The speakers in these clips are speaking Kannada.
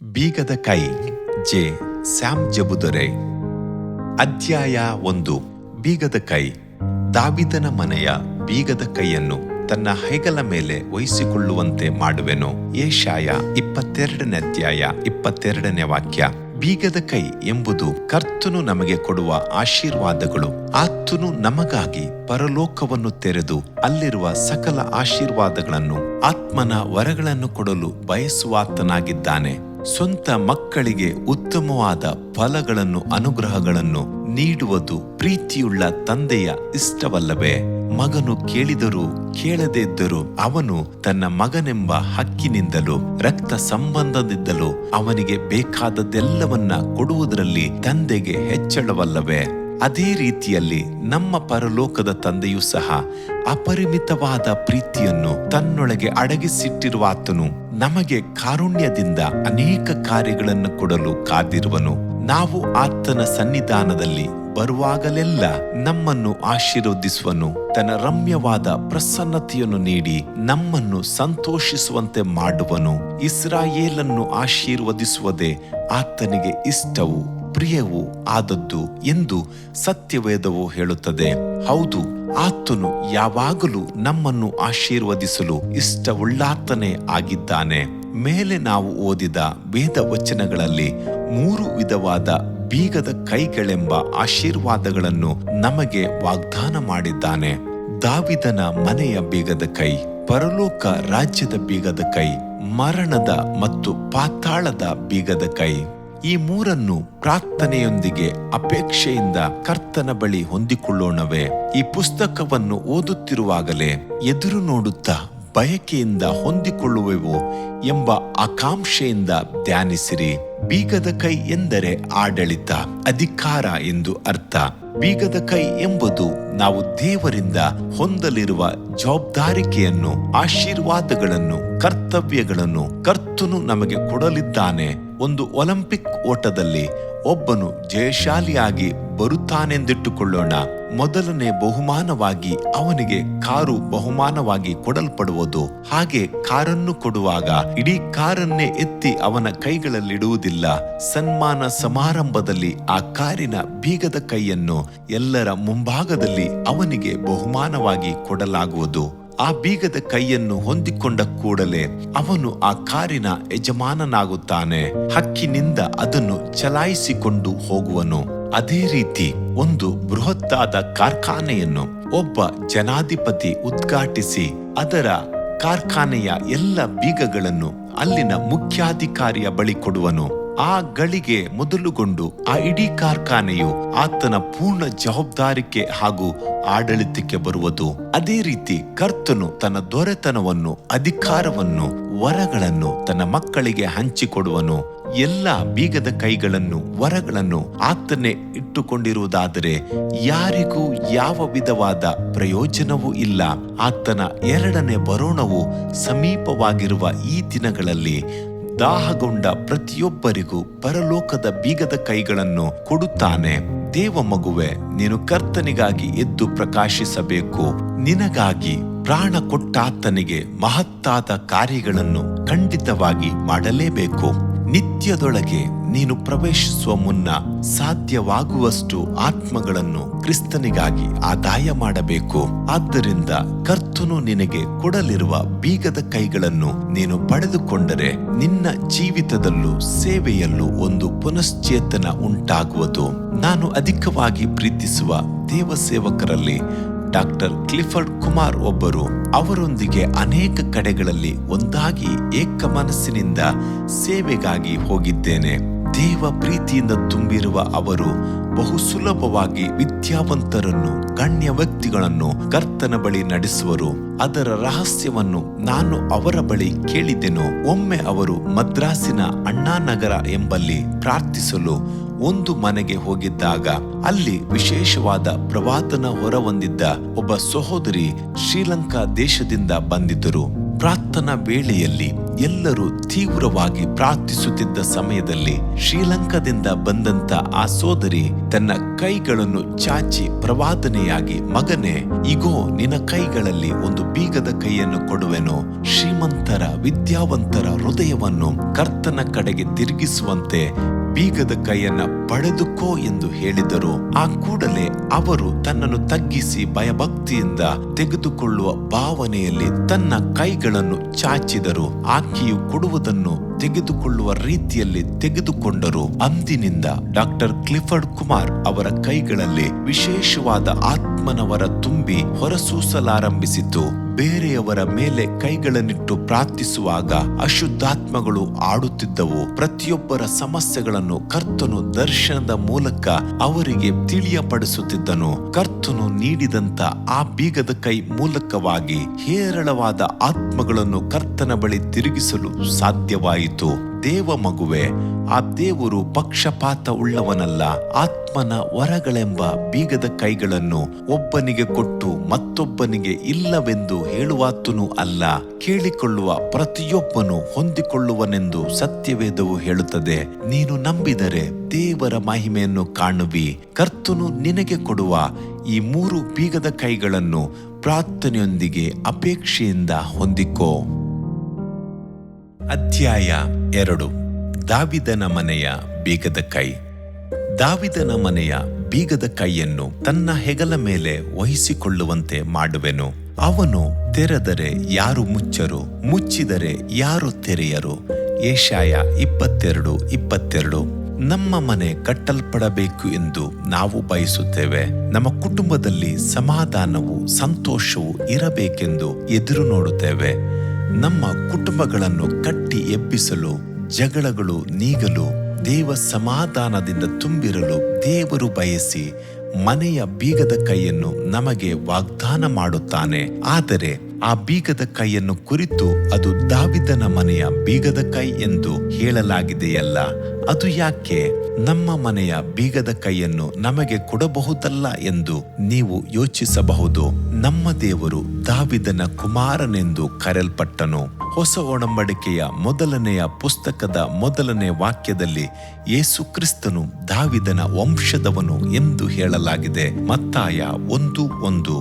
ಬೀಗದ ಕೈ ಜೆ ಸ್ಯಾಮ್ ಜಬುದೊರೆ. ಅಧ್ಯಾಯ 1. ಬೀಗದ ಕೈ. ದಾವೀದನ ಮನೆಯ ಬೀಗದ ಕೈಯನ್ನು ತನ್ನ ಹೆಗಲ ಮೇಲೆ ವಹಿಸಿಕೊಳ್ಳುವಂತೆ ಮಾಡುವೆನು. ಯೆಶಾಯ 22ನೇ ಅಧ್ಯಾಯ 22ನೇ ವಾಕ್ಯ. ಬೀಗದ ಕೈ ಎಂಬುದು ಕರ್ತನು ನಮಗೆ ಕೊಡುವ ಆಶೀರ್ವಾದಗಳು. ಆತನು ನಮಗಾಗಿ ಪರಲೋಕವನ್ನು ತೆರೆದು ಅಲ್ಲಿರುವ ಸಕಲ ಆಶೀರ್ವಾದಗಳನ್ನು, ಆತ್ಮನ ವರಗಳನ್ನು ಕೊಡಲು ಬಯಸುವಾತನಾಗಿದ್ದಾನೆ. ಸ್ವಂತ ಮಕ್ಕಳಿಗೆ ಉತ್ತಮವಾದ ಫಲಗಳನ್ನು, ಅನುಗ್ರಹಗಳನ್ನು ನೀಡುವುದು ಪ್ರೀತಿಯುಳ್ಳ ತಂದೆಯ ಇಷ್ಟವಲ್ಲವೇ? ಮಗನು ಕೇಳಿದರೂ ಕೇಳದೇ ಇದ್ದರೂ ಅವನು ತನ್ನ ಮಗನೆಂಬ ಹಕ್ಕಿನಿಂದಲೂ ರಕ್ತ ಸಂಬಂಧದಿಂದಲೂ ಅವನಿಗೆ ಬೇಕಾದದ್ದೆಲ್ಲವನ್ನ ಕೊಡುವುದರಲ್ಲಿ ತಂದೆಗೆ ಹೆಚ್ಚಳವಲ್ಲವೇ? ಅದೇ ರೀತಿಯಲ್ಲಿ ನಮ್ಮ ಪರಲೋಕದ ತಂದೆಯೂ ಸಹ ಅಪರಿಮಿತವಾದ ಪ್ರೀತಿಯನ್ನು ತನ್ನೊಳಗೆ ಅಡಗಿಸಿಟ್ಟಿರುವಾತನು ನಮಗೆ ಕಾರುಣ್ಯದಿಂದ ಅನೇಕ ಕಾರ್ಯಗಳನ್ನು ಕೊಡಲು ಕಾದಿರುವನು. ನಾವು ಆತನ ಸನ್ನಿಧಾನದಲ್ಲಿ ಬರುವಾಗಲೆಲ್ಲ ನಮ್ಮನ್ನು ಆಶೀರ್ವದಿಸುವನು. ತನ್ನ ರಮ್ಯವಾದ ಪ್ರಸನ್ನತೆಯನ್ನು ನೀಡಿ ನಮ್ಮನ್ನು ಸಂತೋಷಿಸುವಂತೆ ಮಾಡುವನು. ಇಸ್ರಾಯೇಲನ್ನು ಆಶೀರ್ವದಿಸುವುದೇ ಆತನಿಗೆ ಇಷ್ಟವೂ ಪ್ರಿಯವೂ ಆದದ್ದು ಎಂದು ಸತ್ಯವೇದವು ಹೇಳುತ್ತದೆ. ಹೌದು, ಆತನು ಯಾವಾಗಲೂ ನಮ್ಮನ್ನು ಆಶೀರ್ವದಿಸಲು ಇಷ್ಟವುಳ್ಳಾತನೇ ಆಗಿದ್ದಾನೆ. ಮೇಲೆ ನಾವು ಓದಿದ ವೇದ ವಚನಗಳಲ್ಲಿ 3 ವಿಧವಾದ ಬೀಗದ ಕೈಗಳೆಂಬ ಆಶೀರ್ವಾದಗಳನ್ನು ನಮಗೆ ವಾಗ್ದಾನ ಮಾಡಿದ್ದಾನೆ. ದಾವೀದನ ಮನೆಯ ಬೀಗದ ಕೈ, ಪರಲೋಕ ರಾಜ್ಯದ ಬೀಗದ ಕೈ, ಮರಣದ ಮತ್ತು ಪಾತಾಳದ ಬೀಗದ ಕೈ. ಈ 3 ಪ್ರಾರ್ಥನೆಯೊಂದಿಗೆ ಅಪೇಕ್ಷೆಯಿಂದ ಕರ್ತನ ಬಳಿ ಹೊಂದಿಕೊಳ್ಳೋಣವೇ? ಈ ಪುಸ್ತಕವನ್ನು ಓದುತ್ತಿರುವಾಗಲೇ ಎದುರು ನೋಡುತ್ತಾ ಬಯಕೆಯಿಂದ ಹೊಂದಿಕೊಳ್ಳುವೆವೋ ಎಂಬ ಆಕಾಂಕ್ಷೆಯಿಂದ ಧ್ಯಾನಿಸಿರಿ. ಬೀಗದ ಕೈ ಎಂದರೆ ಆಡಳಿತ, ಅಧಿಕಾರ ಎಂದು ಅರ್ಥ. ಬೀಗದ ಕೈ ಎಂಬುದು ನಾವು ದೇವರಿಂದ ಹೊಂದಲಿರುವ ಜವಾಬ್ದಾರಿಕೆಯನ್ನು, ಆಶೀರ್ವಾದಗಳನ್ನು, ಕರ್ತವ್ಯಗಳನ್ನು ಕರ್ತನು ನಮಗೆ ಕೊಡಲಿದ್ದಾನೆ. ಒಂದು ಒಲಿಂಪಿಕ್ ಓಟದಲ್ಲಿ ಒಬ್ಬನು ಜಯಶಾಲಿಯಾಗಿ ಬರುತ್ತಾನೆಂದಿಟ್ಟುಕೊಳ್ಳೋಣ. ಮೊದಲನೇ ಬಹುಮಾನವಾಗಿ ಅವನಿಗೆ ಕಾರು ಬಹುಮಾನವಾಗಿ ಕೊಡಲ್ಪಡುವುದು. ಹಾಗೆ ಕಾರನ್ನು ಕೊಡುವಾಗ ಇಡೀ ಕಾರನ್ನೇ ಎತ್ತಿ ಅವನ ಕೈಗಳಲ್ಲಿಡುವುದಿಲ್ಲ. ಸನ್ಮಾನ ಸಮಾರಂಭದಲ್ಲಿ ಆ ಕಾರಿನ ಬೀಗದ ಕೈಯನ್ನು ಎಲ್ಲರ ಮುಂಭಾಗದಲ್ಲಿ ಅವನಿಗೆ ಬಹುಮಾನವಾಗಿ ಕೊಡಲಾಗುವುದು. ಆ ಬೀಗದ ಕೈಯನ್ನು ಹೊಂದಿಕೊಂಡ ಕೂಡಲೇ ಅವನು ಆ ಕಾರಿನ ಯಜಮಾನನಾಗುತ್ತಾನೆ. ಹಕ್ಕಿನಿಂದ ಅದನ್ನು ಚಲಾಯಿಸಿಕೊಂಡು ಹೋಗುವನು. ಅದೇ ರೀತಿ ಒಂದು ಬೃಹತ್ತಾದ ಕಾರ್ಖಾನೆಯನ್ನು ಒಬ್ಬ ಜನಾಧಿಪತಿ ಉದ್ಘಾಟಿಸಿ ಅದರ ಕಾರ್ಖಾನೆಯ ಎಲ್ಲ ಬೀಗಗಳನ್ನು ಅಲ್ಲಿನ ಮುಖ್ಯಾಧಿಕಾರಿಯ ಬಳಿ ಕೊಡುವನು. ಆ ಗಳಿಗೆ ಮೊದಲುಗೊಂಡು ಆ ಇಡೀ ಕಾರ್ಖಾನೆಯು ಆತನ ಪೂರ್ಣ ಜವಾಬ್ದಾರಿಕೆ ಹಾಗೂ ಆಡಳಿತಕ್ಕೆ ಬರುವುದು. ಅದೇ ರೀತಿ ಕರ್ತನು ತನ್ನ ದೊರೆತನವನ್ನು, ಅಧಿಕಾರವನ್ನು, ವರಗಳನ್ನು ತನ್ನ ಮಕ್ಕಳಿಗೆ ಹಂಚಿಕೊಡುವನು. ಎಲ್ಲ ಬೀಗದ ಕೈಗಳನ್ನು, ವರಗಳನ್ನು ಆತನೇ ಇಟ್ಟುಕೊಂಡಿರುವುದಾದರೆ ಯಾರಿಗೂ ಯಾವ ವಿಧವಾದ ಪ್ರಯೋಜನವೂ ಇಲ್ಲ. ಆತನ 2ನೇ ಬರೋಣವು ಸಮೀಪವಾಗಿರುವ ಈ ದಿನಗಳಲ್ಲಿ ದಾಹಗೊಂಡ ಪ್ರತಿಯೊಬ್ಬರಿಗೂ ಪರಲೋಕದ ಬೀಗದ ಕೈಗಳನ್ನು ಕೊಡುತ್ತಾನೆ. ದೇವ ಮಗುವೆ, ನೀನು ಕರ್ತನಿಗಾಗಿ ಎದ್ದು ಪ್ರಕಾಶಿಸಬೇಕು. ನಿನಗಾಗಿ ಪ್ರಾಣ ಕೊಟ್ಟಾತನಿಗೆ ಮಹತ್ತಾದ ಕಾರ್ಯಗಳನ್ನು ಖಂಡಿತವಾಗಿ ಮಾಡಲೇಬೇಕು. ನಿತ್ಯದೊಳಗೆ ನೀನು ಪ್ರವೇಶಿಸುವ ಮುನ್ನ ಸಾಧ್ಯವಾಗುವಷ್ಟು ಆತ್ಮಗಳನ್ನು ಕ್ರಿಸ್ತನಿಗಾಗಿ ಆದಾಯ ಮಾಡಬೇಕು. ಆದ್ದರಿಂದ ಕರ್ತನು ನಿನಗೆ ಕೊಡಲಿರುವ ಬೀಗದ ಕೈಗಳನ್ನು ನೀನು ಪಡೆದುಕೊಂಡರೆ ನಿನ್ನ ಜೀವಿತದಲ್ಲೂ ಸೇವೆಯಲ್ಲೂ ಒಂದು ಪುನಶ್ಚೇತನ ಉಂಟಾಗುವುದು. ನಾನು ಅಧಿಕವಾಗಿ ಪ್ರೀತಿಸುವ ದೇವಸೇವಕರಲ್ಲಿ ಡಾಕ್ಟರ್ ಕ್ಲಿಫರ್ಡ್ ಕುಮಾರ್ ಒಬ್ಬರು. ಅವರೊಂದಿಗೆ ಅನೇಕ ಕಡೆಗಳಲ್ಲಿ ಒಂದಾಗಿ ಏಕ ಮನಸ್ಸಿನಿಂದ ಸೇವೆಗಾಗಿ ಹೋಗಿದ್ದೇನೆ. ದೇವ ಪ್ರೀತಿಯಿಂದ ತುಂಬಿರುವ ಅವರು ಬಹು ಸುಲಭವಾಗಿ ವಿದ್ಯಾವಂತರನ್ನು, ಗಣ್ಯ ವ್ಯಕ್ತಿಗಳನ್ನು ಕರ್ತನ ಬಳಿ ನಡೆಸುವರು. ಅದರ ರಹಸ್ಯವನ್ನು ನಾನು ಅವರ ಬಳಿ ಕೇಳಿದೆನು. ಒಮ್ಮೆ ಅವರು ಮದ್ರಾಸಿನ ಅಣ್ಣಾನಗರ ಎಂಬಲ್ಲಿ ಪ್ರಾರ್ಥಿಸಲು ಒಂದು ಮನೆಗೆ ಹೋಗಿದ್ದಾಗ ಅಲ್ಲಿ ವಿಶೇಷವಾದ ಪ್ರವಾದನ ಹೊರಹೊಂದಿದ್ದ ಒಬ್ಬ ಸಹೋದರಿ ಶ್ರೀಲಂಕಾ ದೇಶದಿಂದ ಬಂದಿದ್ದರು. ಪ್ರಾರ್ಥನಾ ವೇಳೆಯಲ್ಲಿ ಎಲ್ಲರೂ ತೀವ್ರವಾಗಿ ಪ್ರಾರ್ಥಿಸುತ್ತಿದ್ದ ಸಮಯದಲ್ಲಿ ಶ್ರೀಲಂಕಾದಿಂದ ಬಂದಂತ ಆ ಸೋದರಿ ತನ್ನ ಕೈಗಳನ್ನು ಚಾಚಿ ಪ್ರವಾದನೆಯಾಗಿ, ಮಗನೇ, ಇಗೋ ನಿನ್ನ ಕೈಗಳಲ್ಲಿ ಒಂದು ಬೀಗದ ಕೈಯನ್ನು ಕೊಡುವೆನು. ಶ್ರೀಮಂತರ ವಿದ್ಯಾವಂತರ ಹೃದಯವನ್ನು ಕರ್ತನ ಕಡೆಗೆ ತಿರುಗಿಸುವಂತೆ ಬೀಗದ ಕೈಯನ್ನ ಪಡೆದುಕೋ ಎಂದು ಹೇಳಿದರು. ಆ ಕೂಡಲೇ ಅವರು ತನ್ನನ್ನು ತಗ್ಗಿಸಿ ಭಯಭಕ್ತಿಯಿಂದ ತೆಗೆದುಕೊಳ್ಳುವ ಭಾವನೆಯಲ್ಲಿ ತನ್ನ ಕೈಗಳನ್ನು ಚಾಚಿದರು. ಆಕೆಯು ಕೊಡುವುದನ್ನು ತೆಗೆದುಕೊಳ್ಳುವ ರೀತಿಯಲ್ಲಿ ತೆಗೆದುಕೊಂಡರು. ಅಂದಿನಿಂದ ಡಾಕ್ಟರ್ ಕ್ಲಿಫರ್ಡ್ ಕುಮಾರ್ ಅವರ ಕೈಗಳಲ್ಲಿ ವಿಶೇಷವಾದ ಆತ್ಮನವರ ತುಂಬಿ ಹೊರಸೂಸಲಾರಂಭಿಸಿತು. ಬೇರೆಯವರ ಮೇಲೆ ಕೈಗಳನ್ನಿಟ್ಟು ಪ್ರಾರ್ಥಿಸುವಾಗ ಅಶುದ್ಧಾತ್ಮಗಳು ಆಡುತ್ತಿದ್ದವು. ಪ್ರತಿಯೊಬ್ಬರ ಸಮಸ್ಯೆಗಳನ್ನು ಕರ್ತನು ದರ್ಶನದ ಮೂಲಕ ಅವರಿಗೆ ತಿಳಿಯಪಡಿಸುತ್ತಿದ್ದನು. ಕರ್ತನು ನೀಡಿದಂತ ಆ ಬೀಗದ ಕೈ ಮೂಲಕವಾಗಿ ಹೇರಳವಾದ ಆತ್ಮಗಳನ್ನು ಕರ್ತನ ಬಳಿ ತಿರುಗಿಸಲು ಸಾಧ್ಯವಾಯಿತು. ದೇವ ಮಗುವೆ, ಆ ದೇವರು ಪಕ್ಷಪಾತ ಉಳ್ಳವನಲ್ಲ. ಆತ್ಮನ ವರಗಳೆಂಬ ಬೀಗದ ಕೈಗಳನ್ನು ಒಬ್ಬನಿಗೆ ಕೊಟ್ಟು ಮತ್ತೊಬ್ಬನಿಗೆ ಇಲ್ಲವೆಂದು ಹೇಳುವಾತನು ಅಲ್ಲ. ಕೇಳಿಕೊಳ್ಳುವ ಪ್ರತಿಯೊಬ್ಬನು ಹೊಂದಿಕೊಳ್ಳುವನೆಂದು ಸತ್ಯವೇದವು ಹೇಳುತ್ತದೆ. ನೀನು ನಂಬಿದರೆ ದೇವರ ಮಹಿಮೆಯನ್ನು ಕಾಣುವಿ. ಕರ್ತನು ನಿನಗೆ ಕೊಡುವ ಈ 3 ಬೀಗದ ಕೈಗಳನ್ನು ಪ್ರಾರ್ಥನೆಯೊಂದಿಗೆ ಅಪೇಕ್ಷೆಯಿಂದ ಹೊಂದಿಕೋ. ಅಧ್ಯಾಯ 2. ದಾವಿದನ ಮನೆಯ ಬೀಗದ ಕೈ. ದಾವಿದನ ಮನೆಯ ಬೀಗದ ಕೈಯನ್ನು ತನ್ನ ಹೆಗಲ ಮೇಲೆ ವಹಿಸಿಕೊಳ್ಳುವಂತೆ ಮಾಡುವೆನು. ಅವನು ತೆರೆದರೆ ಯಾರು ಮುಚ್ಚರು, ಮುಚ್ಚಿದರೆ ಯಾರು ತೆರೆಯರು. ಯೆಶಾಯ 22:22. ನಮ್ಮ ಮನೆ ಕಟ್ಟಲ್ಪಡಬೇಕು ಎಂದು ನಾವು ಬಯಸುತ್ತೇವೆ. ನಮ್ಮ ಕುಟುಂಬದಲ್ಲಿ ಸಮಾಧಾನವು ಸಂತೋಷವು ಇರಬೇಕೆಂದು ಎದುರು ನೋಡುತ್ತೇವೆ. ನಮ್ಮ ಕುಟುಂಬಗಳನ್ನು ಕಟ್ಟಿ ಎಬ್ಬಿಸಲು, ಜಗಳಗಳು ನೀಗಲು, ದೇವ ಸಮಾಧಾನದಿಂದ ತುಂಬಿರಲು ದೇವರು ಬಯಸಿ ಮನೆಯ ಬೀಗದ ಕೈಯನ್ನು ನಮಗೆ ವಾಗ್ದಾನ ಮಾಡುತ್ತಾನೆ. ಆದರೆ ಆ ಬೀಗದ ಕೈಯನ್ನು ಕುರಿತು ಅದು ದಾವಿದನ ಮನೆಯ ಬೀಗದ ಕೈ ಎಂದು ಹೇಳಲಾಗಿದೆಯಲ್ಲ, ಅದು ಯಾಕೆ? ನಮ್ಮ ಮನೆಯ ಬೀಗದ ಕೈಯನ್ನು ನಮಗೆ ಕೊಡಬಹುದಲ್ಲ ಎಂದು ನೀವು ಯೋಚಿಸಬಹುದು. ನಮ್ಮ ದೇವರು ದಾವಿದನ ಕುಮಾರನೆಂದು ಕರೆಯಲ್ಪಟ್ಟನು. ಹೊಸ ಒಡಂಬಡಿಕೆಯ ಮೊದಲನೆಯ ಪುಸ್ತಕದ ಮೊದಲನೇ ವಾಕ್ಯದಲ್ಲಿ ಯೇಸು ಕ್ರಿಸ್ತನು ದಾವಿದನ ವಂಶದವನು ಎಂದು ಹೇಳಲಾಗಿದೆ. ಮತ್ತಾಯ 1:1.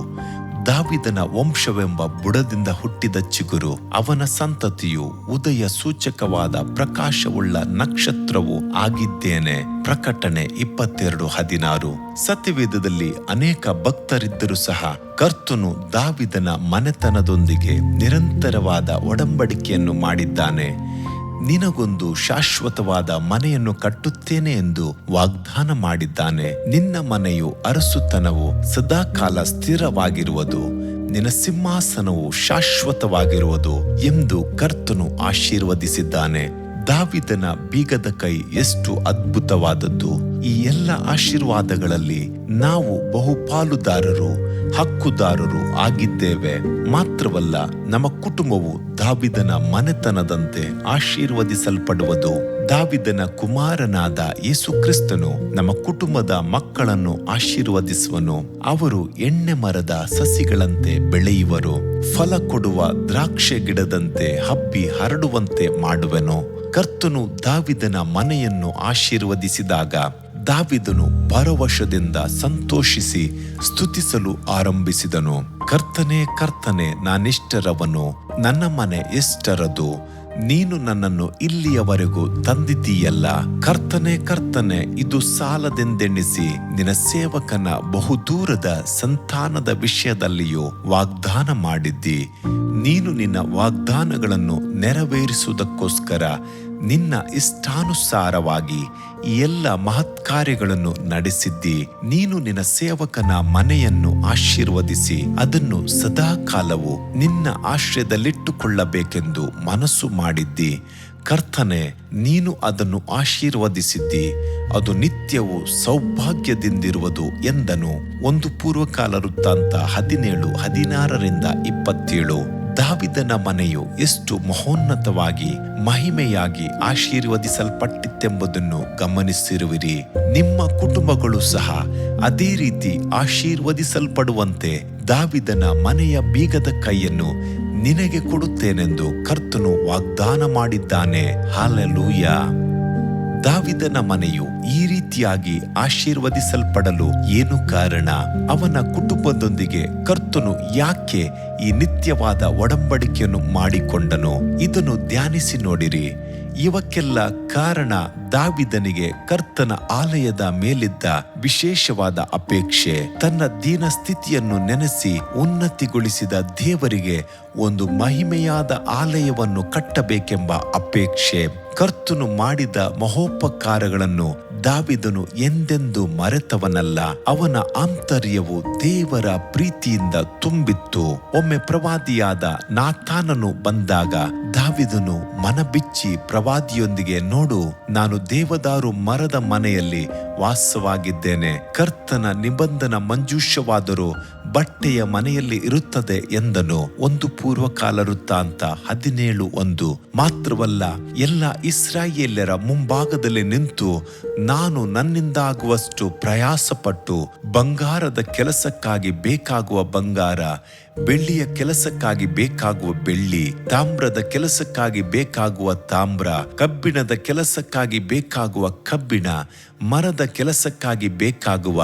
ದಾವಿದನ ವಂಶವೆಂಬ ಬುಡದಿಂದ ಹುಟ್ಟಿದ ಚಿಗುರು, ಅವನ ಸಂತತಿಯು ಉದಯ ಸೂಚಕವಾದ ಪ್ರಕಾಶವುಳ್ಳ ನಕ್ಷತ್ರವು ಆಗಿದ್ದೇನೆ. ಪ್ರಕಟಣೆ 22:16. ಸತ್ಯವೇದದಲ್ಲಿ ಅನೇಕ ಭಕ್ತರಿದ್ದರೂ ಸಹ ಕರ್ತನು ದಾವಿದನ ಮನೆತನದೊಂದಿಗೆ ನಿರಂತರವಾದ ಒಡಂಬಡಿಕೆಯನ್ನು ಮಾಡಿದ್ದಾನೆ. ನಿನಗೊಂದು ಶಾಶ್ವತವಾದ ಮನೆಯನ್ನು ಕಟ್ಟುತ್ತೇನೆ ಎಂದು ವಾಗ್ದಾನ ಮಾಡಿದ್ದಾನೆ. ನಿನ್ನ ಮನೆಯು ಅರಸುತನವು ಸದಾಕಾಲ ಸ್ಥಿರವಾಗಿರುವುದು, ನಿನ್ನ ಸಿಂಹಾಸನವು ಶಾಶ್ವತವಾಗಿರುವುದು ಎಂದು ಕರ್ತನು ಆಶೀರ್ವದಿಸಿದ್ದಾನೆ. ದಾವಿದನ ಬೀಗದ ಕೈ ಎಷ್ಟು ಅದ್ಭುತವಾದದ್ದು! ಈ ಎಲ್ಲ ಆಶೀರ್ವಾದಗಳಲ್ಲಿ ನಾವು ಬಹುಪಾಲುದಾರರು, ಹಕ್ಕುದಾರರು ಆಗಿದ್ದೇವೆ. ಮಾತ್ರವಲ್ಲ, ನಮ್ಮ ಕುಟುಂಬವು ದಾವಿದನ ಮನೆತನದಂತೆ ಆಶೀರ್ವದಿಸಲ್ಪಡುವುದು. ದಾವಿದನ ಕುಮಾರನಾದ ಯೇಸು ಕ್ರಿಸ್ತನು ನಮ್ಮ ಕುಟುಂಬದ ಮಕ್ಕಳನ್ನು ಆಶೀರ್ವದಿಸುವನು. ಅವರು ಎಣ್ಣೆ ಮರದ ಸಸಿಗಳಂತೆ ಬೆಳೆಯುವರು, ಫಲ ಕೊಡುವ ದ್ರಾಕ್ಷೆ ಗಿಡದಂತೆ ಹಬ್ಬಿ ಹರಡುವಂತೆ ಮಾಡುವೆನು. ಕರ್ತನು ದಾವಿದನ ಮನೆಯನ್ನು ಆಶೀರ್ವದಿಸಿದಾಗ ದಾವಿದನು ಪರವಶದಿಂದ ಸಂತೋಷಿಸಿ ಸ್ತುತಿಸಲು ಆರಂಭಿಸಿದನು. ಕರ್ತನೇ, ಕರ್ತನೇ, ನಾನೆಷ್ಟರವನು, ನನ್ನ ಮನೆ ಎಷ್ಟರದು, ನೀನು ನನ್ನನ್ನು ಇಲ್ಲಿಯವರೆಗೂ ತಂದಿದ್ದೀಯಲ್ಲ. ಕರ್ತನೇ, ಕರ್ತನೇ, ಇದು ಸಾಲದೆಂದೆಣಿಸಿ ನಿನ್ನ ಸೇವಕನ ಬಹುದೂರದ ಸಂತಾನದ ವಿಷಯದಲ್ಲಿಯೂ ವಾಗ್ದಾನ ಮಾಡಿದ್ದಿ. ನೀನು ನಿನ್ನ ವಾಗ್ದಾನಗಳನ್ನು ನೆರವೇರಿಸುವುದಕ್ಕೋಸ್ಕರ ನಿನ್ನ ಇಷ್ಟಾನುಸಾರವಾಗಿ ಈ ಎಲ್ಲ ಮಹತ್ಕಾರ್ಯಗಳನ್ನು ನಡೆಸಿದ್ದಿ. ನೀನು ನಿನ್ನ ಸೇವಕನ ಮನೆಯನ್ನು ಆಶೀರ್ವದಿಸಿ ಅದನ್ನು ಸದಾಕಾಲವು ನಿನ್ನ ಆಶ್ರಯದಲ್ಲಿಟ್ಟುಕೊಳ್ಳಬೇಕೆಂದು ಮನಸ್ಸು ಮಾಡಿದ್ದಿ. ಕರ್ತನೆ, ನೀನು ಅದನ್ನು ಆಶೀರ್ವದಿಸಿದ್ದಿ, ಅದು ನಿತ್ಯವೂ ಸೌಭಾಗ್ಯದಿಂದಿರುವುದು ಎಂದನು. 1 ಪೂರ್ವಕಾಲ ವೃತ್ತಾಂತ 17:16-27. ದಾವಿದನ ಮನೆಯು ಎಷ್ಟು ಮಹೋನ್ನತವಾಗಿ ಮಹಿಮೆಯಾಗಿ ಆಶೀರ್ವದಿಸಲ್ಪಟ್ಟಿತ್ತೆಂಬುದನ್ನು ಗಮನಿಸಿರುವಿರಿ. ನಿಮ್ಮ ಕುಟುಂಬಗಳು ಸಹ ಅದೇ ರೀತಿ ಆಶೀರ್ವದಿಸಲ್ಪಡುವಂತೆ ದಾವಿದನ ಮನೆಯ ಬೀಗದ ಕೈಯನ್ನು ನಿನಗೆ ಕೊಡುತ್ತೇನೆಂದು ಕರ್ತನು ವಾಗ್ದಾನ ಮಾಡಿದ್ದಾನೆ. ಹಾಲೆಲೂಯಾ. ದಾವಿದನ ಮನೆಯು ಈ ರೀತಿಯಾಗಿ ಆಶೀರ್ವದಿಸಲ್ಪಡಲು ಏನು ಕಾರಣ? ಅವನ ಕುಟುಂಬದೊಂದಿಗೆ ಕರ್ತನು ಯಾಕೆ ಈ ನಿತ್ಯವಾದ ಒಡಂಬಡಿಕೆಯನ್ನು ಮಾಡಿಕೊಂಡನು? ಇದನ್ನು ಧ್ಯಾನಿಸಿ ನೋಡಿರಿ. ಇವಕ್ಕೆಲ್ಲ ಕಾರಣ ದಾವಿದನಿಗೆ ಕರ್ತನ ಆಲಯದ ಮೇಲಿದ್ದ ವಿಶೇಷವಾದ ಅಪೇಕ್ಷೆ. ತನ್ನ ದೀನ ಸ್ಥಿತಿಯನ್ನು ನೆನೆಸಿ ಉನ್ನತಿಗೊಳಿಸಿದ ದೇವರಿಗೆ ಒಂದು ಮಹಿಮೆಯಾದ ಆಲಯವನ್ನು ಕಟ್ಟಬೇಕೆಂಬ ಅಪೇಕ್ಷೆ. ಕರ್ತನು ಮಾಡಿದ ಮಹೋಪಕಾರಗಳನ್ನು ದಾವಿದನು ಎಂದೆಂದೂ ಮರೆತವನಲ್ಲ. ಅವನ ಆಂತರ್ಯವು ದೇವರ ಪ್ರೀತಿಯಿಂದ ತುಂಬಿತ್ತು. ಒಮ್ಮೆ ಪ್ರವಾದಿಯಾದ ನಾತಾನನು ಬಂದಾಗ ದಾವಿದನು ಮನಬಿಚ್ಚಿ ಪ್ರವಾದಿಯೊಂದಿಗೆ, ನೋಡು, ನಾನು ದೇವದಾರು ಮರದ ಮನೆಯಲ್ಲಿ ವಾಸವಾಗಿದ್ದೇನೆ. ಕರ್ತನ ನಿಬಂಧನ ಮಂಜೂಷವಾದರೂ ಬಟ್ಟೆಯ ಮನೆಯಲ್ಲಿ ಇರುತ್ತದೆ ಎಂದನು. 1 ಪೂರ್ವಕಾಲ ವೃತ್ತಾಂತ 17:1. ಮಾತ್ರವಲ್ಲ, ಎಲ್ಲ ಇಸ್ರಾಯೇಲ್ಯರ ಮುಂಭಾಗದಲ್ಲಿ ನಿಂತು ನಾನು ನನ್ನಿಂದಾಗುವಷ್ಟು ಪ್ರಯಾಸಪಟ್ಟು ಬಂಗಾರದ ಕೆಲಸಕ್ಕಾಗಿ ಬೇಕಾಗುವ ಬಂಗಾರ, ಬೆಳ್ಳಿಯ ಕೆಲಸಕ್ಕಾಗಿ ಬೇಕಾಗುವ ಬೆಳ್ಳಿ, ತಾಮ್ರದ ಕೆಲಸಕ್ಕಾಗಿ ಬೇಕಾಗುವ ತಾಮ್ರ, ಕಬ್ಬಿಣದ ಕೆಲಸಕ್ಕಾಗಿ ಬೇಕಾಗುವ ಕಬ್ಬಿಣ, ಮರದ ಕೆಲಸಕ್ಕಾಗಿ ಬೇಕಾಗುವ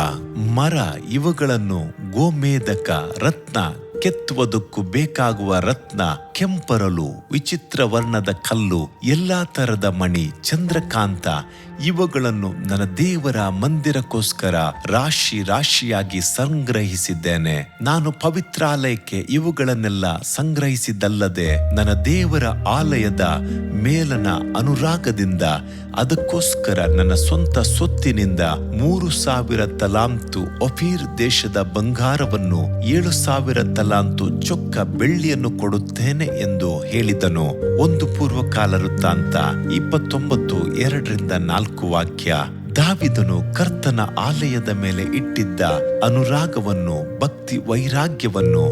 ಮರ, ಇವುಗಳನ್ನು ಗೋಮೇಧಕ, ರತ್ನ, ಕೆತ್ತುವುದಕ್ಕೂ ಬೇಕಾಗುವ ರತ್ನ, ಕೆಂಪರಲು, ವಿಚಿತ್ರ ವರ್ಣದ ಕಲ್ಲು, ಎಲ್ಲಾ ತರದ ಮಣಿ, ಚಂದ್ರಕಾಂತ, ಇವುಗಳನ್ನು ನನ್ನ ದೇವರ ಮಂದಿರಕ್ಕೋಸ್ಕರ ರಾಶಿ ರಾಶಿಯಾಗಿ ಸಂಗ್ರಹಿಸಿದ್ದೇನೆ. ನಾನು ಪವಿತ್ರಾಲಯಕ್ಕೆ ಇವುಗಳನ್ನೆಲ್ಲ ಸಂಗ್ರಹಿಸಿದ್ದಲ್ಲದೆ ನನ್ನ ದೇವರ ಆಲಯದ ಮೇಲನ ಅನುರಾಗದಿಂದ ಅದಕ್ಕೋಸ್ಕರ ನನ್ನ ಸ್ವಂತ ಸೊತ್ತಿನಿಂದ 3,000 ತಲಾಂತು ಒಫೀರ್ ದೇಶದ ಬಂಗಾರವನ್ನು, 7,000 ತಲಾಂತು ಚೊಕ್ಕ ಬೆಳ್ಳಿಯನ್ನು ಕೊಡುತ್ತೇನೆ ಎಂದು ಹೇಳಿದನು. 1 ಪೂರ್ವಕಾಲ ವೃತ್ತಾಂತ 29:2-4 ವಾಕ್ಯ. ದಾವಿದನು ಕರ್ತನ ಆಲಯದ ಮೇಲೆ ಇಟ್ಟಿದ್ದ ಅನುರಾಗವನ್ನು, ಭಕ್ತಿ ವೈರಾಗ್ಯವನ್ನು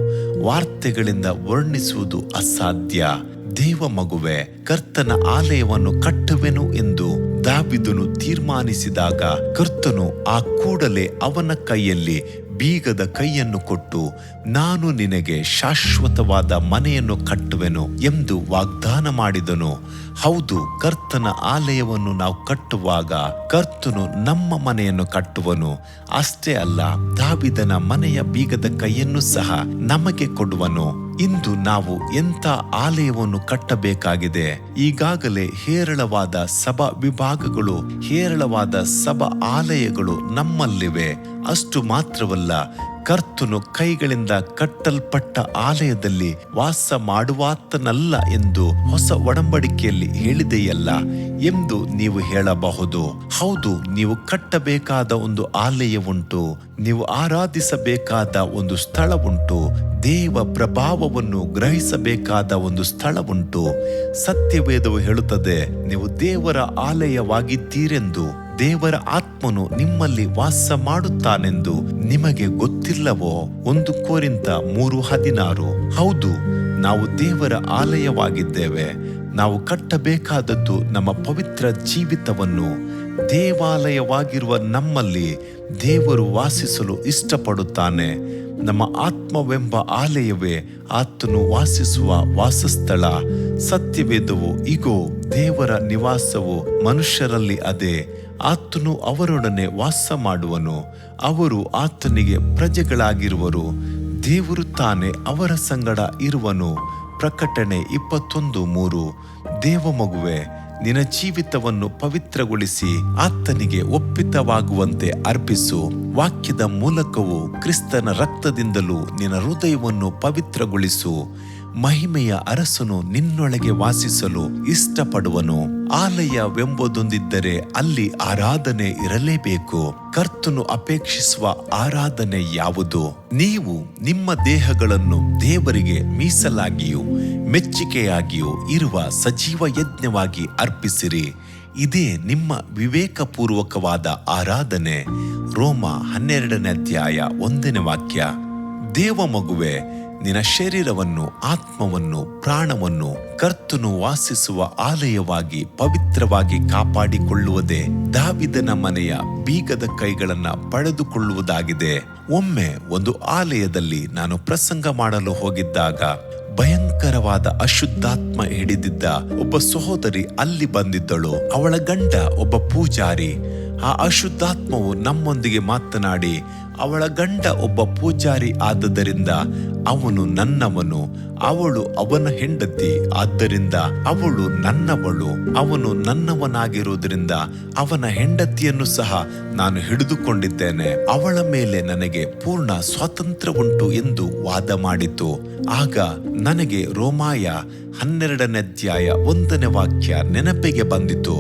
ವಾರ್ತೆಗಳಿಂದ ವರ್ಣಿಸುವುದು ಅಸಾಧ್ಯ. ದೇವ ಮಗುವೆ, ಕರ್ತನ ಆಲಯವನ್ನು ಕಟ್ಟುವೆನು ಎಂದು ದಾವಿದನು ತೀರ್ಮಾನಿಸಿದಾಗ ಕರ್ತನು ಆ ಕೂಡಲೇ ಅವನ ಕೈಯಲ್ಲಿ ಬೀಗದ ಕೈಯನ್ನು ಕೊಟ್ಟು, ನಾನು ನಿನಗೆ ಶಾಶ್ವತವಾದ ಮನೆಯನ್ನು ಕಟ್ಟುವೆನು ಎಂದು ವಾಗ್ದಾನ ಮಾಡಿದನು. ಹೌದು, ಕರ್ತನ ಆಲಯವನ್ನು ನಾವು ಕಟ್ಟುವಾಗ ಕರ್ತನು ನಮ್ಮ ಮನೆಯನ್ನು ಕಟ್ಟುವನು. ಅಷ್ಟೇ ಅಲ್ಲ, ದಾವಿದನ ಮನೆಯ ಬೀಗದ ಕೈಯನ್ನು ಸಹ ನಮಗೆ ಕೊಡುವನು. ಇಂದು ನಾವು ಎಂಥ ಆಲಯವನ್ನು ಕಟ್ಟಬೇಕಾಗಿದೆ? ಈಗಾಗಲೇ ಹೇರಳವಾದ ಸಭಾ ವಿಭಾಗಗಳು, ಹೇರಳವಾದ ಸಭಾ ಆಲಯಗಳು ನಮ್ಮಲ್ಲಿವೆ. ಅಷ್ಟು ಮಾತ್ರವಲ್ಲ, ಕರ್ತನು ಕೈಗಳಿಂದ ಕಟ್ಟಲ್ಪಟ್ಟ ಆಲಯದಲ್ಲಿ ವಾಸ ಮಾಡುವಾತನಲ್ಲ ಎಂದು ಹೊಸ ಒಡಂಬಡಿಕೆಯಲ್ಲಿ ಹೇಳಿದೆಯಲ್ಲ ಎಂದು ನೀವು ಹೇಳಬಹುದು. ಹೌದು, ನೀವು ಕಟ್ಟಬೇಕಾದ ಒಂದು ಆಲಯವುಂಟು. ನೀವು ಆರಾಧಿಸಬೇಕಾದ ಒಂದು ಸ್ಥಳವುಂಟು. ದೇವ ಪ್ರಭಾವವನ್ನು ಗ್ರಹಿಸಬೇಕಾದ ಒಂದು ಸ್ಥಳವುಂಟು. ಸತ್ಯವೇದವು ಹೇಳುತ್ತದೆ, ನೀವು ದೇವರ ಆಲಯವಾಗಿದ್ದೀರೆಂದು. ದೇವರ ಆತ್ಮನು ನಿಮ್ಮಲ್ಲಿ ವಾಸ ಮಾಡುತ್ತಾನೆಂದು ನಿಮಗೆ ಗೊತ್ತಿಲ್ಲವೋ? 1 ಕೊರಿಂಥ 3:16. ಹೌದು, ನಾವು ದೇವರ ಆಲಯವಾಗಿದ್ದೇವೆ. ನಾವು ಕಟ್ಟಬೇಕಾದದ್ದು ನಮ್ಮ ಪವಿತ್ರ ಜೀವಿತವನ್ನು. ದೇವಾಲಯವಾಗಿರುವ ನಮ್ಮಲ್ಲಿ ದೇವರು ವಾಸಿಸಲು ಇಷ್ಟಪಡುತ್ತಾನೆ. ನಮ್ಮ ಆತ್ಮವೆಂಬ ಆಲಯವೇ ಆತನು ವಾಸಿಸುವ ವಾಸಸ್ಥಳ. ಸತ್ಯವೇದವು, ಇಗೋ, ದೇವರ ನಿವಾಸವು ಮನುಷ್ಯರಲ್ಲಿ ಅದೇ. ಆತನು ಅವರೊಡನೆ ವಾಸ ಮಾಡುವನು. ಅವರು ಆತನಿಗೆ ಪ್ರಜೆಗಳಾಗಿರುವರು. ದೇವರು ತಾನೇ ಅವರ ಸಂಗಡ ಇರುವನು. ಪ್ರಕಟಣೆ 21:3. ದೇವ ಮಗುವೆ, ನಿನ್ನ ಜೀವಿತವನ್ನು ಪವಿತ್ರಗೊಳಿಸಿ ಆತನಿಗೆ ಒಪ್ಪಿತವಾಗುವಂತೆ ಅರ್ಪಿಸು. ವಾಕ್ಯದ ಮೂಲಕವೂ ಕ್ರಿಸ್ತನ ರಕ್ತದಿಂದಲೂ ನಿನ್ನ ಹೃದಯವನ್ನು ಪವಿತ್ರಗೊಳಿಸು. ಮಹಿಮೆಯ ಅರಸನು ನಿನ್ನೊಳಗೆ ವಾಸಿಸಲು ಇಷ್ಟಪಡುವನು. ಆಲಯವೆಂಬುದೊಂದಿದ್ದರೆ ಅಲ್ಲಿ ಆರಾಧನೆ ಇರಲೇಬೇಕು. ಕರ್ತನು ಅಪೇಕ್ಷಿಸುವ ಆರಾಧನೆ ಯಾವುದು? ನೀವು ನಿಮ್ಮ ದೇಹಗಳನ್ನು ದೇವರಿಗೆ ಮೀಸಲಾಗಿಯೂ ಮೆಚ್ಚಿಕೆಯಾಗಿಯೂ ಇರುವ ಸಜೀವ ಯಜ್ಞವಾಗಿ ಅರ್ಪಿಸಿರಿ. ಇದೇ ನಿಮ್ಮ ವಿವೇಕಪೂರ್ವಕವಾದ ಆರಾಧನೆ. ರೋಮ 12:1 ವಾಕ್ಯ. ದೇವ ಮಗುವೆ, ನಿನ್ನ ಶರೀರವನ್ನು, ಆತ್ಮವನ್ನು, ಪ್ರಾಣವನ್ನು ಕರ್ತನು ವಾಸಿಸುವ ಆಲಯವಾಗಿ ಪವಿತ್ರವಾಗಿ ಕಾಪಾಡಿಕೊಳ್ಳುವುದೇ ದಾವಿದನ ಮನೆಯ ಬೀಗದ ಕೈಗಳನ್ನ ಪಡೆದುಕೊಳ್ಳುವುದಾಗಿದೆ. ಒಮ್ಮೆ ಒಂದು ಆಲಯದಲ್ಲಿ ನಾನು ಪ್ರಸಂಗ ಮಾಡಲು ಹೋಗಿದ್ದಾಗ ಭಯಂಕರ ಭಯಂಕರವಾದ ಅಶುದ್ಧಾತ್ಮ ಹಿಡಿದಿದ್ದ ಒಬ್ಬ ಸಹೋದರಿ ಅಲ್ಲಿ ಬಂದಿದ್ದಳು. ಅವಳ ಗಂಡ ಒಬ್ಬ ಪೂಜಾರಿ. ಆ ಅಶುದ್ಧಾತ್ಮವು ನಮ್ಮೊಂದಿಗೆ ಮಾತನಾಡಿ, ಅವಳ ಗಂಡ ಒಬ್ಬ ಪೂಜಾರಿ ಆದದರಿಂದ ಅವನು ನನ್ನವನು, ಅವಳು ಅವನ ಹೆಂಡತಿ, ಆದ್ದರಿಂದ ಅವಳು ನನ್ನವಳು. ಅವನು ನನ್ನವನಾಗಿರುವುದರಿಂದ ಅವನ ಹೆಂಡತಿಯನ್ನು ಸಹ ನಾನು ಹಿಡಿದುಕೊಂಡಿದ್ದೇನೆ. ಅವಳ ಮೇಲೆ ನನಗೆ ಪೂರ್ಣ ಸ್ವಾತಂತ್ರ್ಯ ಉಂಟು ಎಂದು ವಾದ ಮಾಡಿತು. ಆಗ ನನಗೆ ರೋಮಾಯ 12ನೇ ಅಧ್ಯಾಯ 1ನೇ ವಾಕ್ಯ ನೆನಪಿಗೆ ಬಂದಿತು.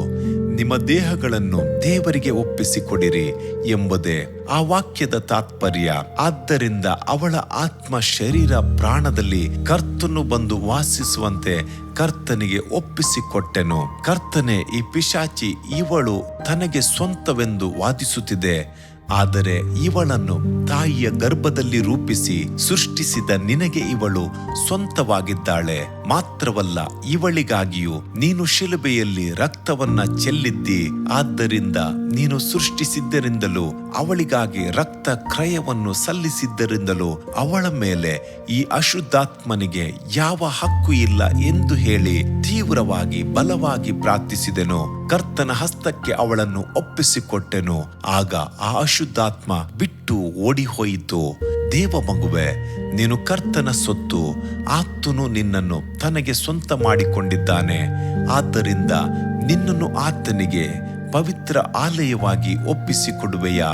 ನಿಮ್ಮ ದೇಹಗಳನ್ನು ದೇವರಿಗೆ ಒಪ್ಪಿಸಿಕೊಡಿರಿ ಎಂಬುದೇ ಆ ವಾಕ್ಯದ ತಾತ್ಪರ್ಯ. ಆದ್ದರಿಂದ ಅವಳ ಆತ್ಮ ಶರೀರ ಪ್ರಾಣದಲ್ಲಿ ಕರ್ತನು ಬಂದು ವಾಸಿಸುವಂತೆ ಕರ್ತನಿಗೆ ಒಪ್ಪಿಸಿಕೊಟ್ಟೆನು. ಕರ್ತನೇ, ಈ ಪಿಶಾಚಿ ಇವಳು ತನಗೆ ಸ್ವಂತವೆಂದು ವಾದಿಸುತ್ತಿದೆ, ಆದರೆ ಇವಳನ್ನು ತಾಯಿಯ ಗರ್ಭದಲ್ಲಿ ರೂಪಿಸಿ ಸೃಷ್ಟಿಸಿದ ನಿನಗೆ ಇವಳು ಸ್ವಂತವಾಗಿದ್ದಾಳೆ. ಮಾತ್ರವಲ್ಲ, ಇವಳಿಗಾಗಿಯೂ ನೀನು ಶಿಲುಬೆಯಲ್ಲಿ ರಕ್ತವನ್ನ ಚೆಲ್ಲಿದ್ದಿ. ಆದ್ದರಿಂದ ನೀನು ಸೃಷ್ಟಿಸಿದ್ದರಿಂದಲೂ ಅವಳಿಗಾಗಿ ರಕ್ತ ಕ್ರಯವನ್ನು ಸಲ್ಲಿಸಿದ್ದರಿಂದಲೂ ಅವಳ ಮೇಲೆ ಈ ಅಶುದ್ಧಾತ್ಮನಿಗೆ ಯಾವ ಹಕ್ಕು ಇಲ್ಲ ಎಂದು ಹೇಳಿ ತೀವ್ರವಾಗಿ ಬಲವಾಗಿ ಪ್ರಾರ್ಥಿಸಿದೆನು. ಕರ್ತನ ಹಸ್ತಕ್ಕೆ ಅವಳನ್ನು ಒಪ್ಪಿಸಿಕೊಟ್ಟೆನು. ಆಗ ಆ ಅಶುದ್ಧಾತ್ಮ ಬಿಟ್ಟು ಓಡಿ ಹೋಯಿತು. ದೇವ ಮಗುವೆ, ನೀನು ಕರ್ತನ ಸೊತ್ತು. ಆತನು ನಿನ್ನನ್ನು ತನಗೆ ಸ್ವಂತ ಮಾಡಿಕೊಂಡಿದ್ದಾನೆ. ಆದ್ದರಿಂದ ನಿನ್ನನ್ನು ಆತನಿಗೆ ಪವಿತ್ರ ಆಲಯವಾಗಿ ಒಪ್ಪಿಸಿಕೊಡುವೆಯಾ?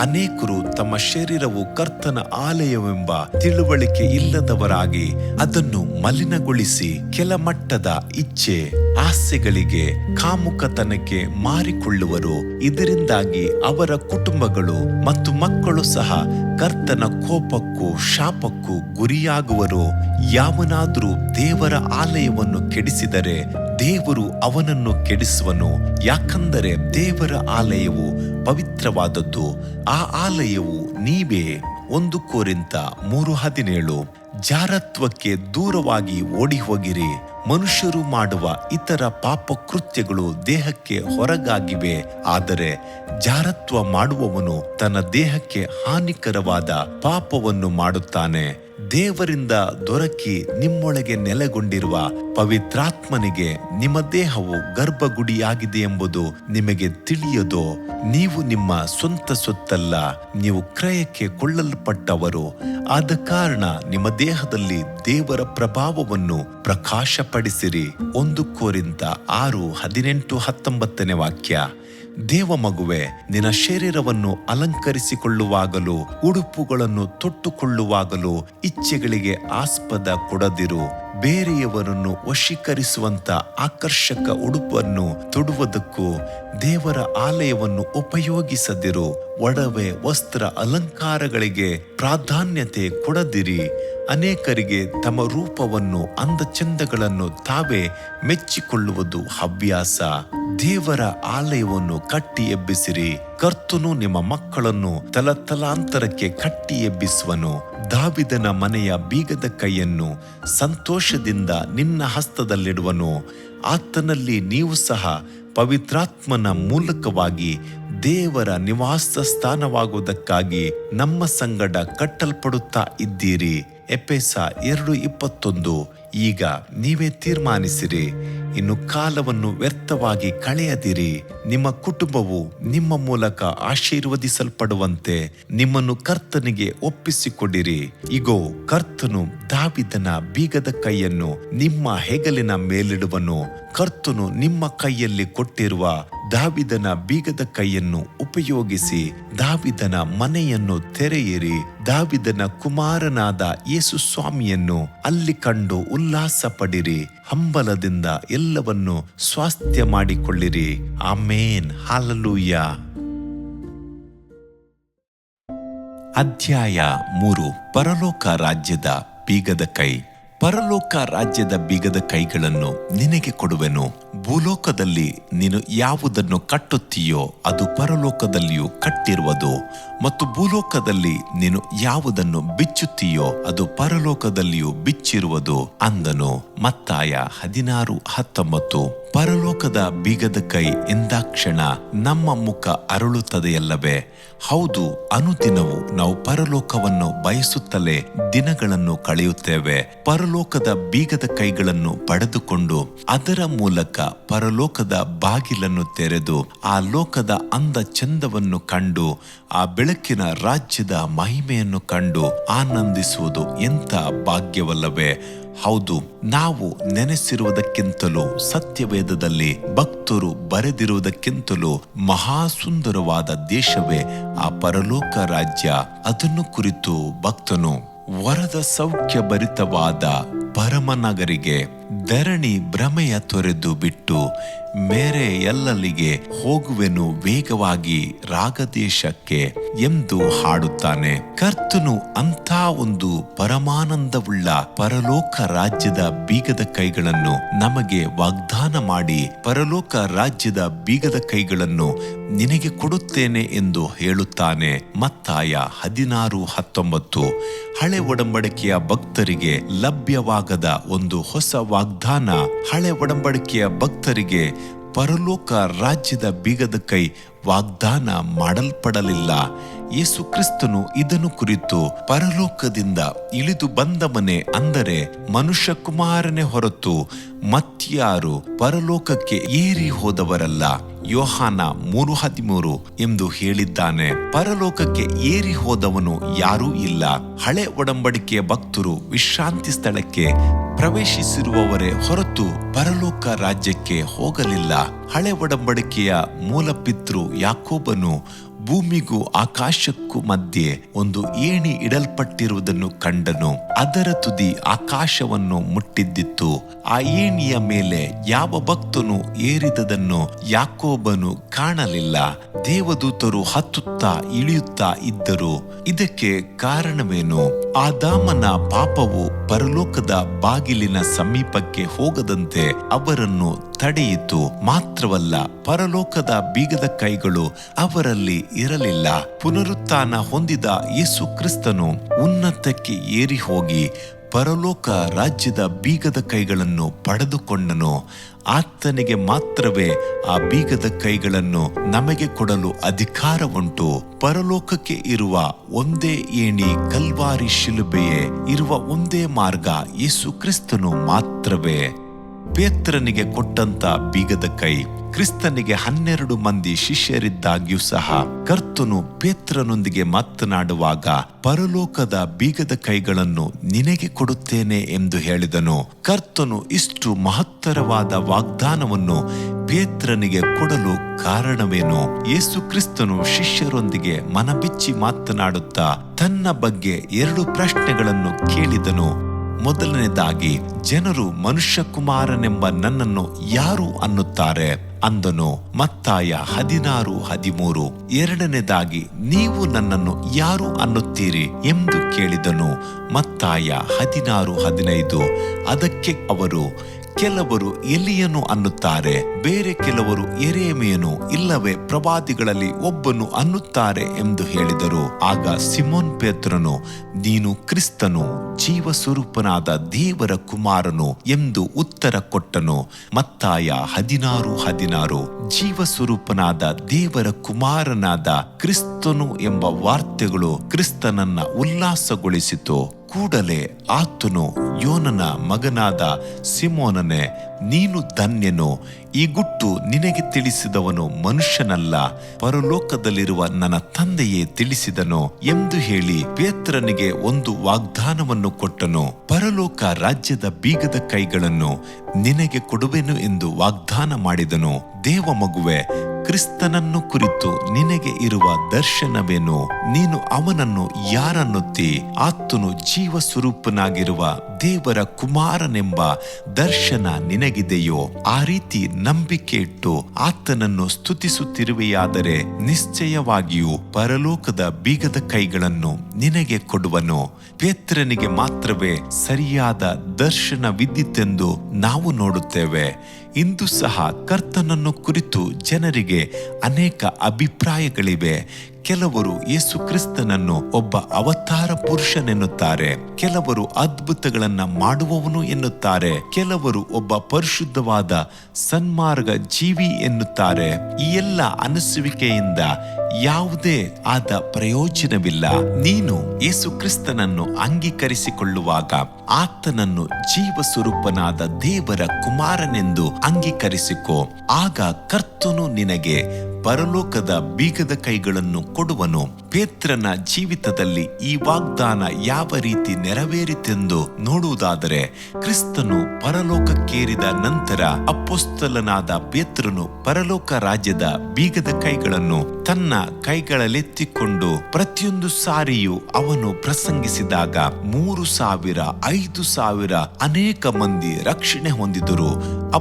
ಅನೇಕರು ತಮ್ಮ ಶರೀರವು ಕರ್ತನ ಆಲಯವೆಂಬ ತಿಳುವಳಿಕೆ ಇಲ್ಲದವರಾಗಿ ಅದನ್ನು ಮಲಿನಗೊಳಿಸಿ ಕೆಳಮಟ್ಟದ ಇಚ್ಛೆ, ಆಸೆಗಳಿಗೆ, ಕಾಮುಕತನಕ್ಕೆ ಮಾರಿಕೊಳ್ಳುವರು. ಇದರಿಂದಾಗಿ ಅವರ ಕುಟುಂಬಗಳು ಮತ್ತು ಮಕ್ಕಳು ಸಹ ಕರ್ತನ ಕೋಪಕ್ಕೂ ಶಾಪಕ್ಕೂ ಗುರಿಯಾಗುವರು. ಯಾವನಾದರೂ ದೇವರ ಆಲಯವನ್ನು ಕೆಡಿಸಿದರೆ ದೇವರು ಅವನನ್ನು ಕೆಡಿಸುವನು. ಯಾಕಂದರೆ ದೇವರ ಆಲಯವು ಪವಿತ್ರವಾದದ್ದು, ಆ ಆಲಯವು ನೀವೇ. 1 ಕೊರಿಂಥ 3:17. ಜಾರತ್ವಕ್ಕೆ ದೂರವಾಗಿ ಓಡಿ ಹೋಗಿರಿ. ಮನುಷ್ಯರು ಮಾಡುವ ಇತರ ಪಾಪ ಕೃತ್ಯಗಳು ದೇಹಕ್ಕೆ ಹೊರಗಾಗಿವೆ, ಆದರೆ ಜಾರತ್ವ ಮಾಡುವವನು ತನ್ನ ದೇಹಕ್ಕೆ ಹಾನಿಕರವಾದ ಪಾಪವನ್ನು ಮಾಡುತ್ತಾನೆ. ದೇವರಿಂದ ದೊರಕಿ ನಿಮ್ಮೊಳಗೆ ನೆಲೆಗೊಂಡಿರುವ ಪವಿತ್ರಾತ್ಮನಿಗೆ ನಿಮ್ಮ ದೇಹವು ಗರ್ಭಗುಡಿಯಾಗಿದೆ ಎಂಬುದು ನಿಮಗೆ ತಿಳಿಯದೋ? ನೀವು ನಿಮ್ಮ ಸ್ವಂತ ಸೊತ್ತಲ್ಲ, ನೀವು ಕ್ರಯಕ್ಕೆ ಕೊಳ್ಳಲ್ಪಟ್ಟವರು. ಆದ ಕಾರಣ ನಿಮ್ಮ ದೇಹದಲ್ಲಿ ದೇವರ ಪ್ರಭಾವವನ್ನು ಪ್ರಕಾಶಪಡಿಸಿರಿ. 1 ಕೊರಿಂಥ 6:18-19 ವಾಕ್ಯ. ದೇವ ಮಗುವೆ, ನಿನ್ನ ಶರೀರವನ್ನು ಅಲಂಕರಿಸಿಕೊಳ್ಳುವಾಗಲೂ ಉಡುಪುಗಳನ್ನು ತೊಟ್ಟುಕೊಳ್ಳುವಾಗಲೂ ಇಚ್ಛೆಗಳಿಗೆ ಆಸ್ಪದ ಕೊಡದಿರು. ಬೇರೆಯವರನ್ನು ವಶೀಕರಿಸುವಂತ ಆಕರ್ಷಕ ಉಡುಪನ್ನು ತೊಡುವುದಕ್ಕೂ ದೇವರ ಆಲಯವನ್ನು ಉಪಯೋಗಿಸದಿರು. ಒಡವೆ, ವಸ್ತ್ರ, ಅಲಂಕಾರಗಳಿಗೆ ಪ್ರಾಧಾನ್ಯತೆ ಕೊಡದಿರಿ. ಅನೇಕರಿಗೆ ತಮ್ಮ ರೂಪವನ್ನು, ಅಂದಚಂದಗಳನ್ನು ತಾವೇ ಮೆಚ್ಚಿಕೊಳ್ಳುವುದು ಹವ್ಯಾಸ. ದೇವರ ಆಲಯವನ್ನು ಕಟ್ಟಿ ಎಬ್ಬಿಸಿರಿ. ಕರ್ತನು ನಿಮ್ಮ ಮಕ್ಕಳನ್ನು ತಲತಲಾಂತರಕ್ಕೆ ಕಟ್ಟಿ ಎಬ್ಬಿಸುವನು. ದಾವಿದನ ಮನೆಯ ಬೀಗದ ಕೈಯನ್ನು ಸಂತೋಷದಿಂದ ನಿನ್ನ ಹಸ್ತದಲ್ಲಿಡುವನು. ಆತನಲ್ಲಿ ನೀವು ಸಹ ಪವಿತ್ರಾತ್ಮನ ಮೂಲಕವಾಗಿ ದೇವರ ನಿವಾಸ ಸ್ಥಾನವಾಗುವುದಕ್ಕಾಗಿ ನಮ್ಮ ಸಂಗಡ ಕಟ್ಟಲ್ಪಡುತ್ತಾ ಇದ್ದೀರಿ. ಎಫೆಸ 2:21. ಈಗ ನೀವೇ ತೀರ್ಮಾನಿಸಿರಿ. ಇನ್ನು ಕಾಲವನ್ನು ವ್ಯರ್ಥವಾಗಿ ಕಳೆಯದಿರಿ. ನಿಮ್ಮ ಕುಟುಂಬವು ನಿಮ್ಮ ಮೂಲಕ ಆಶೀರ್ವದಿಸಲ್ಪಡುವಂತೆ ನಿಮ್ಮನ್ನು ಕರ್ತನಿಗೆ ಒಪ್ಪಿಸಿಕೊಡಿರಿ. ಇಗೋ, ಕರ್ತನು ದಾವಿದನ ಬೀಗದ ಕೈಯನ್ನು ನಿಮ್ಮ ಹೆಗಲಿನ ಮೇಲಿಡುವನು. ಕರ್ತನು ನಿಮ್ಮ ಕೈಯಲ್ಲಿ ಕೊಟ್ಟಿರುವ ದಾವಿದನ ಬೀಗದ ಕೈಯನ್ನು ಉಪಯೋಗಿಸಿ ದಾವಿದನ ಮನೆಯನ್ನು ತೆರೆಯಿರಿ. ದಾವಿದನ ಕುಮಾರನಾದ ಯೇಸು ಸ್ವಾಮಿಯನ್ನು ಅಲ್ಲಿ ಕಂಡು ಉಲ್ಲಾಸ ಪಡಿರಿ. ಹಂಬಲದಿಂದ ಎಲ್ಲವನ್ನು ಸ್ವಾಸ್ಥ್ಯ ಮಾಡಿಕೊಳ್ಳಿರಿ. ಆಮೇನ್. ಹಲ್ಲೆಲೂಯಾ. ಅಧ್ಯಾಯ 3. ಪರಲೋಕ ರಾಜ್ಯದ ಬೀಗದ ಕೈ. ಪರಲೋಕ ರಾಜ್ಯದ ಬೀಗದ ಕೈಗಳನ್ನು ನಿನಗೆ ಕೊಡುವೆನು. ಭೂಲೋಕದಲ್ಲಿ ನೀನು ಯಾವುದನ್ನು ಕಟ್ಟುತ್ತೀಯೋ ಅದು ಪರಲೋಕದಲ್ಲಿಯೂ ಕಟ್ಟಿರುವುದು, ಮತ್ತು ಭೂಲೋಕದಲ್ಲಿ ನೀನು ಯಾವುದನ್ನು ಬಿಚ್ಚುತ್ತೀಯೋ ಅದು ಪರಲೋಕದಲ್ಲಿಯೂ ಬಿಚ್ಚಿರುವುದು ಅಂದನು. ಮತ್ತಾಯ 16:19. ಪರಲೋಕದ ಬೀಗದ ಕೈ ಎಂದಾಕ್ಷಣ ನಮ್ಮ ಮುಖ ಅರಳುತ್ತದೆಯಲ್ಲವೇ? ಹೌದು, ಅನುದಿನವೂ ನಾವು ಪರಲೋಕವನ್ನು ಬಯಸುತ್ತಲೇ ದಿನಗಳನ್ನು ಕಳೆಯುತ್ತೇವೆ. ಪರಲೋಕದ ಬೀಗದ ಕೈಗಳನ್ನು ಪಡೆದುಕೊಂಡು ಅದರ ಮೂಲಕ ಪರಲೋಕದ ಬಾಗಿಲನ್ನು ತೆರೆದು ಆ ಲೋಕದ ಅಂದ ಚಂದವನ್ನು ಕಂಡು ಆ ಬೆಳಕಿನ ರಾಜ್ಯದ ಮಹಿಮೆಯನ್ನು ಕಂಡು ಆನಂದಿಸುವುದು ಎಂಥ ಭಾಗ್ಯವಲ್ಲವೇ? ಹೌದು, ನಾವು ನೆನೆಸಿರುವುದಕ್ಕಿಂತಲೂ ಸತ್ಯವೇದದಲ್ಲಿ ಭಕ್ತರು ಬರೆದಿರುವುದಕ್ಕಿಂತಲೂ ಮಹಾಸುಂದರವಾದ ದೇಶವೇ ಆ ಪರಲೋಕ ರಾಜ್ಯ. ಅದನ್ನು ಕುರಿತು ಭಕ್ತನು, ವರದ ಸೌಖ್ಯ ಭರಿತವಾದ ಪರಮನಗರಿಗೆ ಧರಣಿ ಭ್ರಮೆಯ ತೊರೆದು ಬಿಟ್ಟು ಮೇರೆ ಎಲ್ಲಲಿಗೆ ಹೋಗುವೆನು ವೇಗವಾಗಿ ರಾಗದೇಶಕ್ಕೆ ಎಂದು ಹಾಡುತ್ತಾನೆ. ಕರ್ತನು ಅಂಥ ಒಂದು ಪರಮಾನಂದವುಳ್ಳ ಪರಲೋಕ ರಾಜ್ಯದ ಬೀಗದ ಕೈಗಳನ್ನು ನಮಗೆ ವಾಗ್ದಾನ ಮಾಡಿ, ಪರಲೋಕ ರಾಜ್ಯದ ಬೀಗದ ಕೈಗಳನ್ನು ನಿನಗೆ ಕೊಡುತ್ತೇನೆ ಎಂದು ಹೇಳುತ್ತಾನೆ. ಮತ್ತಾಯ 16:19. ಹಳೆ ಒಡಂಬಡಿಕೆಯ ಭಕ್ತರಿಗೆ ಲಭ್ಯವಾಗದ ಒಂದು ಹೊಸ ವಾಗ್ದಾನ. ಹಳೆ ಒಡಂಬಡಿಕೆಯ ಭಕ್ತರಿಗೆ ಪರಲೋಕ ರಾಜ್ಯದ ಬೀಗದ ಕೈ ವಾಗ್ದಾನ ಮಾಡಲ್ಪಡಲಿಲ್ಲ. ಯೇಸು ಕ್ರಿಸ್ತನು ಇದನ್ನು ಕುರಿತು, ಪರಲೋಕದಿಂದ ಇಳಿದು ಬಂದವನೇ ಅಂದರೆ ಮನುಷ್ಯ ಕುಮಾರನೇ ಹೊರತು ಮತ್ಯಾರು ಪರಲೋಕಕ್ಕೆ ಏರಿ ಹೋದವರಲ್ಲ, ಯೋಹಾನ 3:13 ಎಂದು ಹೇಳಿದ್ದಾನೆ. ಪರಲೋಕಕ್ಕೆ ಏರಿ ಹೋದವನು ಯಾರೂ ಇಲ್ಲ. ಹಳೆ ಒಡಂಬಡಿಕೆಯ ಭಕ್ತರು ವಿಶ್ರಾಂತಿ ಸ್ಥಳಕ್ಕೆ ಪ್ರವೇಶಿಸಿರುವವರೇ ಹೊರತು ಪರಲೋಕ ರಾಜ್ಯಕ್ಕೆ ಹೋಗಲಿಲ್ಲ. ಹಳೆ ಒಡಂಬಡಿಕೆಯ ಮೂಲಪಿತೃ ಯಾಕೋಬನು ಭೂಮಿಗೂ ಆಕಾಶಕ್ಕೂ ಮಧ್ಯೆ ಒಂದು ಏಣಿ ಇಡಲ್ಪಟ್ಟಿರುವುದನ್ನು ಕಂಡನು. ಅದರ ತುದಿ ಆಕಾಶವನ್ನು ಮುಟ್ಟಿದ್ದಿತ್ತು. ಆ ಏಣಿಯ ಮೇಲೆ ಯಾವ ಭಕ್ತನು ಏರಿದದನ್ನು ಯಾಕೋಬನು ಕಾಣಲಿಲ್ಲ. ದೇವದೂತರು ಹತ್ತುತ್ತಾ ಇಳಿಯುತ್ತಾ ಇದ್ದರು. ಇದಕ್ಕೆ ಕಾರಣವೇನು? ಆದಾಮನ ಪಾಪವು ಪರಲೋಕದ ಬಾಗಿಲಿನ ಸಮೀಪಕ್ಕೆ ಹೋಗದಂತೆ ಅವರನ್ನು ತಡೆಯಿತು. ಮಾತ್ರವಲ್ಲ, ಪರಲೋಕದ ಬೀಗದ ಕೈಗಳು ಅವರಲ್ಲಿ ಇರಲಿಲ್ಲ. ಪುನರುತ್ಥಾನ ಹೊಂದಿದ ಯೇಸು ಕ್ರಿಸ್ತನು ಉನ್ನತಕ್ಕೆ ಏರಿ ಹೋಗಿ ಪರಲೋಕ ರಾಜ್ಯದ ಬೀಗದ ಕೈಗಳನ್ನು ಪಡೆದುಕೊಂಡನು. ಆತನಿಗೆ ಮಾತ್ರವೇ ಆ ಬೀಗದ ಕೈಗಳನ್ನು ನಮಗೆ ಕೊಡಲು ಅಧಿಕಾರ ಉಂಟು. ಪರಲೋಕಕ್ಕೆ ಇರುವ ಒಂದೇ ಏಣಿ ಕಲ್ವಾರಿ ಶಿಲುಬೆಯೇ, ಇರುವ ಒಂದೇ ಮಾರ್ಗ ಯೇಸು ಕ್ರಿಸ್ತನು ಮಾತ್ರವೇ. ಪೇತ್ರನಿಗೆ ಕೊಟ್ಟಂತ ಬೀಗದ ಕೈ. ಕ್ರಿಸ್ತನಿಗೆ 12 ಮಂದಿ ಶಿಷ್ಯರಿದ್ದಾಗ್ಯೂ ಸಹ ಕರ್ತನು ಪೇತ್ರನೊಂದಿಗೆ ಮಾತನಾಡುವಾಗ ಪರಲೋಕದ ಬೀಗದ ಕೈಗಳನ್ನು ನಿನಗೆ ಕೊಡುತ್ತೇನೆ ಎಂದು ಹೇಳಿದನು. ಕರ್ತನು ಇಷ್ಟು ಮಹತ್ತರವಾದ ವಾಗ್ದಾನವನ್ನು ಪೇತ್ರನಿಗೆ ಕೊಡಲು ಕಾರಣವೇನು? ಯೇಸು ಕ್ರಿಸ್ತನು ಶಿಷ್ಯರೊಂದಿಗೆ ಮನಬಿಚ್ಚಿ ಮಾತನಾಡುತ್ತಾ ತನ್ನ ಬಗ್ಗೆ 2 ಪ್ರಶ್ನೆಗಳನ್ನು ಕೇಳಿದನು. ಮೊದಲನೇದಾಗಿ, ಜನರು ಮನುಷ್ಯ ಕುಮಾರನೆಂಬ ನನ್ನನ್ನು ಯಾರು ಅನ್ನುತ್ತಾರೆ ಅಂದನು. ಮತ್ತಾಯ 16:13. ಎರಡನೇದಾಗಿ, ನೀವು ನನ್ನನ್ನು ಯಾರು ಅನ್ನುತ್ತೀರಿ ಎಂದು ಕೇಳಿದನು. ಮತ್ತಾಯ 16:15. ಅದಕ್ಕೆ ಅವರು, ಕೆಲವರು ಎಲಿಯನು ಅನ್ನುತ್ತಾರೆ, ಬೇರೆ ಕೆಲವರು ಯೆರೆಮೀಯನು, ಇಲ್ಲವೇ ಪ್ರವಾದಿಗಳಲ್ಲಿ ಒಬ್ಬನು ಅನ್ನುತ್ತಾರೆ ಎಂದು ಹೇಳಿದರು. ಆಗ ಸಿಮೋನ್ ಪೇತ್ರನು, ನೀನು ಕ್ರಿಸ್ತನು, ಜೀವ ಸ್ವರೂಪನಾದ ದೇವರ ಕುಮಾರನು ಎಂದು ಉತ್ತರ ಕೊಟ್ಟನು. ಮತ್ತಾಯ 16:16. ಜೀವ ಸ್ವರೂಪನಾದ ದೇವರ ಕುಮಾರನಾದ ಕ್ರಿಸ್ತನು ಎಂಬ ವಾರ್ತೆಗಳು ಕ್ರಿಸ್ತನನ್ನ ಉಲ್ಲಾಸಗೊಳಿಸಿತು. ಕೂಡಲೇ ಆತನು, ಯೋನನ ಮಗನಾದ ಸಿಮೋನನೇ, ನೀನು ಧನ್ಯನು. ಈ ಗುಟ್ಟು ನಿನಗೆ ತಿಳಿಸಿದವನು ಮನುಷ್ಯನಲ್ಲ, ಪರಲೋಕದಲ್ಲಿರುವ ನನ್ನ ತಂದೆಯೇ ತಿಳಿಸಿದನು ಎಂದು ಹೇಳಿ ಪೇತ್ರನಿಗೆ ಒಂದು ವಾಗ್ದಾನವನ್ನು ಕೊಟ್ಟನು. ಪರಲೋಕ ರಾಜ್ಯದ ಬೀಗದ ಕೈಗಳನ್ನು ನಿನಗೆ ಕೊಡುವೆನು ಎಂದು ವಾಗ್ದಾನ ಮಾಡಿದನು. ದೇವ ಮಗುವೆ, ಕ್ರಿಸ್ತನನ್ನು ಕುರಿತು ನಿನಗೆ ಇರುವ ದರ್ಶನವೇನು? ನೀನು ಅವನನ್ನು ಯಾರನ್ನುತ್ತಿ? ಆತನು ಜೀವ ಸ್ವರೂಪನಾಗಿರುವ ದೇವರ ಕುಮಾರನೆಂಬ ದರ್ಶನ ನಿನಗಿದೆಯೋ? ಆ ರೀತಿ ನಂಬಿಕೆ ಇಟ್ಟು ಆತನನ್ನು ಸ್ತುತಿಸುತ್ತಿರುವೆಯಾದರೆ ನಿಶ್ಚಯವಾಗಿಯೂ ಪರಲೋಕದ ಬೀಗದ ಕೈಗಳನ್ನು ನಿನಗೆ ಕೊಡುವನು. ಪೇತ್ರನಿಗೆ ಮಾತ್ರವೇ ಸರಿಯಾದ ದರ್ಶನವಿದ್ದಿತೆಂದು ನಾವು ನೋಡುತ್ತೇವೆ. ಇಂದು ಸಹ ಕರ್ತನನ್ನು ಕುರಿತು ಜನರಿಗೆ ಅನೇಕ ಅಭಿಪ್ರಾಯಗಳಿವೆ. ಕೆಲವರು ಯೇಸು ಕ್ರಿಸ್ತನನ್ನು ಒಬ್ಬ ಅವತಾರ ಪುರುಷನೆನ್ನುತ್ತಾರೆ, ಕೆಲವರು ಅದ್ಭುತಗಳನ್ನ ಮಾಡುವವನು ಎನ್ನುತ್ತಾರೆ, ಕೆಲವರು ಒಬ್ಬ ಪರಿಶುದ್ಧವಾದ ಸನ್ಮಾರ್ಗ ಜೀವಿ ಎನ್ನುತ್ತಾರೆ. ಈ ಎಲ್ಲ ಅನಿಸುವಿಕೆಯಿಂದ ಯಾವುದೇ ಆದ ಪ್ರಯೋಜನವಿಲ್ಲ. ನೀನು ಯೇಸು ಕ್ರಿಸ್ತನನ್ನು ಅಂಗೀಕರಿಸಿಕೊಳ್ಳುವಾಗ ಆತನನ್ನು ಜೀವ ಸ್ವರೂಪನಾದ ದೇವರ ಕುಮಾರನೆಂದು ಅಂಗೀಕರಿಸಿಕೋ. ಆಗ ಕರ್ತನು ನಿನಗೆ ಪರಲೋಕದ ಬೀಗದ ಕೈಗಳನ್ನು ಕೊಡುವನು. ಪೇತ್ರನ ಜೀವಿತದಲ್ಲಿ ಈ ವಾಗ್ದಾನ ಯಾವ ರೀತಿ ನೆರವೇರಿತೆಂದು ನೋಡುವುದಾದರೆ, ಕ್ರಿಸ್ತನು ಪರಲೋಕಕ್ಕೇರಿದ ನಂತರ ಅಪೊಸ್ತಲನಾದ ಪೇತ್ರನು ಪರಲೋಕ ರಾಜ್ಯದ ಬೀಗದ ಕೈಗಳನ್ನು ತನ್ನ ಕೈಗಳಲ್ಲೆತ್ತಿಕೊಂಡು ಪ್ರತಿಯೊಂದು ಸಾರಿಯೂ ಅವನು ಪ್ರಸಂಗಿಸಿದಾಗ 3,000, 5,000 ಅನೇಕ ಮಂದಿ ರಕ್ಷಣೆ ಹೊಂದಿದರು.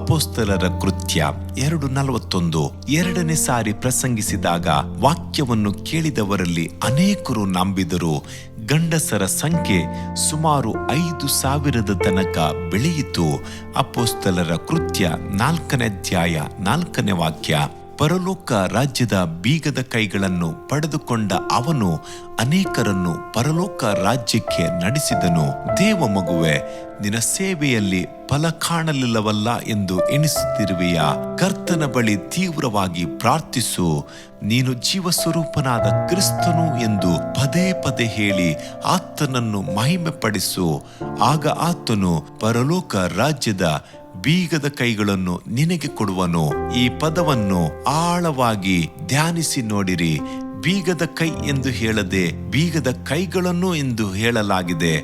ಅಪೊಸ್ತಲರ ಕೃತ್ಯ 2:41. ಎರಡನೇ ಸಾರಿ ಪ್ರಸಂಗಿಸಿದಾಗ ವಾಕ್ಯವನ್ನು ಕೇಳಿದವರಲ್ಲಿ ಅನೇಕರು ನಂಬಿದರು. ಗಂಡಸರ ಸಂಖ್ಯೆ ಸುಮಾರು 5,000 ತನಕ ಬೆಳೆಯಿತು. ಅಪೊಸ್ತಲರ ಕೃತ್ಯ 4ನೇ ಅಧ್ಯಾಯ 4ನೇ ವಾಕ್ಯ. ಪರಲೋಕ ರಾಜ್ಯದ ಬೀಗದ ಕೈಗಳನ್ನು ಪಡೆದುಕೊಂಡ ಅವನು ಅನೇಕರನ್ನು ಪರಲೋಕ ರಾಜ್ಯಕ್ಕೆ ನಡೆಸಿದನು. ದೇವ ಮಗುವೆ, ನಿನ್ನ ಸೇವೆಯಲ್ಲಿ ಫಲ ಕಾಣಲಿಲ್ಲವಲ್ಲ ಎಂದು ಎಣಿಸುತ್ತಿರುವೆಯಾ? ಕರ್ತನ ಬಳಿ ತೀವ್ರವಾಗಿ ಪ್ರಾರ್ಥಿಸು. ನೀನು ಜೀವಸ್ವರೂಪನಾದ ಕ್ರಿಸ್ತನು ಎಂದು ಪದೇ ಪದೇ ಹೇಳಿ ಆತನನ್ನು ಮಹಿಮೆ ಪಡಿಸು. ಆಗ ಆತನು ಪರಲೋಕ ರಾಜ್ಯದ ಬೀಗದ ಕೈಗಳನ್ನು ನಿನಗೆ ಕೊಡುವನು. ಈ ಪದವನ್ನು ಆಳವಾಗಿ ಧ್ಯಾನಿಸಿ ನೋಡಿರಿ. ಬೀಗದ ಕೈ ಎಂದು ಹೇಳದೆ ಬೀಗದ ಕೈಗಳನ್ನು ಎಂದು ಹೇಳಲಾಗಿದೆ.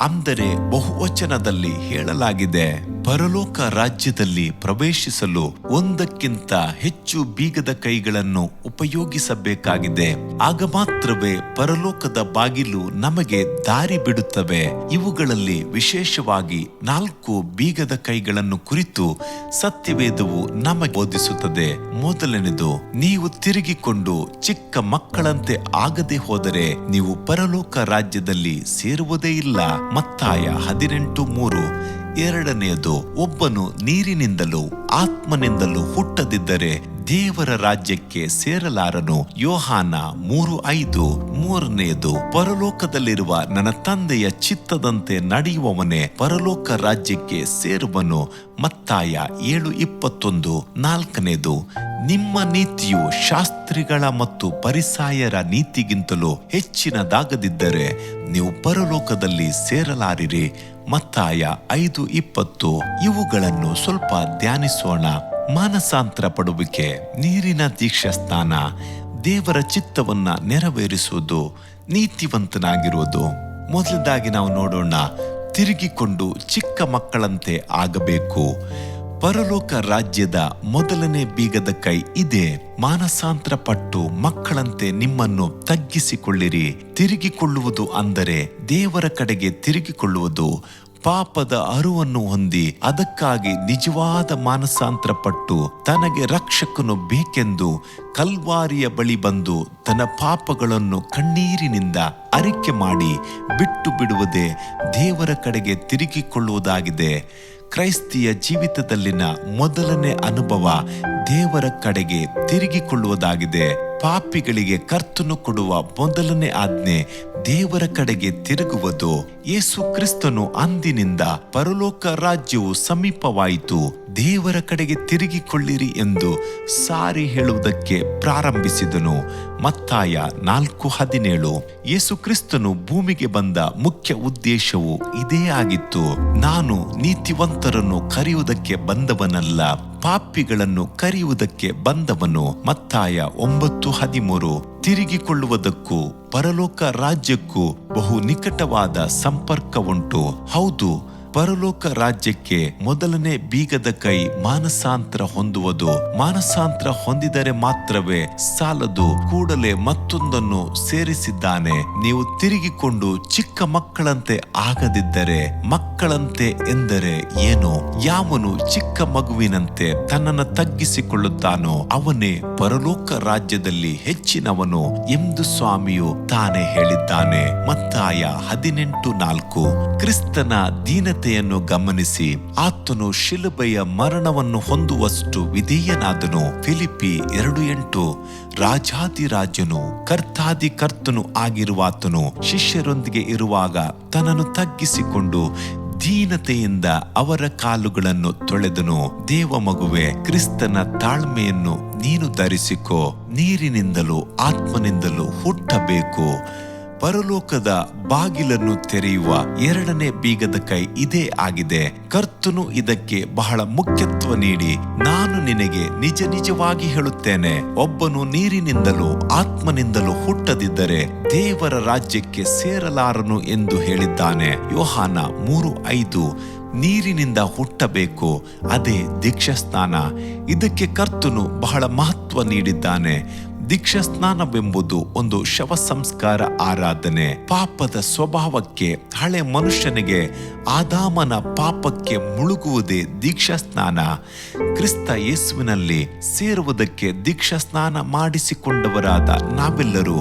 ಅಂದರೆ ಬಹುವಚನದಲ್ಲಿ ಹೇಳಲಾಗಿದೆ. ಪರಲೋಕ ರಾಜ್ಯದಲ್ಲಿ ಪ್ರವೇಶಿಸಲು ಒಂದಕ್ಕಿಂತ ಹೆಚ್ಚು ಬೀಗದ ಕೈಗಳನ್ನು ಉಪಯೋಗಿಸಬೇಕಾಗಿದೆ. ಆಗ ಮಾತ್ರವೇ ಪರಲೋಕದ ಬಾಗಿಲು ನಮಗೆ ದಾರಿ ಬಿಡುತ್ತವೆ. ಇವುಗಳಲ್ಲಿ ವಿಶೇಷವಾಗಿ 4 ಬೀಗದ ಕೈಗಳನ್ನು ಕುರಿತು ಸತ್ಯವೇದವು ನಮಗೆ ಬೋಧಿಸುತ್ತದೆ. ಮೊದಲನೆಯದು, ನೀವು ತಿರುಗಿಕೊಂಡು ಚಿಕ್ಕ ಮಕ್ಕಳಂತೆ ಆಗದೆ ಹೋದರೆ ನೀವು ಪರಲೋಕ ರಾಜ್ಯದಲ್ಲಿ ಸೇರುವುದೇ ಇಲ್ಲ. ಮತ್ತಾಯ 18:3. ಎರಡನೆಯದು, ಒಬ್ಬನು ನೀರಿನಿಂದಲೂ ಆತ್ಮನಿಂದಲೂ ಹುಟ್ಟದಿದ್ದರೆ ದೇವರ ರಾಜ್ಯಕ್ಕೆ ಸೇರಲಾರನು. ಯೋಹಾನ 3:5. ಮೂರನೆಯದು, ಪರಲೋಕದಲ್ಲಿರುವ ನನ್ನ ತಂದೆಯ ಚಿತ್ತದಂತೆ ನಡೆಯುವವನೇ ಪರಲೋಕ ರಾಜ್ಯಕ್ಕೆ ಸೇರುವನು. ಮತ್ತಾಯ 7:21. ನಾಲ್ಕನೆಯದು, ನಿಮ್ಮ ನೀತಿಯು ಶಾಸ್ತ್ರಿಗಳ ಮತ್ತು ಫರಿಸಾಯರ ನೀತಿಗಿಂತಲೂ ಹೆಚ್ಚಿನದಾಗದಿದ್ದರೆ ನೀವು ಪರಲೋಕದಲ್ಲಿ ಸೇರಲಾರಿರಿ. ಮತ್ತಾಯ 5:20. ಇವುಗಳನ್ನು ಸ್ವಲ್ಪ ಧ್ಯಾನಿಸೋಣ. ಮಾನಸಾಂತರ ಪಡುವಿಕೆ, ನೀರಿನ ದೀಕ್ಷಾಸ್ನಾನ, ದೇವರ ಚಿತ್ತವನ್ನ ನೆರವೇರಿಸುವುದು, ನೀತಿವಂತನಾಗಿರುವುದು. ಮೊದಲದಾಗಿ ನಾವು ನೋಡೋಣ, ತಿರುಗಿಕೊಂಡು ಚಿಕ್ಕ ಮಕ್ಕಳಂತೆ ಆಗಬೇಕು. ಪರಲೋಕ ರಾಜ್ಯದ ಮೊದಲನೇ ಬೀಗದ ಕೈ ಇದೆ. ಮಾನಸಾಂತರ ಪಟ್ಟು ಮಕ್ಕಳಂತೆ ನಿಮ್ಮನ್ನು ತಗ್ಗಿಸಿಕೊಳ್ಳಿರಿ. ತಿರುಗಿಕೊಳ್ಳುವುದು ಅಂದರೆ ದೇವರ ಕಡೆಗೆ ತಿರುಗಿಕೊಳ್ಳುವುದು. ಪಾಪದ ಅರುವನ್ನು ಹೊಂದಿ ಅದಕ್ಕಾಗಿ ನಿಜವಾದ ಮಾನಸಾಂತರ ಪಟ್ಟು ತನಗೆ ರಕ್ಷಕನು ಬೇಕೆಂದು ಕಲ್ವಾರಿಯ ಬಳಿ ಬಂದು ತನ್ನ ಪಾಪಗಳನ್ನು ಕಣ್ಣೀರಿನಿಂದ ಅರಿಕೆ ಮಾಡಿ ಬಿಟ್ಟು ಬಿಡುವುದೇ ದೇವರ ಕಡೆಗೆ ತಿರುಗಿಕೊಳ್ಳುವುದಾಗಿದೆ. ಕ್ರೈಸ್ತಿಯ ಜೀವಿತದಲ್ಲಿನ ಮೊದಲನೇ ಅನುಭವ ದೇವರ ಕಡೆಗೆ ತಿರುಗಿಕೊಳ್ಳುವುದಾಗಿದೆ. ಪಾಪಿಗಳಿಗೆ ಕರ್ತನು ಕೊಡುವ ಮೊದಲನೇ ಆಜ್ಞೆ ದೇವರ ಕಡೆಗೆ ತಿರುಗುವುದು. ಯೇಸು ಕ್ರಿಸ್ತನು ಅಂದಿನಿಂದ ಪರಲೋಕ ರಾಜ್ಯವು ಸಮೀಪವಾಯಿತು, ದೇವರ ಕಡೆಗೆ ತಿರುಗಿಕೊಳ್ಳಿರಿ ಎಂದು ಸಾರಿ ಹೇಳುವುದಕ್ಕೆ ಪ್ರಾರಂಭಿಸಿದನು. ಮತ್ತಾಯ 4:17. ಯೇಸು ಕ್ರಿಸ್ತನು ಭೂಮಿಗೆ ಬಂದ ಮುಖ್ಯ ಉದ್ದೇಶವು ಇದೇ ಆಗಿತ್ತು. ನಾನು ನೀತಿವಂತರನ್ನು ಕರೆಯುವುದಕ್ಕೆ ಬಂದವನಲ್ಲ, ಪಾಪಿಗಳನ್ನು ಕರೆಯುವುದಕ್ಕೆ ಬಂದವನು. ಮತ್ತಾಯ 9:13. ತಿರುಗಿಕೊಳ್ಳುವುದಕ್ಕೂ ಪರಲೋಕ ರಾಜ್ಯಕ್ಕೂ ಬಹು ನಿಕಟವಾದ ಸಂಪರ್ಕ ಉಂಟು. ಹೌದು, ಪರಲೋಕ ರಾಜ್ಯಕ್ಕೆ ಮೊದಲನೇ ಬೀಗದ ಕೈ ಮಾನಸಾಂತರ ಹೊಂದುವುದು. ಮಾನಸಾಂತರ ಹೊಂದಿದರೆ ಮಾತ್ರವೇ ಸಾಲದು, ಕೂಡಲೇ ಮತ್ತೊಂದನ್ನು ಸೇರಿಸಿದ್ದಾನೆ. ನೀವು ತಿರುಗಿಕೊಂಡು ಚಿಕ್ಕ ಮಕ್ಕಳಂತೆ ಆಗದಿದ್ದರೆ, ಮಕ್ಕಳಂತೆ ಎಂದರೆ ಏನು? ಯಾವನು ಚಿಕ್ಕ ಮಗುವಿನಂತೆ ತನ್ನನ್ನು ತಗ್ಗಿಸಿಕೊಳ್ಳುತ್ತಾನೋ ಅವನೇ ಪರಲೋಕ ರಾಜ್ಯದಲ್ಲಿ ಹೆಚ್ಚಿನವನು ಎಂದು ಸ್ವಾಮಿಯು ತಾನೇ ಹೇಳಿದ್ದಾನೆ. ಮತ್ತಾಯ 18:4. ಕ್ರಿಸ್ತನ ದೀನತೆಯನ್ನು ಗಮನಿಸಿ ಆತನು ಶಿಲುಬೆಯ ಮರಣವನ್ನು ಹೊಂದುವಷ್ಟು ವಿಧೇಯನಾದನು. ಫಿಲಿಪ್ಪಿ 2:8. ರಾಜಾದಿರಾಜನು ಕರ್ತಾದಿ ಕರ್ತನು ಆಗಿರುವಾತನು ಶಿಷ್ಯರೊಂದಿಗೆ ಇರುವಾಗ ತನ್ನನ್ನು ತಗ್ಗಿಸಿಕೊಂಡು ದೀನತೆಯಿಂದ ಅವರ ಕಾಲುಗಳನ್ನು ತೊಳೆದನು. ದೇವ ಮಗುವೆ, ಕ್ರಿಸ್ತನ ತಾಳ್ಮೆಯನ್ನು ನೀನು ಧರಿಸಿಕೋ. ನೀರಿನಿಂದಲೂ ಆತ್ಮನಿಂದಲೂ ಹುಟ್ಟಬೇಕು. ಪರಲೋಕದ ಬಾಗಿಲನ್ನು ತೆರೆಯುವ ಎರಡನೇ ಬೀಗದ ಕೈ ಇದೇ ಆಗಿದೆ. ಕರ್ತನು ಇದಕ್ಕೆ ಬಹಳ ಮುಖ್ಯತ್ವ ನೀಡಿ, ನಾನು ನಿನಗೆ ನಿಜ ನಿಜವಾಗಿ ಹೇಳುತ್ತೇನೆ, ಒಬ್ಬನು ನೀರಿನಿಂದಲೂ ಆತ್ಮನಿಂದಲೂ ಹುಟ್ಟದಿದ್ದರೆ ದೇವರ ರಾಜ್ಯಕ್ಕೆ ಸೇರಲಾರನು ಎಂದು ಹೇಳಿದ್ದಾನೆ. ಯೋಹಾನ 3:5. ನೀರಿನಿಂದ ಹುಟ್ಟಬೇಕು, ಅದೇ ದೀಕ್ಷಾಸ್ನಾನ. ಇದಕ್ಕೆ ಕರ್ತನು ಬಹಳ ಮಹತ್ವ ನೀಡಿದ್ದಾನೆ. ದೀಕ್ಷಾಸ್ನಾನವೆಂಬುದು ಒಂದು ಶವ ಸಂಸ್ಕಾರ ಆರಾಧನೆ. ಪಾಪದ ಸ್ವಭಾವಕ್ಕೆ, ಹಳೆ ಮನುಷ್ಯನಿಗೆ, ಆದಾಮನ ಪಾಪಕ್ಕೆ ಮುಳುಗುವುದೇ ದೀಕ್ಷಾಸ್ನಾನ. ಕ್ರಿಸ್ತ ಯೇಸುವಿನಲ್ಲಿ ಸೇರುವುದಕ್ಕೆ ದೀಕ್ಷಾಸ್ನಾನ ಮಾಡಿಸಿಕೊಂಡವರಾದ ನಾವೆಲ್ಲರೂ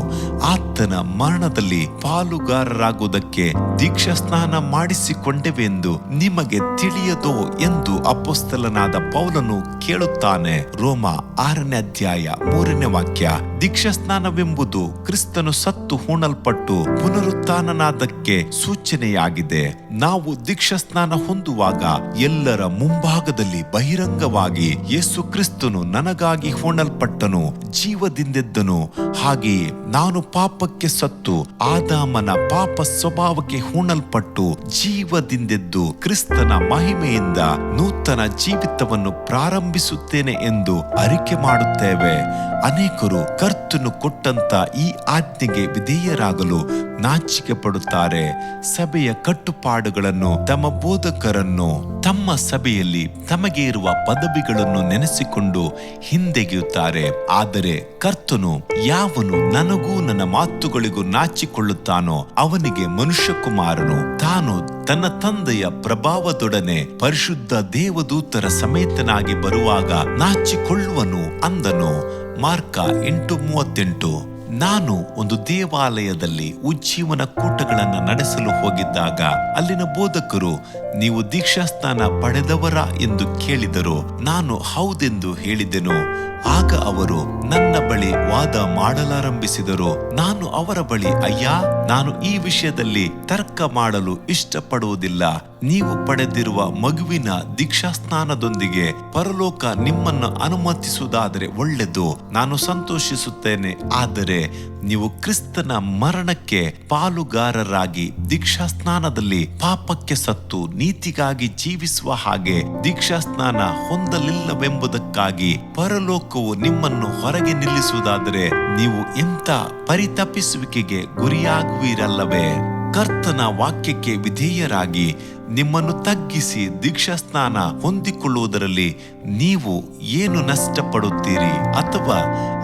ಆತನ ಮರಣದಲ್ಲಿ ಪಾಲುಗಾರರಾಗುವುದಕ್ಕೆ ದೀಕ್ಷಾಸ್ನಾನ ಮಾಡಿಸಿಕೊಂಡೆವೆಂದು ನಿಮಗೆ ತಿಳಿಯದೋ ಎಂದು ಅಪೊಸ್ತಲನಾದ ಪೌಲನು ಕೇಳುತ್ತಾನೆ. ರೋಮ 6:3 ದೀಕ್ಷಾಸ್ನಾನವೆಂಬುದು ಕ್ರಿಸ್ತನು ಸತ್ತು ಹೂಣಲ್ಪಟ್ಟು ಪುನರುತ್ಥಾನನಾದಕ್ಕೆ ಸೂಚನೆಯಾಗಿದೆ. ನಾವು ದೀಕ್ಷಾಸ್ನಾನ ಹೊಂದುವಾಗ ಎಲ್ಲರ ಮುಂಭಾಗದಲ್ಲಿ ಬಹಿರಂಗವಾಗಿ ಯೇಸು ಕ್ರಿಸ್ತನು ನನಗಾಗಿ ಹೂಣಲ್ಪಟ್ಟನು, ಜೀವದಿಂದೆದ್ದನು. ಹಾಗೆಯೇ ನಾನು ಪಾಪಕ್ಕೆ ಸತ್ತು ಆದಾಮನ ಪಾಪ ಸ್ವಭಾವಕ್ಕೆ ಹೂಣಲ್ಪಟ್ಟು ಜೀವದಿಂದೆದ್ದು ಕ್ರಿಸ್ತನ ಮಹಿಮೆಯಿಂದ ನೂತನ ಜೀವಿತವನ್ನು ಪ್ರಾರಂಭಿಸುತ್ತೇನೆ ಎಂದು ಅರಿಕೆ ಮಾಡುತ್ತೇವೆ. ಅನೇಕರು ಕರ್ತನು ಕೊಟ್ಟಂತ ಈ ಆಜ್ಞೆಗೆ ವಿಧೇಯರಾಗಲು ನಾಚಿಕೆ ಪಡುತ್ತಾರೆ. ಸಭೆಯ ಕಟ್ಟುಪಾಡುಗಳನ್ನು, ತಮ್ಮ ಬೋಧಕರನ್ನು, ತಮ್ಮ ಸಭೆಯಲ್ಲಿ ತಮಗೆ ಇರುವ ಪದವಿಗಳನ್ನು ನೆನೆಸಿಕೊಂಡು ಹಿಂದೆಗೆಯುತ್ತಾರೆ. ಆದರೆ ಕರ್ತನು, ಯಾವನು ನನಗೂ ನನ್ನ ಮಾತುಗಳಿಗೂ ನಾಚಿಕೊಳ್ಳುತ್ತಾನೋ ಅವನಿಗೆ ಮನುಷ್ಯಕುಮಾರನು ತಾನು ತನ್ನ ತಂದೆಯ ಪ್ರಭಾವದೊಡನೆ ಪರಿಶುದ್ಧ ದೇವದೂತರ ಸಮೇತನಾಗಿ ಬರುವಾಗ ನಾಚಿಕೊಳ್ಳುವನು ಅಂದನು. ಮಾರ್ಕ 8:38. ನಾನು ಒಂದು ದೇವಾಲಯದಲ್ಲಿ ಉಜ್ಜೀವನ ಕೂಟಗಳನ್ನು ನಡೆಸಲು ಹೋಗಿದ್ದಾಗ ಅಲ್ಲಿನ ಬೋಧಕರು, ನೀವು ದೀಕ್ಷಾಸ್ನಾನ ಪಡೆದವರ ಎಂದು ಕೇಳಿದರು. ನಾನು ಹೌದೆಂದು ಹೇಳಿದೆನು. ಆಗ ಅವರು ನನ್ನ ಬಳಿ ವಾದ ಮಾಡಲಾರಂಭಿಸಿದರು. ನಾನು ಅವರ ಬಳಿ, ಅಯ್ಯ, ನಾನು ಈ ವಿಷಯದಲ್ಲಿ ತರ್ಕ ಮಾಡಲು ಇಷ್ಟಪಡುವುದಿಲ್ಲ. ನೀವು ಪಡೆದಿರುವ ಮಗುವಿನ ದೀಕ್ಷಾಸ್ನಾನದೊಂದಿಗೆ ಪರಲೋಕ ನಿಮ್ಮನ್ನು ಅನುಮತಿಸುವುದಾದರೆ ಒಳ್ಳೆಯದು, ನಾನು ಸಂತೋಷಿಸುತ್ತೇನೆ. ಆದರೆ ನೀವು ಕ್ರಿಸ್ತನ ಮರಣಕ್ಕೆ ಪಾಲುಗಾರರಾಗಿ ದೀಕ್ಷಾಸ್ನಾನದಲ್ಲಿ ಪಾಪಕ್ಕೆ ಸತ್ತು ನೀತಿಗಾಗಿ ಜೀವಿಸುವ ಹಾಗೆ ದೀಕ್ಷಾಸ್ನಾನ ಹೊಂದಲಿಲ್ಲವೆಂಬುದಕ್ಕಾಗಿ ಪರಲೋಕವು ನಿಮ್ಮನ್ನು ಹೊರಗೆ ನಿಲ್ಲಿಸುವುದಾದರೆ ನೀವು ಎಂಥ ಪರಿತಪಿಸುವಿಕೆಗೆ ಗುರಿಯಾಗುವಿರಲ್ಲವೇ? ಕರ್ತನ ವಾಕ್ಯಕ್ಕೆ ವಿಧೇಯರಾಗಿ ನಿಮ್ಮನ್ನು ತಗ್ಗಿಸಿ ದೀಕ್ಷಾಸ್ನಾನ ಹೊಂದಿಕೊಳ್ಳುವುದರಲ್ಲಿ ನೀವು ಏನು ನಷ್ಟಪಡುತ್ತೀರಿ ಅಥವಾ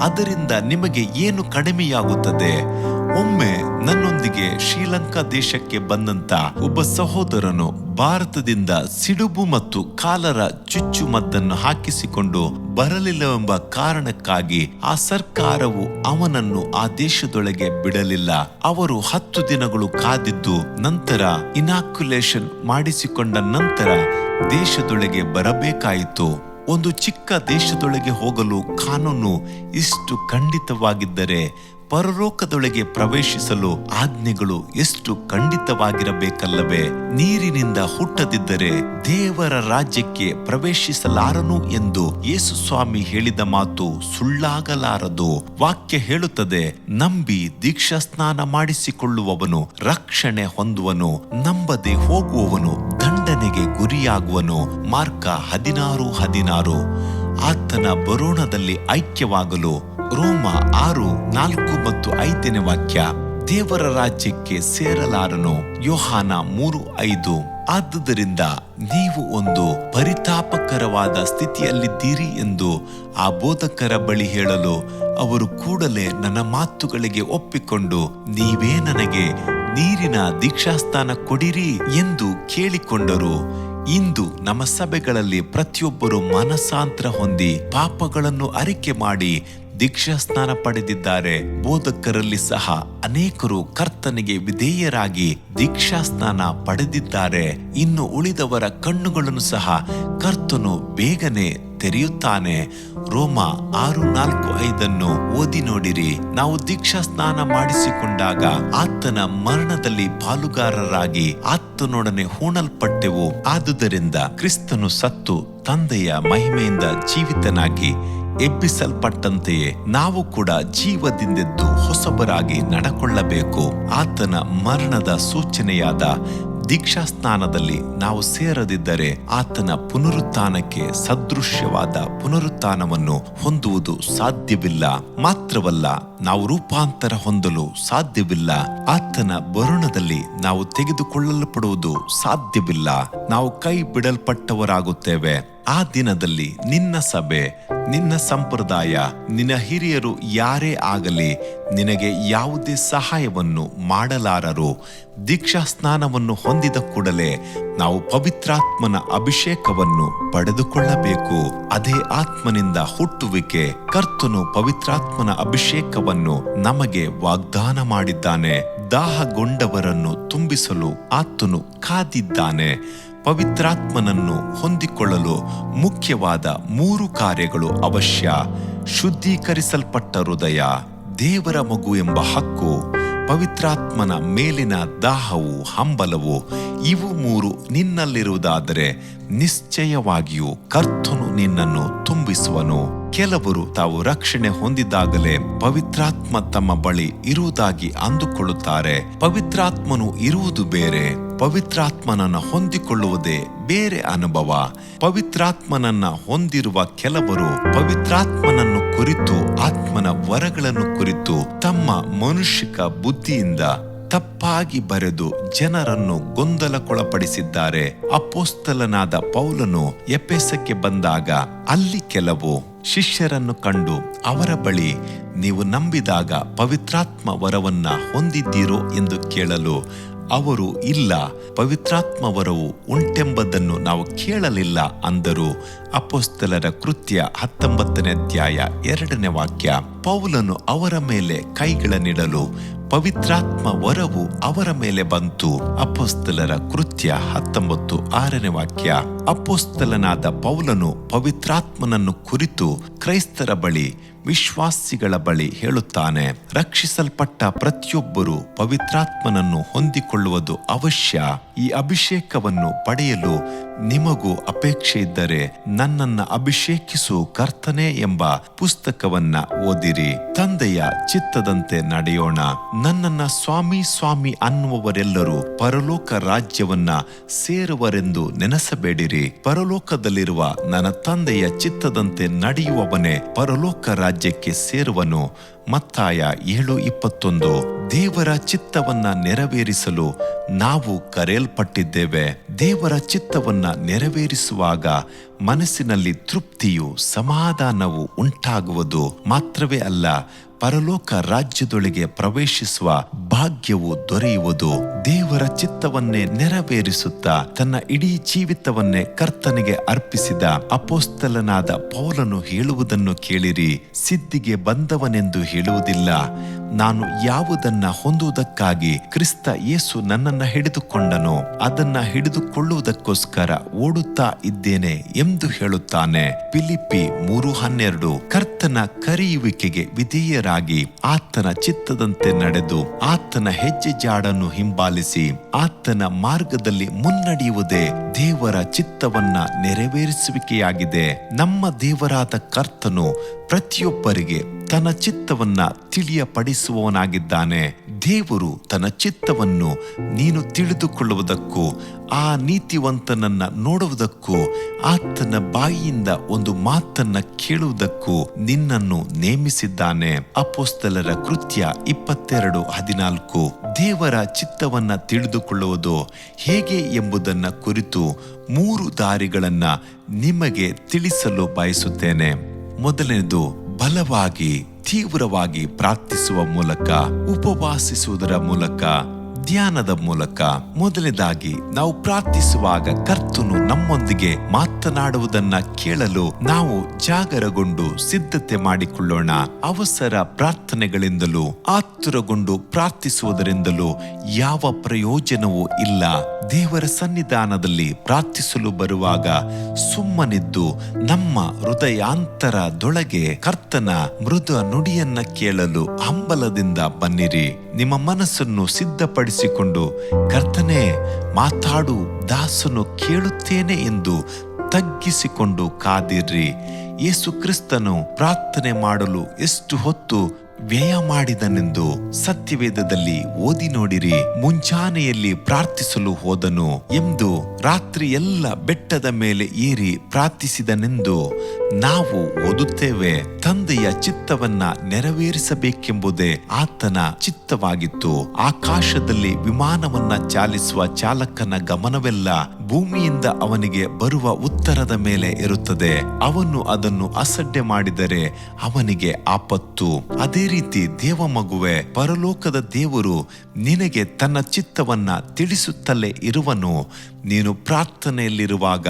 ಅದರಿಂದ ನಿಮಗೆ ಏನು ಕಡಿಮೆಯಾಗುತ್ತದೆ? ಒಮ್ಮೆ ನನ್ನೊಂದಿಗೆ ಶ್ರೀಲಂಕಾ ದೇಶಕ್ಕೆ ಬಂದಂತ ಒಬ್ಬ ಸಹೋದರನು ಭಾರತದಿಂದ ಸಿಡುಬು ಮತ್ತು ಕಾಲರ ಚುಚ್ಚುಮದ್ದನ್ನು ಹಾಕಿಸಿಕೊಂಡು ಬರಲಿಲ್ಲವೆಂಬ ಕಾರಣಕ್ಕಾಗಿ ಆ ಸರ್ಕಾರವು ಅವನನ್ನು ಆ ದೇಶದೊಳಗೆ ಬಿಡಲಿಲ್ಲ. ಅವರು 10 ದಿನಗಳು ಕಾದಿದ್ದು ನಂತರ ಇನಾಕ್ಯುಲೇಷನ್ ಮಾಡಿಸಿಕೊಂಡ ನಂತರ ದೇಶದೊಳಗೆ ಬರಬೇಕಾಯಿತು. ಒಂದು ಚಿಕ್ಕ ದೇಶದೊಳಗೆ ಹೋಗಲು ಕಾನೂನು ಇಷ್ಟು ಖಂಡಿತವಾಗಿದ್ದರೆ ಪರಲೋಕದೊಳಗೆ ಪ್ರವೇಶಿಸಲು ಆಜ್ಞೆಗಳು ಎಷ್ಟು ಖಂಡಿತವಾಗಿರಬೇಕಲ್ಲವೇ? ನೀರಿನಿಂದ ಹುಟ್ಟದಿದ್ದರೆ ದೇವರ ರಾಜ್ಯಕ್ಕೆ ಪ್ರವೇಶಿಸಲಾರನು ಎಂದು ಯೇಸು ಸ್ವಾಮಿ ಹೇಳಿದ ಮಾತು ಸುಳ್ಳಾಗಲಾರದು. ವಾಕ್ಯ ಹೇಳುತ್ತದೆ, ನಂಬಿ ದೀಕ್ಷಾಸ್ನಾನ ಮಾಡಿಸಿಕೊಳ್ಳುವವನು ರಕ್ಷಣೆ ಹೊಂದುವನು, ನಂಬದೆ ಹೋಗುವವನು ದಂಡನೆಗೆ ಗುರಿಯಾಗುವನು. ಮಾರ್ಕ 16:16. ಆತನ ಬರೋಣದಲ್ಲಿ ಐಕ್ಯವಾಗಲು ರೋಮ 6:4 ಮತ್ತು 5 ವಾಕ್ಯ. ದೇವರ ರಾಜ್ಯಕ್ಕೆ ಸೇರಲಾರನು. ಯೋಹಾನ 3:5. ಆದುದರಿಂದ ನೀವು ಒಂದು ಪರಿತಾಪಕರವಾದ ಸ್ಥಿತಿಯಲ್ಲಿದ್ದೀರಿ ಎಂದು ಆ ಬೋಧಕರ ಬಳಿ ಹೇಳಲು ಅವರು ಕೂಡಲೇ ನನ್ನ ಮಾತುಗಳಿಗೆ ಒಪ್ಪಿಕೊಂಡು ನೀವೇ ನನಗೆ ನೀರಿನ ದೀಕ್ಷಾಸ್ನಾನ ಕೊಡಿರಿ ಎಂದು ಕೇಳಿಕೊಂಡರು. ಇಂದು ನಮ್ಮ ಸಭೆಗಳಲ್ಲಿ ಪ್ರತಿಯೊಬ್ಬರು ಮನಸಾಂತರ ಹೊಂದಿ ಪಾಪಗಳನ್ನು ಅರಿಕೆ ಮಾಡಿ ದೀಕ್ಷಾಸ್ನಾನ ಪಡೆದಿದ್ದಾರೆ. ಬೋಧಕರಲ್ಲಿ ಸಹ ಅನೇಕರು ಕರ್ತನಿಗೆ ವಿಧೇಯರಾಗಿ ದೀಕ್ಷಾಸ್ನಾನ ಪಡೆದಿದ್ದಾರೆ. ಇನ್ನು ಉಳಿದವರ ಕಣ್ಣುಗಳನ್ನು ಸಹ ಕರ್ತನು ಬೇಗನೆ ತೆರೆಯುತ್ತಾನೆ. ರೋಮ 6:4-5 ಓದಿ ನೋಡಿರಿ. ನಾವು ದೀಕ್ಷಾಸ್ನಾನ ಮಾಡಿಸಿಕೊಂಡಾಗ ಆತನ ಮರಣದಲ್ಲಿ ಪಾಲುಗಾರರಾಗಿ ಆತನೊಡನೆ ಹೂಣಲ್ಪಟ್ಟೆವು. ಆದುದರಿಂದ ಕ್ರಿಸ್ತನು ಸತ್ತು ತಂದೆಯ ಮಹಿಮೆಯಿಂದ ಜೀವಿತನಾಗಿ ಎಬ್ಬಿಸಲ್ಪಟ್ಟಂತೆಯೇ ನಾವು ಕೂಡ ಜೀವದಿಂದೆದ್ದು ಹೊಸಬರಾಗಿ ನಡಕೊಳ್ಳಬೇಕು. ಆತನ ಮರಣದ ಸೂಚನೆಯಾದ ದೀಕ್ಷಾಸ್ನಾನದಲ್ಲಿ ನಾವು ಸೇರದಿದ್ದರೆ ಆತನ ಪುನರುತ್ಥಾನಕ್ಕೆ ಸದೃಶ್ಯವಾದ ಪುನರುತ್ಥಾನವನ್ನು ಹೊಂದುವುದು ಸಾಧ್ಯವಿಲ್ಲ. ಮಾತ್ರವಲ್ಲ, ನಾವು ರೂಪಾಂತರ ಹೊಂದಲು ಸಾಧ್ಯವಿಲ್ಲ. ಆತನ ಬರುಣದಲ್ಲಿ ನಾವು ತೆಗೆದುಕೊಳ್ಳಲ್ಪಡುವುದು ಸಾಧ್ಯವಿಲ್ಲ. ನಾವು ಕೈ ಬಿಡಲ್ಪಟ್ಟವರಾಗುತ್ತೇವೆ. ಆ ದಿನದಲ್ಲಿ ನಿನ್ನ ಸಭೆ, ನಿನ್ನ ಸಂಪ್ರದಾಯ, ನಿನ್ನ ಹಿರಿಯರು ಯಾರೇ ಆಗಲಿ ನಿನಗೆ ಯಾವುದೇ ಸಹಾಯವನ್ನು ಮಾಡಲಾರರು. ದೀಕ್ಷಾಸ್ನಾನವನ್ನು ಹೊಂದಿದ ಕೂಡಲೇ ನಾವು ಪವಿತ್ರಾತ್ಮನ ಅಭಿಷೇಕವನ್ನು ಪಡೆದುಕೊಳ್ಳಬೇಕು. ಅದೇ ಆತ್ಮನಿಂದ ಹುಟ್ಟುವಿಕೆ. ಕರ್ತನು ಪವಿತ್ರಾತ್ಮನ ಅಭಿಷೇಕವನ್ನು ನಮಗೆ ವಾಗ್ದಾನ ಮಾಡಿದ್ದಾನೆ. ದಾಹಗೊಂಡವರನ್ನು ತುಂಬಿಸಲು ಆತನು ಕಾದಿದ್ದಾನೆ. ಪವಿತ್ರಾತ್ಮನನ್ನು ಹೊಂದಿಕೊಳ್ಳಲು ಮುಖ್ಯವಾದ 3 ಕಾರ್ಯಗಳು ಅವಶ್ಯ. ಶುದ್ಧೀಕರಿಸಲ್ಪಟ್ಟ ಹೃದಯ, ದೇವರ ಮಗು ಎಂಬ ಹಕ್ಕು, ಪವಿತ್ರಾತ್ಮನ ಮೇಲಿನ ದಾಹವು ಹಂಬಲವು. ಇವು 3 ನಿನ್ನಲ್ಲಿರುವುದಾದರೆ ನಿಶ್ಚಯವಾಗಿಯೂ ಕರ್ತನು ನಿನ್ನನ್ನು ತುಂಬಿಸುವನು. ಕೆಲವರು ತಾವು ರಕ್ಷಣೆ ಹೊಂದಿದಾಗಲೇ ಪವಿತ್ರಾತ್ಮ ತಮ್ಮ ಬಳಿ ಇರುವುದಾಗಿ ಅಂದುಕೊಳ್ಳುತ್ತಾರೆ. ಪವಿತ್ರಾತ್ಮನು ಇರುವುದು ಬೇರೆ, ಪವಿತ್ರಾತ್ಮನನ್ನ ಹೊಂದಿಕೊಳ್ಳುವುದೇ ಬೇರೆ ಅನುಭವ. ಪವಿತ್ರಾತ್ಮನನ್ನ ಹೊಂದಿರುವ ಕೆಲವರು ಪವಿತ್ರಾತ್ಮನನ್ನು ಕುರಿತು, ಆತ್ಮನ ವರಗಳನ್ನು ಕುರಿತು ತಮ್ಮ ಮನುಷ್ಯಿಕ ಬುದ್ಧಿಯಿಂದ ತಪ್ಪಾಗಿ ಬರೆದು ಜನರನ್ನು ಗೊಂದಲಕ್ಕೊಳಪಡಿಸಿದ್ದಾರೆ. ಅಪೊಸ್ತಲನಾದ ಪೌಲನು ಎಫೆಸಕ್ಕೆ ಬಂದಾಗ ಅಲ್ಲಿ ಕೆಲವು ಶಿಷ್ಯರನ್ನು ಕಂಡು ಅವರ ಬಳಿ ನೀವು ನಂಬಿದಾಗ ಪವಿತ್ರಾತ್ಮ ವರವನ್ನ ಹೊಂದಿದ್ದೀರೋ ಎಂದು ಕೇಳಲು ಅವರು ಇಲ್ಲ, ಪವಿತ್ರಾತ್ಮ ವರವು ಉಂಟೆಂಬುದನ್ನು ನಾವು ಕೇಳಲಿಲ್ಲ ಅಂದರು. ಅಪೊಸ್ತಲರ ಕೃತ್ಯ 19ನೇ ಅಧ್ಯಾಯ 2ನೇ ವಾಕ್ಯ. ಪೌಲನು ಅವರ ಮೇಲೆ ಕೈಗಳನ್ನಿಡಲು ಪವಿತ್ರಾತ್ಮ ವರವು ಅವರ ಮೇಲೆ ಬಂತು. ಅಪೊಸ್ತಲರ ಕೃತ್ಯ 19 6ನೇ ವಾಕ್ಯ. ಅಪೊಸ್ತಲನಾದ ಪೌಲನು ಪವಿತ್ರಾತ್ಮನನ್ನು ಕುರಿತು ಕ್ರೈಸ್ತರ ಬಳಿ, ವಿಶ್ವಾಸಿಗಳ ಬಳಿ ಹೇಳುತ್ತಾನೆ. ರಕ್ಷಿಸಲ್ಪಟ್ಟ ಪ್ರತಿಯೊಬ್ಬರು ಪವಿತ್ರಾತ್ಮನನ್ನು ಹೊಂದಿಕೊಳ್ಳುವುದು ಅವಶ್ಯ. ಈ ಅಭಿಷೇಕವನ್ನು ಪಡೆಯಲು ನಿಮಗೂ ಅಪೇಕ್ಷೆ ಇದ್ದರೆ ನನ್ನನ್ನು ಅಭಿಷೇಕಿಸು ಕರ್ತನೇ ಎಂಬ ಪುಸ್ತಕವನ್ನ ಓದಿರಿ. ತಂದೆಯ ಚಿತ್ತದಂತೆ ನಡೆಯೋಣ. ನನ್ನನ್ನ ಸ್ವಾಮಿ ಸ್ವಾಮಿ ಅನ್ನುವವರೆಲ್ಲರೂ ಪರಲೋಕ ರಾಜ್ಯವನ್ನ ಸೇರುವರೆಂದು ನೆನೆಸಬೇಡಿರಿ. ಪರಲೋಕದಲ್ಲಿರುವ ನನ್ನ ತಂದೆಯ ಚಿತ್ತದಂತೆ ನಡೆಯುವವನೇ ಪರಲೋಕ ರಾಜ್ಯಕ್ಕೆ ಸೇರುವನು. ಮತ್ತಾಯ 7:21. ದೇವರ ಚಿತ್ತವನ್ನ ನೆರವೇರಿಸಲು ನಾವು ಕರೆಯಲ್ಪಟ್ಟಿದ್ದೇವೆ. ದೇವರ ಚಿತ್ತವನ್ನ ನೆರವೇರಿಸುವಾಗ ಮನಸ್ಸಿನಲ್ಲಿ ತೃಪ್ತಿಯು, ಸಮಾಧಾನವು ಉಂಟಾಗುವುದು. ಮಾತ್ರವೇ ಅಲ್ಲ, ಪರಲೋಕ ರಾಜ್ಯದೊಳಗೆ ಪ್ರವೇಶಿಸುವ ಭಾಗ್ಯವು ದೊರೆಯುವುದು. ದೇವರ ಚಿತ್ತವನ್ನೇ ನೆರವೇರಿಸುತ್ತಾ ತನ್ನ ಇಡೀ ಜೀವಿತವನ್ನೇ ಕರ್ತನಿಗೆ ಅರ್ಪಿಸಿದ ಅಪೊಸ್ತಲನಾದ ಪೌಲನು ಹೇಳುವುದನ್ನು ಕೇಳಿರಿ. ಸಿದ್ಧಿಗೆ ಬಂದವನೆಂದು ಹೇಳುವುದಿಲ್ಲ, ನಾನು ಯಾವುದನ್ನ ಹೊಂದುವುದಕ್ಕಾಗಿ ಕ್ರಿಸ್ತ ಯೇಸು ನನ್ನನ್ನ ಹಿಡಿದುಕೊಂಡನೋ ಅದನ್ನ ಹಿಡಿದುಕೊಳ್ಳುವುದಕ್ಕೋಸ್ಕರ ಓಡುತ್ತಾ ಇದ್ದೇನೆ ಎಂದು ಹೇಳುತ್ತಾನೆ. ಫಿಲಿಪ್ಪಿ 3:12. ಕರ್ತನ ಕರೆಯುವಿಕೆಗೆ ವಿಧೇಯರಾಗಿ ಆತನ ಚಿತ್ತದಂತೆ ನಡೆದು ಆತನ ಹೆಜ್ಜೆ ಜಾಡನ್ನು ಹಿಂಬಾಲಿಸಿ ಆತನ ಮಾರ್ಗದಲ್ಲಿ ಮುನ್ನಡೆಯುವುದೇ ದೇವರ ಚಿತ್ತವನ್ನ ನೆರವೇರಿಸುವಿಕೆಯಾಗಿದೆ. ನಮ್ಮ ದೇವರಾದ ಕರ್ತನು ಪ್ರತಿಯೊಬ್ಬರಿಗೆ ತನ್ನ ಚಿತ್ತವನ್ನ ತಿಳಿಯಪಡಿಸುವವನಾಗಿದ್ದಾನೆ. ದೇವರು ತನ್ನ ಚಿತ್ತವನ್ನು ನೀನು ತಿಳಿದುಕೊಳ್ಳುವುದಕ್ಕೂ ಆ ನೀತಿವಂತನನ್ನ ನೋಡುವುದಕ್ಕೂ ಆತನ ಬಾಯಿಯಿಂದ ಒಂದು ಮಾತನ್ನ ಕೇಳುವುದಕ್ಕೂ ನಿನ್ನನ್ನು ನೇಮಿಸಿದ್ದಾನೆ. ಅಪೊಸ್ತಲರ ಕೃತ್ಯ 22:14. ದೇವರ ಚಿತ್ತವನ್ನ ತಿಳಿದುಕೊಳ್ಳುವುದು ಹೇಗೆ ಎಂಬುದನ್ನ ಕುರಿತು 3 ದಾರಿಗಳನ್ನ ನಿಮಗೆ ತಿಳಿಸಲು ಬಯಸುತ್ತೇನೆ. ಮೊದಲನೇದು, ಬಲವಾಗಿ ತೀವ್ರವಾಗಿ ಪ್ರಾರ್ಥಿಸುವ ಮೂಲಕ, ಉಪವಾಸಿಸುವುದರ ಮೂಲಕ, ಧ್ಯಾನದ ಮೂಲಕ. ಮೊದಲನೇದಾಗಿ, ನಾವು ಪ್ರಾರ್ಥಿಸುವಾಗ ಕರ್ತನು ನಮ್ಮೊಂದಿಗೆ ಮಾತನಾಡುವುದನ್ನ ಕೇಳಲು ನಾವು ಜಾಗರಗೊಂಡು ಸಿದ್ಧತೆ ಮಾಡಿಕೊಳ್ಳೋಣ. ಅವಸರ ಪ್ರಾರ್ಥನೆಗಳಿಂದಲೂ ಆತುರಗೊಂಡು ಪ್ರಾರ್ಥಿಸುವುದರಿಂದಲೂ ಯಾವ ಪ್ರಯೋಜನವೂ ಇಲ್ಲ. ದೇವರ ಸನ್ನಿಧಾನದಲ್ಲಿ ಪ್ರಾರ್ಥಿಸಲು ಬರುವಾಗ ಸುಮ್ಮನಿದ್ದು ನಮ್ಮ ಹೃದಯಾಂತರದೊಳಗೆ ಕರ್ತನ ಮೃದು ನುಡಿಯನ್ನ ಕೇಳಲು ಹಂಬಲದಿಂದ ಬನ್ನಿರಿ. ನಿಮ್ಮ ಮನಸ್ಸನ್ನು ಸಿದ್ಧಪಡಿಸಿಕೊಂಡು, ಕರ್ತನೇ ಮಾತಾಡು, ದಾಸನು ಕೇಳುತ್ತೇನೆ ಎಂದು ತಗ್ಗಿಸಿಕೊಂಡು ಕಾದಿರ್ರಿ. ಯೇಸು ಕ್ರಿಸ್ತನು ಪ್ರಾರ್ಥನೆ ಮಾಡಲು ಎಷ್ಟು ಹೊತ್ತು ವ್ಯಯ ಮಾಡಿದನೆಂದು ಸತ್ಯವೇದದಲ್ಲಿ ಓದಿ ನೋಡಿರಿ. ಮುಂಜಾನೆಯಲ್ಲಿ ಪ್ರಾರ್ಥಿಸಲು ಹೋದನು ಎಂದು, ರಾತ್ರಿ ಎಲ್ಲ ಬೆಟ್ಟದ ಮೇಲೆ ಏರಿ ಪ್ರಾರ್ಥಿಸಿದನೆಂದು ನಾವು ಓದುತ್ತೇವೆ. ತಂದೆಯ ಚಿತ್ತವನ್ನ ನೆರವೇರಿಸಬೇಕೆಂಬುದೇ ಆತನ ಚಿತ್ತವಾಗಿತ್ತು. ಆಕಾಶದಲ್ಲಿ ವಿಮಾನವನ್ನ ಚಾಲಿಸುವ ಚಾಲಕನ ಗಮನವೆಲ್ಲ ಭೂಮಿಯಿಂದ ಅವನಿಗೆ ಬರುವ ಉತ್ತರದ ಮೇಲೆ ಇರುತ್ತದೆ. ಅವನು ಅದನ್ನು ಅಸಡ್ಡೆ ಮಾಡಿದರೆ ಅವನಿಗೆ ಆಪತ್ತು. ಅದೇ ರೀತಿ ದೇವ ಮಗುವೆ, ಪರಲೋಕದ ದೇವರು ನಿನಗೆ ತನ್ನ ಚಿತ್ತವನ್ನ ತಿಳಿಸುತ್ತಲೇ ಇರುವನು. ನೀನು ಪ್ರಾರ್ಥನೆಯಲ್ಲಿರುವಾಗ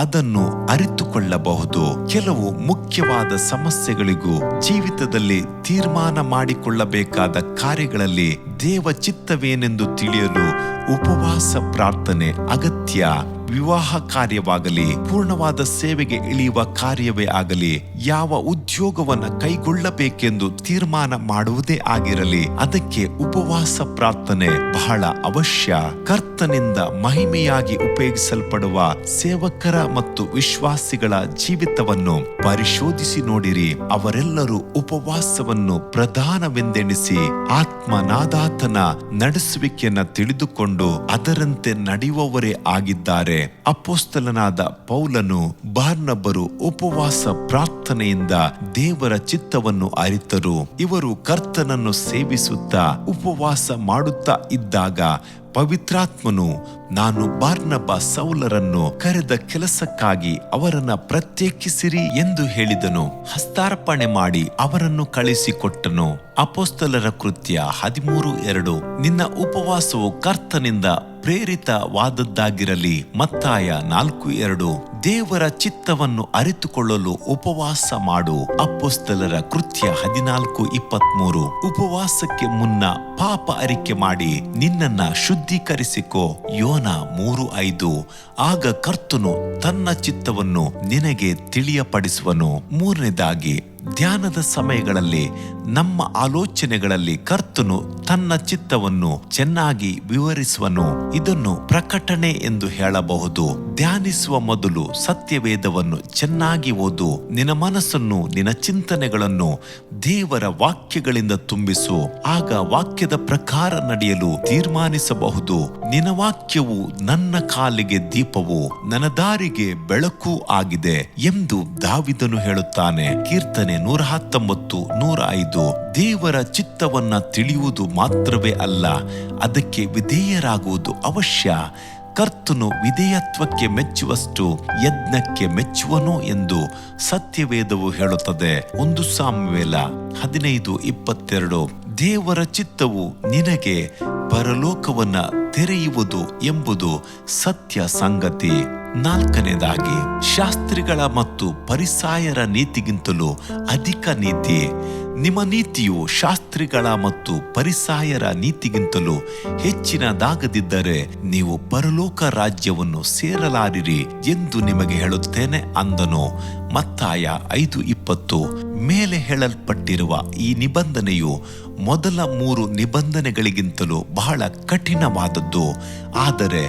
ಅದನ್ನು ಅರಿತುಕೊಳ್ಳಬಹುದು. ಕೆಲವು ಮುಖ್ಯವಾದ ಸಮಸ್ಯೆಗಳಿಗೂ ಜೀವಿತದಲ್ಲಿ ತೀರ್ಮಾನ ಮಾಡಿಕೊಳ್ಳಬೇಕಾದ ಕಾರ್ಯಗಳಲ್ಲಿ ದೇವ ಚಿತ್ತವೇನೆಂದು ತಿಳಿಯಲು ಉಪವಾಸ ಪ್ರಾರ್ಥನೆ ಅಗತ್ಯ. ವಿವಾಹ ಕಾರ್ಯವಾಗಲಿ, ಪೂರ್ಣವಾದ ಸೇವೆಗೆ ಇಳಿಯುವ ಕಾರ್ಯವೇ ಆಗಲಿ, ಯಾವ ಉದ್ಯೋಗವನ್ನ ಕೈಗೊಳ್ಳಬೇಕೆಂದು ತೀರ್ಮಾನ ಮಾಡುವುದೇ ಆಗಿರಲಿ, ಅದಕ್ಕೆ ಉಪವಾಸ ಪ್ರಾರ್ಥನೆ ಬಹಳ ಅವಶ್ಯ. ಕರ್ತನಿಂದ ಮಹಿಮೆಯಾಗಿ ಉಪಯೋಗಿಸಲ್ಪಡುವ ಸೇವಕರ ಮತ್ತು ವಿಶ್ವಾಸಿಗಳ ಜೀವಿತವನ್ನು ಪರಿಶೋಧಿಸಿ ನೋಡಿರಿ. ಅವರೆಲ್ಲರೂ ಉಪವಾಸವನ್ನು ಪ್ರಧಾನವೆಂದೆಣಿಸಿ ಆತ್ಮನಾದಾತನ ನಡೆಸುವಿಕೆಯನ್ನ ತಿಳಿದುಕೊಂಡು ಅದರಂತೆ ನಡೆಯುವವರೇ ಆಗಿದ್ದಾರೆ. ಅಪೊಸ್ತಲನಾದ ಪೌಲನು, ಬಾರ್ನಬರು ಉಪವಾಸ ಪ್ರಾರ್ಥನೆಯಿಂದ ದೇವರ ಚಿತ್ತವನ್ನು ಅರಿತರು. ಇವರು ಕರ್ತನನ್ನು ಸೇವಿಸುತ್ತಾ ಉಪವಾಸ ಮಾಡುತ್ತಾ ಇದ್ದಾಗ ಪವಿತ್ರಾತ್ಮನು, ನಾನು ಬಾರ್ನಬ ಸೌಲರನ್ನು ಕರೆದ ಕೆಲಸಕ್ಕಾಗಿ ಅವರನ್ನ ಪ್ರತ್ಯೇಕಿಸಿರಿ ಎಂದು ಹೇಳಿದನು. ಹಸ್ತಾರ್ಪಣೆ ಮಾಡಿ ಅವರನ್ನು ಕಳಿಸಿಕೊಟ್ಟನು. ಅಪೊಸ್ತಲರ ಕೃತ್ಯ 13:2. ನಿನ್ನ ಉಪವಾಸವು ಕರ್ತನಿಂದ ಪ್ರೇರಿತವಾದದ್ದಾಗಿರಲಿ. ಮತ್ತಾಯ 4:2. ದೇವರ ಚಿತ್ತವನ್ನು ಅರಿತುಕೊಳ್ಳಲು ಉಪವಾಸ ಮಾಡು. ಅಪೊಸ್ತಲರ ಕೃತ್ಯ 14:23. ಉಪವಾಸಕ್ಕೆ ಮುನ್ನ ಪಾಪ ಅರಿಕೆ ಮಾಡಿ ನಿನ್ನನ್ನ ಶುದ್ಧೀಕರಿಸಿಕೋ. ಯೋನ 3:5. ಆಗ ಕರ್ತನು ತನ್ನ ಚಿತ್ತವನ್ನು ನಿನಗೆ ತಿಳಿಯಪಡಿಸುವನು. ಮೂರನೇದಾಗಿ, ಧ್ಯಾನದ ಸಮಯಗಳಲ್ಲಿ ನಮ್ಮ ಆಲೋಚನೆಗಳಲ್ಲಿ ಕರ್ತನು ತನ್ನ ಚಿತ್ತವನ್ನು ಚೆನ್ನಾಗಿ ವಿವರಿಸುವನು. ಇದನ್ನು ಪ್ರಕಟಣೆ ಎಂದು ಹೇಳಬಹುದು. ಧ್ಯಾನಿಸುವ ಮೊದಲು ಸತ್ಯವೇದವನ್ನು ಚೆನ್ನಾಗಿ ಓದು. ನಿನ್ನ ಮನಸ್ಸನ್ನು, ನಿನ್ನ ಚಿಂತನೆಗಳನ್ನು ದೇವರ ವಾಕ್ಯಗಳಿಂದ ತುಂಬಿಸು. ಆಗ ವಾಕ್ಯದ ಪ್ರಕಾರ ನಡೆಯಲು ತೀರ್ಮಾನಿಸಬಹುದು. ನಿನ್ನ ವಾಕ್ಯವು ನನ್ನ ಕಾಲಿಗೆ ದೀಪವು, ನನ್ನ ದಾರಿಗೆ ಬೆಳಕು ಆಗಿದೆ ಎಂದು ದಾವಿದನು ಹೇಳುತ್ತಾನೆ. ಕೀರ್ತನೆ 119:105. ದೇವರ ಚಿತ್ತವನ್ನ ತಿಳಿಯುವುದು ಮಾತ್ರವೇ ಅಲ್ಲ, ಅದಕ್ಕೆ ವಿಧೇಯರಾಗುವುದು ಅವಶ್ಯ. ಕರ್ತನು ವಿಧೇಯತ್ವಕ್ಕೆ ಮೆಚ್ಚುವಷ್ಟು ಯಜ್ಞಕ್ಕೆ ಮೆಚ್ಚುವನು ಎಂದು ಸತ್ಯವೇದವು ಹೇಳುತ್ತದೆ. 1 ಸಾಮುವೇಲ 15:22. ದೇವರ ಚಿತ್ತವು ನಿನಗೆ ಪರಲೋಕವನ್ನ ತೆರೆಯುವುದು ಎಂಬುದು ಸತ್ಯ ಸಂಗತಿ. ನಾಲ್ಕನೇದಾಗಿ, ಶಾಸ್ತ್ರಿಗಳ ಮತ್ತು ಫರಿಸಾಯರ ನೀತಿಗಿಂತಲೂ ಅಧಿಕ ನೀತಿ. ನಿಮ್ಮ ನೀತಿಯು ಶಾಸ್ತ್ರಿಗಳ ಮತ್ತು ಫರಿಸಾಯರ ನೀತಿಗಿಂತಲೂ ಹೆಚ್ಚಿನದಾಗದಿದ್ದರೆ ನೀವು ಪರಲೋಕ ರಾಜ್ಯವನ್ನು ಸೇರಲಾರಿರಿ ಎಂದು ನಿಮಗೆ ಹೇಳುತ್ತೇನೆ ಅಂದನು. ಮತ್ತಾಯ 5:20. ಮೇಲೆ ಹೇಳಲ್ಪಟ್ಟಿರುವ ಈ ನಿಬಂಧನೆಯು ಮೊದಲ 3 ನಿಬಂಧನೆಗಳಿಗಿಂತಲೂ ಬಹಳ ಕಠಿಣವಾದದ್ದು. ಆದರೆ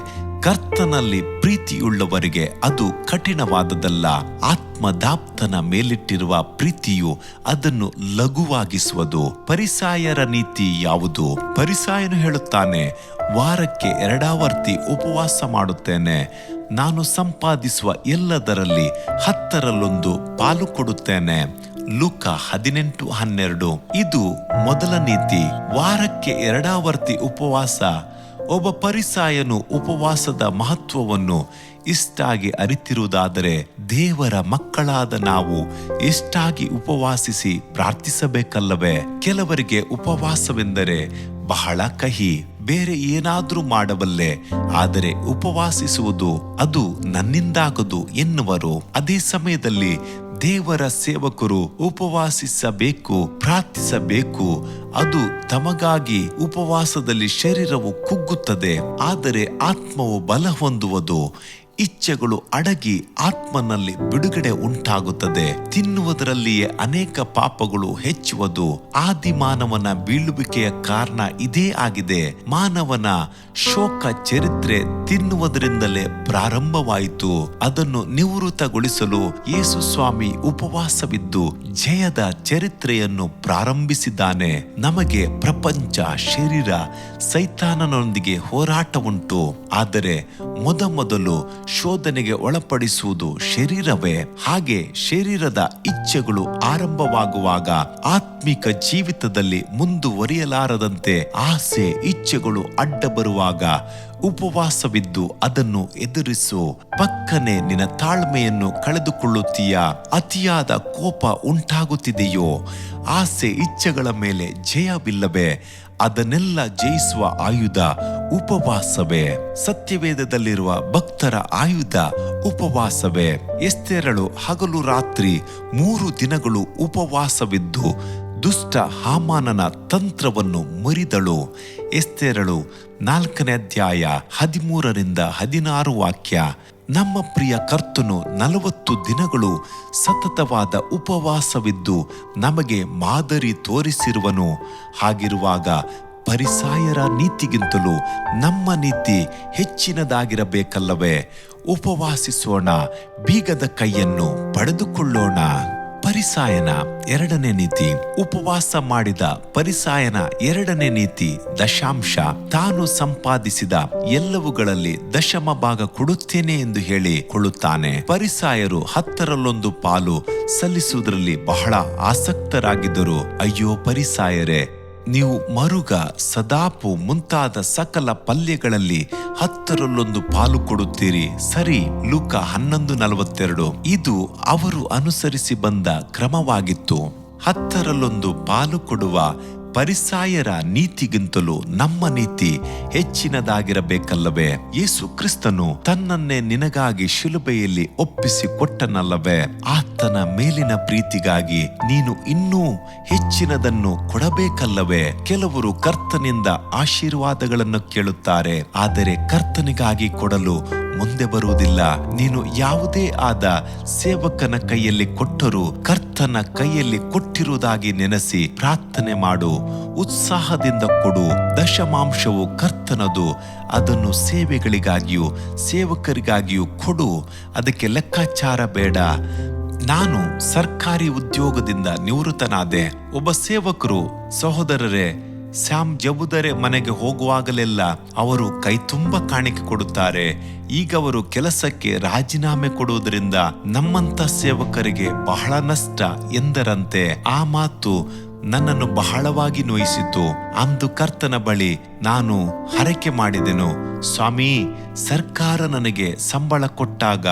ಕರ್ತನಲ್ಲಿ ಪ್ರೀತಿಯುಳ್ಳವರಿಗೆ ಅದು ಕಠಿಣವಾದದಲ್ಲ. ಆತ್ಮದಾಪ್ತನ ಮೇಲಿಟ್ಟಿರುವ ಪ್ರೀತಿಯು ಅದನ್ನು ಲಘುವಾಗಿಸುವುದು. ಪರಿಸಾಯರ ನೀತಿ ಯಾವುದು? ಪರಿಸಾಯನು ಹೇಳುತ್ತಾನೆ, ವಾರಕ್ಕೆ 2 ಆವರ್ತಿ ಉಪವಾಸ ಮಾಡುತ್ತೇನೆ, ನಾನು ಸಂಪಾದಿಸುವ ಎಲ್ಲದರಲ್ಲಿ 10 ಪಾಲು ಕೊಡುತ್ತೇನೆ. ಲೂಕ 18:12. ಇದು ಮೊದಲ ನೀತಿ. ವಾರಕ್ಕೆ 2 ಆವರ್ತಿ ಉಪವಾಸ. ಒಬ್ಬ ಪರಿಸಾಯನು ಉಪವಾಸದ ಮಹತ್ವವನ್ನು ಇಷ್ಟಾಗಿ ಅರಿತಿರುವುದಾದರೆ, ದೇವರ ಮಕ್ಕಳಾದ ನಾವು ಎಷ್ಟಾಗಿ ಉಪವಾಸಿಸಿ ಪ್ರಾರ್ಥಿಸಬೇಕಲ್ಲವೇ? ಕೆಲವರಿಗೆ ಉಪವಾಸವೆಂದರೆ ಬಹಳ ಕಹಿ, ಬೇರೆ ಏನಾದ್ರೂ ಮಾಡಬಲ್ಲೆ, ಆದರೆ ಉಪವಾಸಿಸುವುದು ಅದು ನನ್ನಿಂದಾಗದು ಎನ್ನುವರು. ಅದೇ ಸಮಯದಲ್ಲಿ ದೇವರ ಸೇವಕರು ಉಪವಾಸಿಸಬೇಕು, ಪ್ರಾರ್ಥಿಸಬೇಕು. ಅದು ತಮಗಾಗಿ. ಉಪವಾಸದಲ್ಲಿ ಶರೀರವು ಕುಗ್ಗುತ್ತದೆ, ಆದರೆ ಆತ್ಮವು ಬಲ ಹೊಂದುವುದು. ಇಚ್ಛೆಗಳು ಅಡಗಿ ಆತ್ಮನಲ್ಲಿ ಬಿಡುಗಡೆ ಉಂಟಾಗುತ್ತದೆ. ತಿನ್ನುವುದರಲ್ಲಿಯೇ ಅನೇಕ ಪಾಪಗಳು ಹೆಚ್ಚುವುದು. ಆದಿ ಮಾನವನ ಬೀಳುವಿಕೆಯ ಕಾರಣ ಇದೇ ಆಗಿದೆ. ಮಾನವನ ಶೋಕ ಚರಿತ್ರೆ ತಿನ್ನುವುದರಿಂದಲೇ ಪ್ರಾರಂಭವಾಯಿತು. ಅದನ್ನು ನಿವೃತ್ತಗೊಳಿಸಲು ಯೇಸು ಸ್ವಾಮಿ ಉಪವಾಸವಿದ್ದು ಜಯದ ಚರಿತ್ರೆಯನ್ನು ಪ್ರಾರಂಭಿಸಿದ್ದಾನೆ. ನಮಗೆ ಪ್ರಪಂಚ, ಶರೀರ, ಸೈತಾನನೊಂದಿಗೆ ಹೋರಾಟ ಉಂಟು. ಆದರೆ ಮೊದಲು ಶೋಧನೆಗೆ ಒಳಪಡಿಸುವುದು ಶರೀರವೇ. ಹಾಗೆ ಶರೀರದ ಇಚ್ಛೆಗಳು ಆರಂಭವಾಗುವಾಗ ಆತ್ಮಿಕ ಜೀವಿತದಲ್ಲಿ ಮುಂದುವರಿಯಲಾರದಂತೆ ಆಸೆ, ಇಚ್ಛೆಗಳು ಅಡ್ಡ ಬರುವಾಗ ಉಪವಾಸವಿದ್ದು ಅದನ್ನು ಎದುರಿಸು. ಪಕ್ಕನೆ ನಿನ್ನ ತಾಳ್ಮೆಯನ್ನು ಕಳೆದುಕೊಳ್ಳುತ್ತೀಯಾ? ಅತಿಯಾದ ಕೋಪ ಉಂಟಾಗುತ್ತಿದೆಯೋ? ಆಸೆ, ಇಚ್ಛೆಗಳ ಮೇಲೆ ಜಯವಿಲ್ಲವೇ? ಅದನ್ನೆಲ್ಲ ಜಯಿಸುವ ಆಯುಧ ಉಪವಾಸವೇ. ಸತ್ಯವೇದದಲ್ಲಿರುವ ಭಕ್ತರ ಆಯುಧ ಉಪವಾಸವೇ. ಎಸ್ತೇರಳು ಹಗಲು ರಾತ್ರಿ 3 ದಿನಗಳು ಉಪವಾಸವಿದ್ದು ದುಷ್ಟ ಹಾಮಾನನ ತಂತ್ರವನ್ನು ಮುರಿದಳು. ಎಸ್ತೇರಳು 4ನೇ ಅಧ್ಯಾಯ 13-16 ವಾಕ್ಯ. ನಮ್ಮ ಪ್ರಿಯ ಕರ್ತನು 40 ದಿನಗಳು ಸತತವಾದ ಉಪವಾಸವಿದ್ದು ನಮಗೆ ಮಾದರಿ ತೋರಿಸಿರುವನು. ಹಾಗಿರುವಾಗ ಪರಿಸಾಯರ ನೀತಿಗಿಂತಲೂ ನಮ್ಮ ನೀತಿ ಹೆಚ್ಚಿನದಾಗಿರಬೇಕಲ್ಲವೇ? ಉಪವಾಸಿಸೋಣ, ಬೀಗದ ಕೈಯನ್ನು ಪಡೆದುಕೊಳ್ಳೋಣ. ಪರಿಸಾಯನ 2ನೇ ನೀತಿ. ಉಪವಾಸ ಮಾಡಿದ ಪರಿಸಾಯನ 2ನೇ ನೀತಿ ದಶಾಂಶ. ತಾನು ಸಂಪಾದಿಸಿದ ಎಲ್ಲವುಗಳಲ್ಲಿ 10ಮ ಭಾಗ ಕೊಡುತ್ತೇನೆ ಎಂದು ಹೇಳಿ ಕೊಳ್ಳುತ್ತಾನೆ. ಪರಿಸಾಯರು 10 ಪಾಲು ಸಲ್ಲಿಸುವುದರಲ್ಲಿ ಬಹಳ ಆಸಕ್ತರಾಗಿದ್ದರು. ಅಯ್ಯೋ ಪರಿಸಾಯರೇ, ನೀವು ಮರುಗ, ಸದಾಪು ಮುಂತಾದ ಸಕಲ ಪಲ್ಯಗಳಲ್ಲಿ 10 ಪಾಲು ಕೊಡುತ್ತೀರಿ. ಸರಿ, ಲೂಕ 11:42. ಇದು ಅವರು ಅನುಸರಿಸಿ ಬಂದ ಕ್ರಮವಾಗಿತ್ತು. 10 ಪಾಲು ಕೊಡುವ ಪರಿಸಾಯರ ನೀತಿಗಿಂತಲೂ ನಮ್ಮ ನೀತಿ ಹೆಚ್ಚಿನದಾಗಿರಬೇಕಲ್ಲವೇ? ಯೇಸು ಕ್ರಿಸ್ತನು ತನ್ನನ್ನೇ ನಿನಗಾಗಿ ಶಿಲುಬೆಯಲ್ಲಿ ಒಪ್ಪಿಸಿ ಕೊಟ್ಟನಲ್ಲವೇ? ಆತನ ಮೇಲಿನ ಪ್ರೀತಿಗಾಗಿ ನೀನು ಇನ್ನೂ ಹೆಚ್ಚಿನದನ್ನು ಕೊಡಬೇಕಲ್ಲವೇ? ಕೆಲವರು ಕರ್ತನಿಂದ ಆಶೀರ್ವಾದಗಳನ್ನು ಕೇಳುತ್ತಾರೆ, ಆದರೆ ಕರ್ತನಿಗಾಗಿ ಕೊಡಲು ಮುಂದೆ ಬರುವುದಿಲ್ಲ. ನೀನು ಯಾವುದೇ ಆದ ಸೇವಕನ ಕೈಯಲ್ಲಿ ಕೊಟ್ಟರೂ ಕರ್ತನ ಕೈಯಲ್ಲಿ ಕೊಟ್ಟಿರುವುದಾಗಿ ನೆನೆಸಿ ಪ್ರಾರ್ಥನೆ ಮಾಡು. ಉತ್ಸಾಹದಿಂದ ಕೊಡು. ದಶಮಾಂಶವು ಕರ್ತನದು. ಅದನ್ನು ಸೇವೆಗಳಿಗಾಗಿಯೂ ಸೇವಕರಿಗಾಗಿಯೂ ಕೊಡು. ಅದಕ್ಕೆ ಲೆಕ್ಕಾಚಾರ ಬೇಡ. ನಾನು ಸರ್ಕಾರಿ ಉದ್ಯೋಗದಿಂದ ನಿವೃತ್ತನಾದೆ. ಒಬ್ಬ ಸೇವಕರು, ಸಹೋದರರೇ, ಸ್ಯಾಮ್ ಜಬುದರೆ ಮನೆಗೆ ಹೋಗುವಾಗಲೆಲ್ಲ ಅವರು ಕೈ ತುಂಬ ಕಾಣಿಕೆ ಕೊಡುತ್ತಾರೆ. ಈಗ ಅವರು ಕೆಲಸಕ್ಕೆ ರಾಜೀನಾಮೆ ಕೊಡುವುದರಿಂದ ನಮ್ಮಂತ ಸೇವಕರಿಗೆ ಬಹಳ ನಷ್ಟ ಎಂದರಂತೆ. ಆ ಮಾತು ನನ್ನನ್ನು ಬಹಳವಾಗಿ ನೋಯಿಸಿತು. ಅಂದು ಕರ್ತನ ಬಳಿ ನಾನು ಹರಕೆ ಮಾಡಿದೆನು, ಸ್ವಾಮಿ, ಸರ್ಕಾರ ನನಗೆ ಸಂಬಳ ಕೊಟ್ಟಾಗ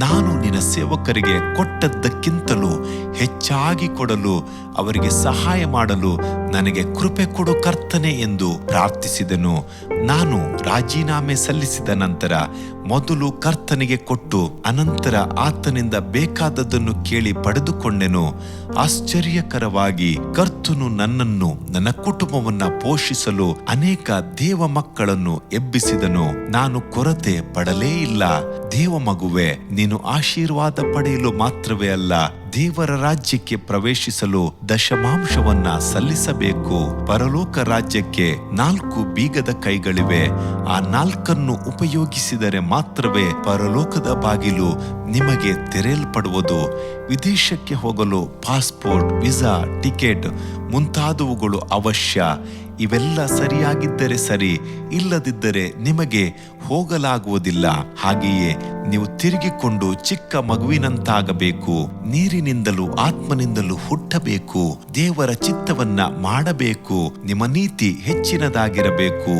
ನಾನು ನಿನ್ನ ಸೇವಕರಿಗೆ ಕೊಟ್ಟದ್ದಕ್ಕಿಂತಲೂ ಹೆಚ್ಚಾಗಿ ಕೊಡಲು, ಅವರಿಗೆ ಸಹಾಯ ಮಾಡಲು ನನಗೆ ಕೃಪೆ ಕೊಡು ಕರ್ತನೆ ಎಂದು ಪ್ರಾರ್ಥಿಸಿದೆನು. ನಾನು ರಾಜೀನಾಮೆ ಸಲ್ಲಿಸಿದ ನಂತರ ಮೊದಲು ಕರ್ತನಿಗೆ ಕೊಟ್ಟು ಅನಂತರ ಆತನಿಂದ ಬೇಕಾದದ್ದನ್ನು ಕೇಳಿ ಪಡೆದುಕೊಂಡೆನು. ಆಶ್ಚರ್ಯಕರವಾಗಿ ಕರ್ತನು ನನ್ನನ್ನು, ನನ್ನ ಕುಟುಂಬವನ್ನ ಪೋಷಿಸಲು ಅನೇಕ ದೇವ ಮಕ್ಕಳನ್ನು ಎಬ್ಬಿಸಿದನು. ನಾನು ಕೊರತೆ ಪಡಲೇ ಇಲ್ಲ. ದೇವ ಮಗುವೆ, ನೀನು ಆಶೀರ್ವಾದ ಪಡೆಯಲು ಮಾತ್ರವೇ ಅಲ್ಲ, ದೇವರ ರಾಜ್ಯಕ್ಕೆ ಪ್ರವೇಶಿಸಲು ದಶಮಾಂಶವನ್ನ ಸಲ್ಲಿಸಬೇಕು. ಪರಲೋಕ ರಾಜ್ಯಕ್ಕೆ 4 ಬೀಗದ ಕೈಗಳಿವೆ. ಆ 4 ಉಪಯೋಗಿಸಿದರೆ ಮಾತ್ರವೇ ಪರಲೋಕದ ಬಾಗಿಲು ನಿಮಗೆ ತೆರೆಯಲ್ಪಡುವುದು. ವಿದೇಶಕ್ಕೆ ಹೋಗಲು ಪಾಸ್ಪೋರ್ಟ್, ವೀಸಾ, ಟಿಕೆಟ್ ಮುಂತಾದವುಗಳು ಅವಶ್ಯ. ಇವೆಲ್ಲ ಸರಿಯಾಗಿದ್ದರೆ ಸರಿ, ಇಲ್ಲದಿದ್ದರೆ ನಿಮಗೆ ಹೋಗಲಾಗುವುದಿಲ್ಲ. ಹಾಗೆಯೇ ನೀವು ತಿರುಗಿಕೊಂಡು ಚಿಕ್ಕ ಮಗುವಿನಂತಾಗಬೇಕು. ನೀರಿನಿಂದಲೂ ಆತ್ಮನಿಂದಲೂ ಹುಟ್ಟಬೇಕು. ದೇವರ ಚಿತ್ತವನ್ನ ಮಾಡಬೇಕು. ನಿಮ್ಮ ನೀತಿ ಹೆಚ್ಚಿನದಾಗಿರಬೇಕು.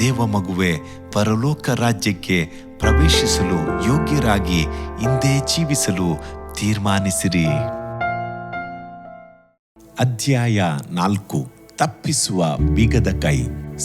ದೇವ ಮಗುವೆ, ಪರಲೋಕ ರಾಜ್ಯಕ್ಕೆ ಪ್ರವೇಶಿಸಲು ಯೋಗ್ಯರಾಗಿ ಇಂದೇ ಜೀವಿಸಲು ತೀರ್ಮಾನಿಸಿರಿ. ಅಧ್ಯಾಯ 4. ತಪ್ಪಿಸುವ ಬೀಗದ ಕೈ.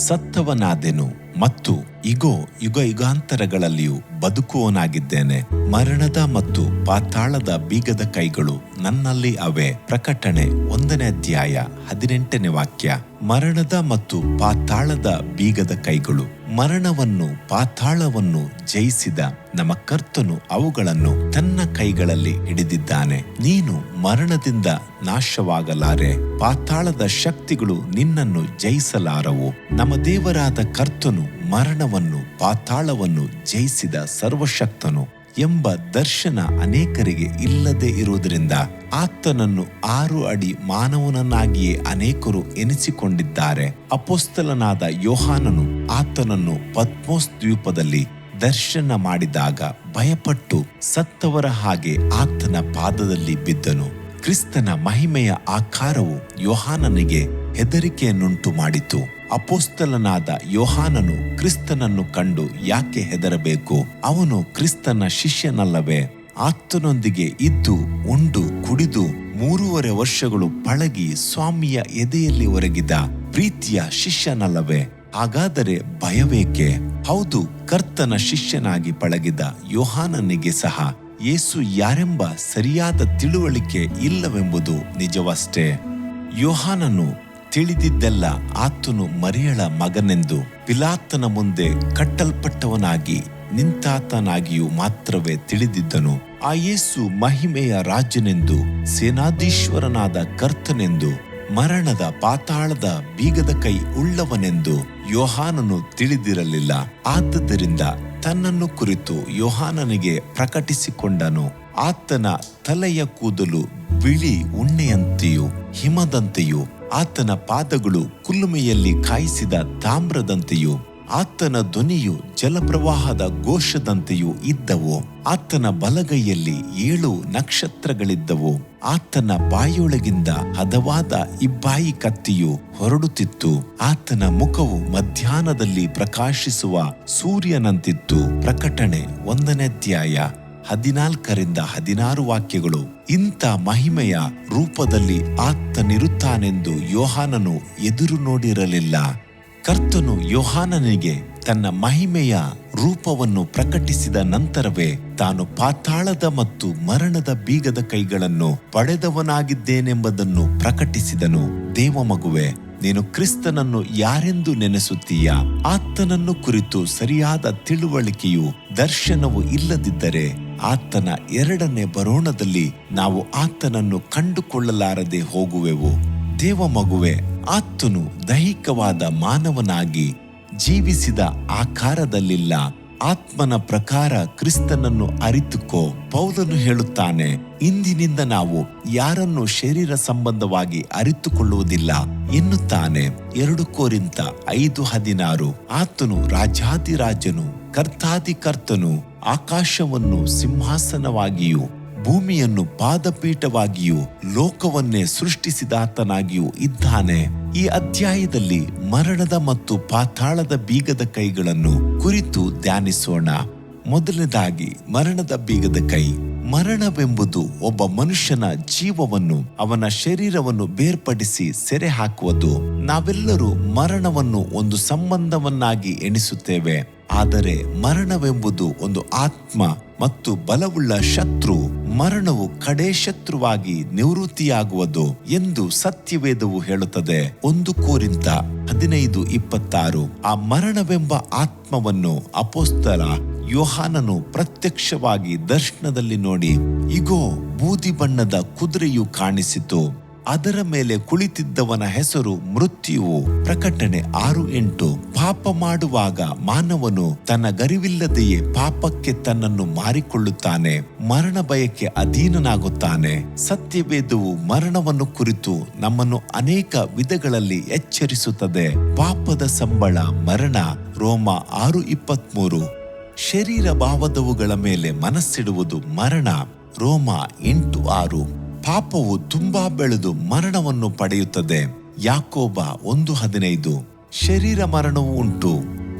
ಸತ್ತವನಾದೆನು ಮತ್ತು ಇಗೋ, ಯುಗ ಯುಗಾಂತರಗಳಲ್ಲಿಯೂ ಬದುಕುವನಾಗಿದ್ದೇನೆ. ಮರಣದ ಮತ್ತು ಪಾತಾಳದ ಬೀಗದ ಕೈಗಳು ನನ್ನಲ್ಲಿ ಅವೆ. ಪ್ರಕಟಣೆ 1ನೇ ಅಧ್ಯಾಯ 18ನೇ ವಾಕ್ಯ. ಮರಣದ ಮತ್ತು ಪಾತಾಳದ ಬೀಗದ ಕೈಗಳು. ಮರಣವನ್ನು ಪಾತಾಳವನ್ನು ಜಯಿಸಿದ ನಮ್ಮ ಕರ್ತನು ಅವುಗಳನ್ನು ತನ್ನ ಕೈಗಳಲ್ಲಿ ಹಿಡಿದಿದ್ದಾನೆ. ನೀನು ಮರಣದಿಂದ ನಾಶವಾಗಲಾರೆ. ಪಾತಾಳದ ಶಕ್ತಿಗಳು ನಿನ್ನನ್ನು ಜಯಿಸಲಾರವು. ನಮ್ಮ ದೇವರಾದ ಕರ್ತನು ಮರಣವನ್ನು ಪಾತಾಳವನ್ನು ಜಯಿಸಿದ ಸರ್ವಶಕ್ತನು ಎಂಬ ದರ್ಶನ ಅನೇಕರಿಗೆ ಇಲ್ಲದೆ ಇರುವುದರಿಂದ ಆತನನ್ನು 6 ಅಡಿ ಮಾನವನನ್ನಾಗಿಯೇ ಅನೇಕರು ಎನಿಸಿಕೊಂಡಿದ್ದಾರೆ. ಅಪೊಸ್ತಲನಾದ ಯೋಹಾನನು ಆತನನ್ನು ಪತ್ಮೋಸ್ ದ್ವೀಪದಲ್ಲಿ ದರ್ಶನ ಮಾಡಿದಾಗ ಭಯಪಟ್ಟು ಸತ್ತವರ ಹಾಗೆ ಆತನ ಪಾದದಲ್ಲಿ ಬಿದ್ದನು. ಕ್ರಿಸ್ತನ ಮಹಿಮೆಯ ಆಕಾರವು ಯೋಹಾನನಿಗೆ ಹೆದರಿಕೆಯನ್ನುಂಟು ಮಾಡಿತು. ಅಪೊಸ್ತಲನಾದ ಯೋಹಾನನು ಕ್ರಿಸ್ತನನ್ನು ಕಂಡು ಯಾಕೆ ಹೆದರಬೇಕು? ಅವನು ಕ್ರಿಸ್ತನ ಶಿಷ್ಯನಲ್ಲವೇ? ಆತನೊಂದಿಗೆ ಇದ್ದು ಉಂಡು ಕುಡಿದು 3.5 ವರ್ಷಗಳು ಪಳಗಿ ಸ್ವಾಮಿಯ ಎದೆಯಲ್ಲಿ ಒರಗಿದ ಪ್ರೀತಿಯ ಶಿಷ್ಯನಲ್ಲವೇ? ಹಾಗಾದರೆ ಭಯವೇಕೆ? ಹೌದು, ಕರ್ತನ ಶಿಷ್ಯನಾಗಿ ಪಳಗಿದ ಯೋಹಾನನಿಗೆ ಸಹ ಯೇಸು ಯಾರೆಂಬ ಸರಿಯಾದ ತಿಳುವಳಿಕೆ ಇಲ್ಲವೆಂಬುದು ನಿಜವಷ್ಟೇ. ಯೋಹಾನನು ತಿಳಿದಿದ್ದೆಲ್ಲ ಆತನು ಮರಿಯಳ ಮಗನೆಂದು ಪಿಲಾತನ ಮುಂದೆ ಕಟ್ಟಲ್ಪಟ್ಟವನಾಗಿ ನಿಂತಾತನಾಗಿಯೂ ಮಾತ್ರವೇ ತಿಳಿದಿದ್ದನು. ಆ ಯೇಸು ಮಹಿಮೆಯ ರಾಜನೆಂದು, ಸೇನಾಧೀಶ್ವರನಾದ ಕರ್ತನೆಂದು, ಮರಣದ ಪಾತಾಳದ ಬೀಗದ ಕೈ ಉಳ್ಳವನೆಂದು ಯೋಹಾನನು ತಿಳಿದಿರಲಿಲ್ಲ. ಆದುದರಿಂದ ತನ್ನನ್ನು ಕುರಿತು ಯೋಹಾನನಿಗೆ ಪ್ರಕಟಿಸಿಕೊಂಡನು. ಆತನ ತಲೆಯ ಕೂದಲು ಬಿಳಿ ಉಣ್ಣೆಯಂತೆಯೂ ಹಿಮದಂತೆಯೂ, ಆತನ ಪಾದಗಳು ಕುಲುಮೆಯಲ್ಲಿ ಕಾಯಿಸಿದ ತಾಮ್ರದಂತೆಯೂ, ಆತನ ಧ್ವನಿಯು ಜಲಪ್ರವಾಹದ ಘೋಷದಂತೆಯೂ ಇದ್ದವು. ಆತನ ಬಲಗೈಯಲ್ಲಿ 7 ನಕ್ಷತ್ರಗಳಿದ್ದವು. ಆತನ ಬಾಯೊಳಗಿಂದ ಹದವಾದ ಇಬ್ಬಾಯಿ ಕತ್ತಿಯು ಹೊರಡುತ್ತಿತ್ತು. ಆತನ ಮುಖವು ಮಧ್ಯಾಹ್ನದಲ್ಲಿ ಪ್ರಕಾಶಿಸುವ ಸೂರ್ಯನಂತಿತ್ತು. ಪ್ರಕಟಣೆ 1ನೇ ಅಧ್ಯಾಯ 14ರಿಂದ 16 ವಾಕ್ಯಗಳು. ಇಂಥ ಮಹಿಮೆಯ ರೂಪದಲ್ಲಿ ಆತನಿರುತ್ತಾನೆಂದು ಯೋಹಾನನು ಎದುರು ನೋಡಿರಲಿಲ್ಲ. ಕರ್ತನು ಯೋಹಾನನಿಗೆ ತನ್ನ ಮಹಿಮೆಯ ರೂಪವನ್ನು ಪ್ರಕಟಿಸಿದ ನಂತರವೇ ತಾನು ಪಾತಾಳದ ಮತ್ತು ಮರಣದ ಬೀಗದ ಕೈಗಳನ್ನು ಪಡೆದವನಾಗಿದ್ದೇನೆಂಬುದನ್ನು ಪ್ರಕಟಿಸಿದನು. ದೇವ ಮಗುವೆ, ನೀನು ಕ್ರಿಸ್ತನನ್ನು ಯಾರೆಂದು ನೆನೆಸುತ್ತೀಯ? ಆತನನ್ನು ಕುರಿತು ಸರಿಯಾದ ತಿಳುವಳಿಕೆಯು ದರ್ಶನವು ಇಲ್ಲದಿದ್ದರೆ ಆತನ 2ನೇ ಬರೋಣದಲ್ಲಿ ನಾವು ಆತನನ್ನು ಕಂಡುಕೊಳ್ಳಲಾರದೆ ಹೋಗುವೆವು. ದೇವ ಮಗುವೆ, ಆತನು ದೈಹಿಕವಾದ ಮಾನವನಾಗಿ ಜೀವಿಸಿದ ಆಕಾರದಲ್ಲಿಲ್ಲ. ಆತ್ಮನ ಪ್ರಕಾರ ಕ್ರಿಸ್ತನನ್ನು ಅರಿತುಕೋ. ಪೌಲನು ಹೇಳುತ್ತಾನೆ, ಇಂದಿನಿಂದ ನಾವು ಯಾರನ್ನು ಶರೀರ ಸಂಬಂಧವಾಗಿ ಅರಿತುಕೊಳ್ಳುವುದಿಲ್ಲ ಎನ್ನುತ್ತಾನೆ. 2 ಕೊರಿಂಥ 5:16. ಆತನು ರಾಜಾದಿರಾಜನು, ಕರ್ತಾದಿಕರ್ತನು, ಆಕಾಶವನ್ನು ಸಿಂಹಾಸನವಾಗಿಯೂ ಭೂಮಿಯನ್ನು ಪಾದಪೀಠವಾಗಿಯೂ ಲೋಕವನ್ನೇ ಸೃಷ್ಟಿಸಿದಾತನಾಗಿಯೂ ಇದ್ದಾನೆ. ಈ ಅಧ್ಯಾಯದಲ್ಲಿ ಮರಣದ ಮತ್ತು ಪಾತಾಳದ ಬೀಗದ ಕೈಗಳನ್ನು ಕುರಿತು ಧ್ಯಾನಿಸೋಣ. ಮೊದಲನೇದಾಗಿ ಮರಣದ ಬೀಗದ ಕೈ. ಮರಣವೆಂಬುದು ಒಬ್ಬ ಮನುಷ್ಯನ ಜೀವವನ್ನು, ಅವನ ಶರೀರವನ್ನು ಬೇರ್ಪಡಿಸಿ ಸೆರೆ ಹಾಕುವುದು. ನಾವೆಲ್ಲರೂ ಮರಣವನ್ನು ಒಂದು ಸಂಬಂಧವನ್ನಾಗಿ ಎಣಿಸುತ್ತೇವೆ. ಆದರೆ ಮರಣವೆಂಬುದು ಒಂದು ಆತ್ಮ ಮತ್ತು ಬಲವುಳ್ಳ ಶತ್ರು. ಮರಣವು ಕಡೇ ಶತ್ರುವಾಗಿ ನಿವೃತ್ತಿಯಾಗುವುದು ಎಂದು ಸತ್ಯವೇದವು ಹೇಳುತ್ತದೆ. 1 ಕೊರಿಂಥ 15:26. ಆ ಮರಣವೆಂಬ ಆತ್ಮವನ್ನು ಅಪೊಸ್ತಲ ಯೋಹಾನನು ಪ್ರತ್ಯಕ್ಷವಾಗಿ ದರ್ಶನದಲ್ಲಿ ನೋಡಿ, ಇಗೋ, ಬೂದಿ ಬಣ್ಣದ ಕುದುರೆಯು ಕಾಣಿಸಿತು, ಅದರ ಮೇಲೆ ಕುಳಿತಿದ್ದವನ ಹೆಸರು ಮೃತ್ಯುವು. ಪ್ರಕಟಣೆ 6:8. ಪಾಪ ಮಾಡುವಾಗ ಮಾನವನು ತನ್ನ ಗರಿವಿಲ್ಲದೆಯೇ ಪಾಪಕ್ಕೆ ತನ್ನನ್ನು ಮಾರಿಕೊಳ್ಳುತ್ತಾನೆ, ಮರಣ ಭಯಕ್ಕೆ ಅಧೀನನಾಗುತ್ತಾನೆ. ಸತ್ಯವೇದವು ಮರಣವನ್ನು ಕುರಿತು ನಮ್ಮನ್ನು ಅನೇಕ ವಿಧಗಳಲ್ಲಿ ಎಚ್ಚರಿಸುತ್ತದೆ. ಪಾಪದ ಸಂಬಳ ಮರಣ. ರೋಮ 6:23. ಶರೀರ ಭಾವದವುಗಳ ಮೇಲೆ ಮನಸ್ಸಿಡುವುದು ಮರಣ. ರೋಮ 8:6. ಪಾಪವು ತುಂಬಾ ಬೆಳೆದು ಮರಣವನ್ನು ಪಡೆಯುತ್ತದೆ. ಯಾಕೋಬ 1:15. ಶರೀರ ಮರಣವು ಉಂಟು,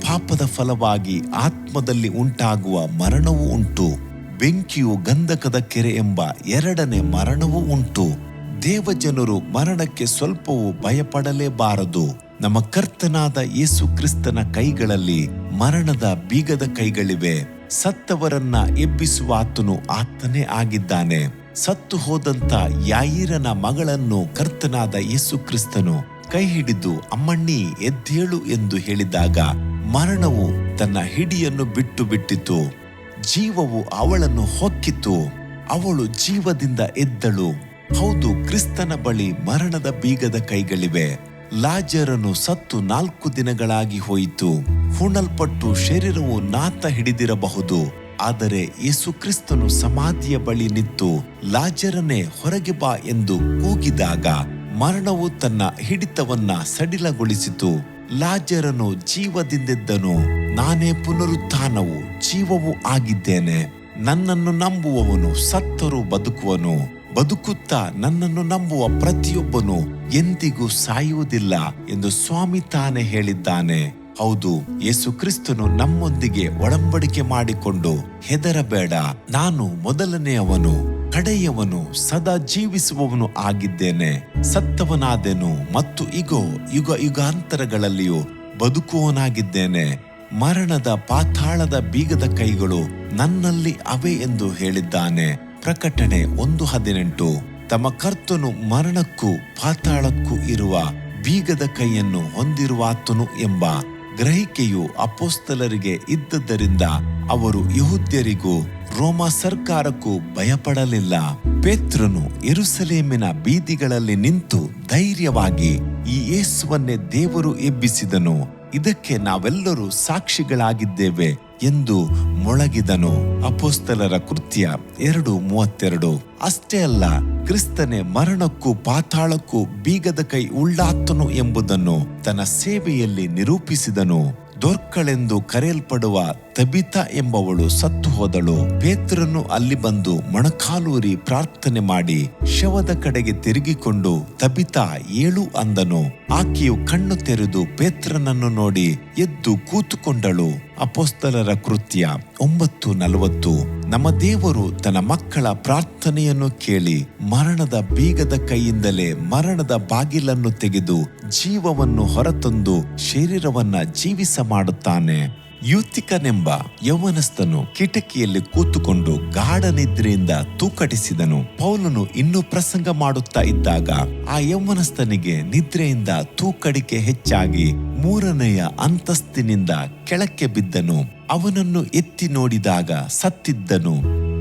ಪಾಪದ ಫಲವಾಗಿ ಆತ್ಮದಲ್ಲಿ ಉಂಟಾಗುವ ಮರಣವೂ ಉಂಟು. ಬೆಂಕಿಯು ಗಂಧಕದ ಕೆರೆ ಎಂಬ ಎರಡನೇ ಮರಣವೂ ಉಂಟು. ದೇವಜನರು ಮರಣಕ್ಕೆ ಸ್ವಲ್ಪವೂ ಭಯಪಡಲೇಬಾರದು. ನಮ್ಮ ಕರ್ತನಾದ ಯೇಸು ಕ್ರಿಸ್ತನ ಕೈಗಳಲ್ಲಿ ಮರಣದ ಬೀಗದ ಕೈಗಳಿವೆ. ಸತ್ತವರನ್ನ ಎಬ್ಬಿಸುವ ಆತನು ಆತನೇ ಆಗಿದ್ದಾನೆ. ಸತ್ತು ಹೋದಂತ ಯಾಯಿರನ ಮಗಳನ್ನು ಕರ್ತನಾದ ಯೇಸು ಕ್ರಿಸ್ತನು ಕೈ ಹಿಡಿದು, ಅಮ್ಮಣ್ಣಿ ಎದ್ದೇಳು ಎಂದು ಹೇಳಿದಾಗ ಮರಣವು ತನ್ನ ಹಿಡಿಯನ್ನು ಬಿಟ್ಟು ಬಿಟ್ಟಿತು. ಜೀವವು ಅವಳನ್ನು ಹೊಕ್ಕಿತು. ಅವಳು ಜೀವದಿಂದ ಎದ್ದಳು. ಹೌದು, ಕ್ರಿಸ್ತನ ಬಳಿ ಮರಣದ ಬೀಗದ ಕೈಗಳಿವೆ. ಲಾಜರನು ಸತ್ತು 4 ದಿನಗಳಾಗಿ ಹೋಯಿತು. ಹುಣಲ್ಪಟ್ಟು ಶರೀರವು ನಾತ ಹಿಡಿದಿರಬಹುದು. ಆದರೆ ಯೇಸು ಕ್ರಿಸ್ತನು ಸಮಾಧಿಯ ಬಳಿ ನಿಂತು, ಲಾಜರನೇ ಹೊರಗೆ ಬಾ ಎಂದು ಕೂಗಿದಾಗ ಮರಣವು ತನ್ನ ಹಿಡಿತವನ್ನ ಸಡಿಲಗೊಳಿಸಿತು. ಲಾಜರನು ಜೀವದಿಂದೆದ್ದನು. ನಾನೇ ಪುನರುತ್ಥಾನವೂ ಜೀವವೂ ಆಗಿದ್ದೇನೆ. ನನ್ನನ್ನು ನಂಬುವವನು ಸತ್ತರೂ ಬದುಕುವನು. ಬದುಕುತ್ತಾ ನನ್ನನ್ನು ನಂಬುವ ಪ್ರತಿಯೊಬ್ಬನು ಎಂದಿಗೂ ಸಾಯುವುದಿಲ್ಲ ಎಂದು ಸ್ವಾಮಿ ತಾನೇ ಹೇಳಿದ್ದಾನೆ. ಹೌದು, ಯೇಸು ಕ್ರಿಸ್ತನು ನಮ್ಮೊಂದಿಗೆ ಒಡಂಬಡಿಕೆ ಮಾಡಿಕೊಂಡು, ಹೆದರಬೇಡ, ನಾನು ಮೊದಲನೆಯವನು ಕಡೆಯವನು ಸದಾ ಜೀವಿಸುವವನು ಆಗಿದ್ದೇನೆ. ಸತ್ತವನಾದೆನು ಮತ್ತು ಇಗೋ ಯುಗ ಯುಗಾಂತರಗಳಲ್ಲಿಯೂ ಬದುಕುವವನಾಗಿದ್ದೇನೆ. ಮರಣದ ಪಾತಾಳದ ಬೀಗದ ಕೈಗಳು ನನ್ನಲ್ಲಿ ಅವೆ ಎಂದು ಹೇಳಿದ್ದಾನೆ. ಪ್ರಕಟಣೆ 1:18. ತಮ್ಮ ಕರ್ತನು ಮರಣಕ್ಕೂ ಪಾತಾಳಕ್ಕೂ ಇರುವ ಬೀಗದ ಕೈಯನ್ನು ಹೊಂದಿರುವಾತನು ಎಂಬ ಗ್ರಹಿಕೆಯು ಅಪೊಸ್ತಲರಿಗೆ ಇದ್ದದ್ದರಿಂದ ಅವರು ಯೆಹೂದ್ಯರಿಗೂ ರೋಮ ಸರ್ಕಾರಕ್ಕೂ ಭಯಪಡಲಿಲ್ಲ. ಪೇತ್ರನು ಯೆರೂಸಲೇಮಿನ ಬೀದಿಗಳಲ್ಲಿ ನಿಂತು ಧೈರ್ಯವಾಗಿ, ಈ ಯೇಸುವನ್ನೇ ದೇವರು ಎಬ್ಬಿಸಿದನು, ಇದಕ್ಕೆ ನಾವೆಲ್ಲರೂ ಸಾಕ್ಷಿಗಳಾಗಿದ್ದೇವೆ ಎಂದು ಮೊಳಗಿದನು. ಅಪೊಸ್ತಲರ ಕೃತ್ಯ 2:32. ಅಷ್ಟೇ ಅಲ್ಲ, ಕ್ರಿಸ್ತನೇ ಮರಣಕ್ಕೂ ಪಾತಾಳಕ್ಕೂ ಬೀಗದ ಕೈ ಉಳ್ಳಾತನು ಎಂಬುದನ್ನು ತನ್ನ ಸೇವೆಯಲ್ಲಿ ನಿರೂಪಿಸಿದನು. ದೊರ್ಕಳೆಂದು ಕರೆಯಲ್ಪಡುವ ತಬಿತಾ ಎಂಬವಳು ಸತ್ತು ಹೋದಳು. ಪೇತ್ರನು ಅಲ್ಲಿ ಬಂದು ಮೊಣಕಾಲೂರಿ ಪ್ರಾರ್ಥನೆ ಮಾಡಿ ಶವದ ಕಡೆಗೆ ತಿರುಗಿಕೊಂಡು, ತಬಿತಾ ಏಳು ಅಂದನು. ಆಕೆಯು ಕಣ್ಣು ತೆರೆದು ಪೇತ್ರನನ್ನು ನೋಡಿ ಎದ್ದು ಕೂತುಕೊಂಡಳು. ಅಪೊಸ್ತಲರ ಕೃತ್ಯ 9:40. ನಮ್ಮ ದೇವರು ತನ್ನ ಮಕ್ಕಳ ಪ್ರಾರ್ಥನೆಯನ್ನು ಕೇಳಿ ಮರಣದ ಬೀಗದ ಕೈಯಿಂದಲೇ ಮರಣದ ಬಾಗಿಲನ್ನು ತೆಗೆದು ಜೀವವನ್ನು ಹೊರತಂದು ಶರೀರವನ್ನ ಜೀವಿಸ ಮಾಡುತ್ತಾನೆ. ಯೂತಿಕನೆಂಬ ಯೌವನಸ್ಥನು ಕಿಟಕಿಯಲ್ಲಿ ಕೂತುಕೊಂಡು ಗಾಢ ನಿದ್ರೆಯಿಂದ ತೂಕಡಿಸಿದನು. ಪೌಲನು ಇನ್ನೂ ಪ್ರಸಂಗ ಮಾಡುತ್ತಾ ಇದ್ದಾಗ ಆ ಯೌವನಸ್ಥನಿಗೆ ನಿದ್ರೆಯಿಂದ ತೂಕಡಿಕೆ ಹೆಚ್ಚಾಗಿ 3ನೆಯ ಅಂತಸ್ತಿನಿಂದ ಕೆಳಕ್ಕೆ ಬಿದ್ದನು. ಅವನನ್ನು ಎತ್ತಿ ನೋಡಿದಾಗ ಸತ್ತಿದ್ದನು.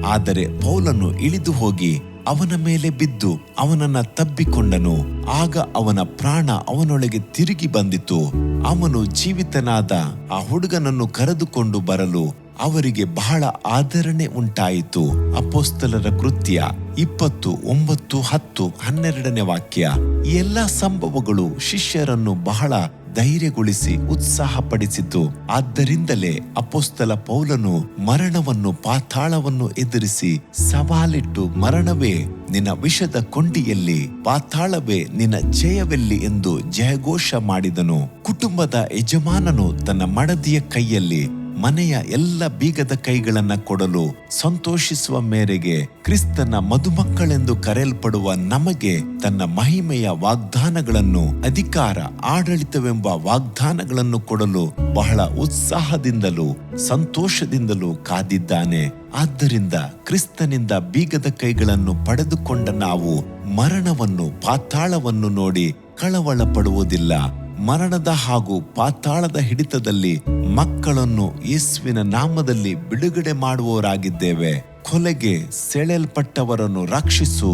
ಆದರೆ ಪೌಲನು ಇಳಿದು ಹೋಗಿ ಅವನ ಮೇಲೆ ಬಿದ್ದು ಅವನನ್ನ ತಬ್ಬಿಕೊಂಡನು. ಆಗ ಅವನ ಪ್ರಾಣ ಅವನೊಳಗೆ ತಿರುಗಿ ಬಂದಿತು. ಅವನು ಜೀವಿತನಾದ ಆ ಹುಡುಗನನ್ನು ಕರೆದುಕೊಂಡು ಬರಲು ಅವರಿಗೆ ಬಹಳ ಆದರಣೆ ಉಂಟಾಯಿತು. ಅಪೊಸ್ತಲರ ಕೃತ್ಯ 20:9-10-12 ವಾಕ್ಯ. ಈ ಎಲ್ಲಾ ಸಂಭವಗಳು ಶಿಷ್ಯರನ್ನು ಬಹಳ ಧೈರ್ಯಗೊಳಿಸಿ ಉತ್ಸಾಹಪಡಿಸಿತು. ಆದ್ದರಿಂದಲೇ ಅಪೊಸ್ತಲ ಪೌಲನು ಮರಣವನ್ನು ಪಾತಾಳವನ್ನು ಎದುರಿಸಿ ಸವಾಲಿಟ್ಟು, ಮರಣವೇ ನಿನ್ನ ವಿಷದ ಕೊಂಡಿಯಲ್ಲಿ, ಪಾತಾಳವೇ ನಿನ್ನ ಜಯವೆಲ್ಲಿ ಎಂದು ಜಯಘೋಷ ಮಾಡಿದನು. ಕುಟುಂಬದ ಯಜಮಾನನು ತನ್ನ ಮಡದಿಯ ಕೈಯಲ್ಲಿ ಮನೆಯ ಎಲ್ಲ ಬೀಗದ ಕೈಗಳನ್ನ ಕೊಡಲು ಸಂತೋಷಿಸುವ ಮೇರೆಗೆ ಕ್ರಿಸ್ತನ ಮದುಮಕ್ಕಳೆಂದು ಕರೆಯಲ್ಪಡುವ ನಮಗೆ ತನ್ನ ಮಹಿಮೆಯ ವಾಗ್ದಾನಗಳನ್ನು, ಅಧಿಕಾರ, ಆಡಳಿತವೆಂಬ ವಾಗ್ದಾನಗಳನ್ನು ಕೊಡಲು ಬಹಳ ಉತ್ಸಾಹದಿಂದಲೂ ಸಂತೋಷದಿಂದಲೂ ಕಾದಿದ್ದಾನೆ. ಆದ್ದರಿಂದ ಕ್ರಿಸ್ತನಿಂದ ಬೀಗದ ಕೈಗಳನ್ನು ಪಡೆದುಕೊಂಡ ನಾವು ಮರಣವನ್ನು ಪಾತಾಳವನ್ನು ನೋಡಿ ಕಳವಳ ಪಡುವುದಿಲ್ಲ. ಮರಣದ ಹಾಗೂ ಪಾತಾಳದ ಹಿಡಿತದಲ್ಲಿ ಮಕ್ಕಳನ್ನು ಯೇಸುವಿನ ನಾಮದಲ್ಲಿ ಬಿಡುಗಡೆ ಮಾಡುವವರಾಗಿದ್ದೇವೆ. ಕೊಲೆಗೆ ಸೆಳೆಯಲ್ಪಟ್ಟವರನ್ನು ರಕ್ಷಿಸು,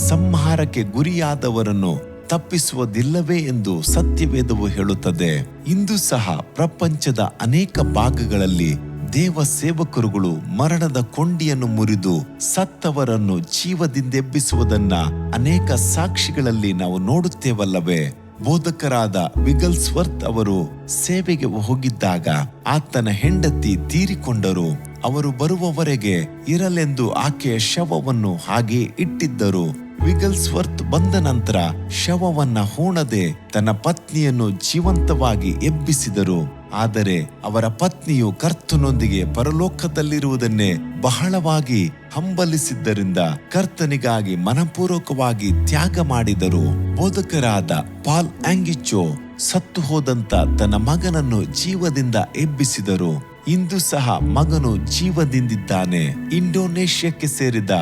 ಸಂಹಾರಕ್ಕೆ ಗುರಿಯಾದವರನ್ನು ತಪ್ಪಿಸುವುದಿಲ್ಲವೇ ಎಂದು ಸತ್ಯವೇದವು ಹೇಳುತ್ತದೆ. ಇಂದು ಸಹ ಪ್ರಪಂಚದ ಅನೇಕ ಭಾಗಗಳಲ್ಲಿ ದೇವ ಸೇವಕರುಗಳು ಮರಣದ ಕೊಂಡಿಯನ್ನು ಮುರಿದು ಸತ್ತವರನ್ನು ಜೀವದಿಂದೆಬ್ಬಿಸುವುದನ್ನ ಅನೇಕ ಸಾಕ್ಷಿಗಳಲ್ಲಿ ನಾವು ನೋಡುತ್ತೇವಲ್ಲವೇ? ಬೋಧಕರಾದ ವಿಗಲ್ಸ್ವರ್ತ್ ಅವರು ಸೇವೆಗೆ ಹೋಗಿದ್ದಾಗ ಆತನ ಹೆಂಡತಿ ತೀರಿಕೊಂಡರು. ಅವರು ಬರುವವರೆಗೆ ಇರಲೆಂದು ಆಕೆಯ ಶವವನ್ನು ಹಾಗೆ ಇಟ್ಟಿದ್ದರು. ವಿಗಲ್ಸ್ವರ್ತ್ ಬಂದ ನಂತರ ಶವವನ್ನ ಹೂಣದೆ ತನ್ನ ಪತ್ನಿಯನ್ನು ಜೀವಂತವಾಗಿ ಎಬ್ಬಿಸಿದರು. ಆದರೆ ಅವರ ಪತ್ನಿಯು ಕರ್ತನೊಂದಿಗೆ ಪರಲೋಕದಲ್ಲಿರುವುದನ್ನೇ ಬಹಳವಾಗಿ ಹಂಬಲಿಸಿದ್ದರಿಂದ ಕರ್ತನಿಗಾಗಿ ಮನಪೂರ್ವಕವಾಗಿ ತ್ಯಾಗ ಮಾಡಿದರು. ಬೋಧಕರಾದ ಪಾಲ್ ಆಂಗಿಚೋ ಸತ್ತು ಹೋದಂತ ತನ್ನ ಮಗನನ್ನು ಜೀವದಿಂದ ಎಬ್ಬಿಸಿದರು. ಇಂದು ಸಹ ಮಗನು ಜೀವದಿಂದಿದ್ದಾನೆ. ಇಂಡೋನೇಷ್ಯಾಕ್ಕೆ ಸೇರಿದ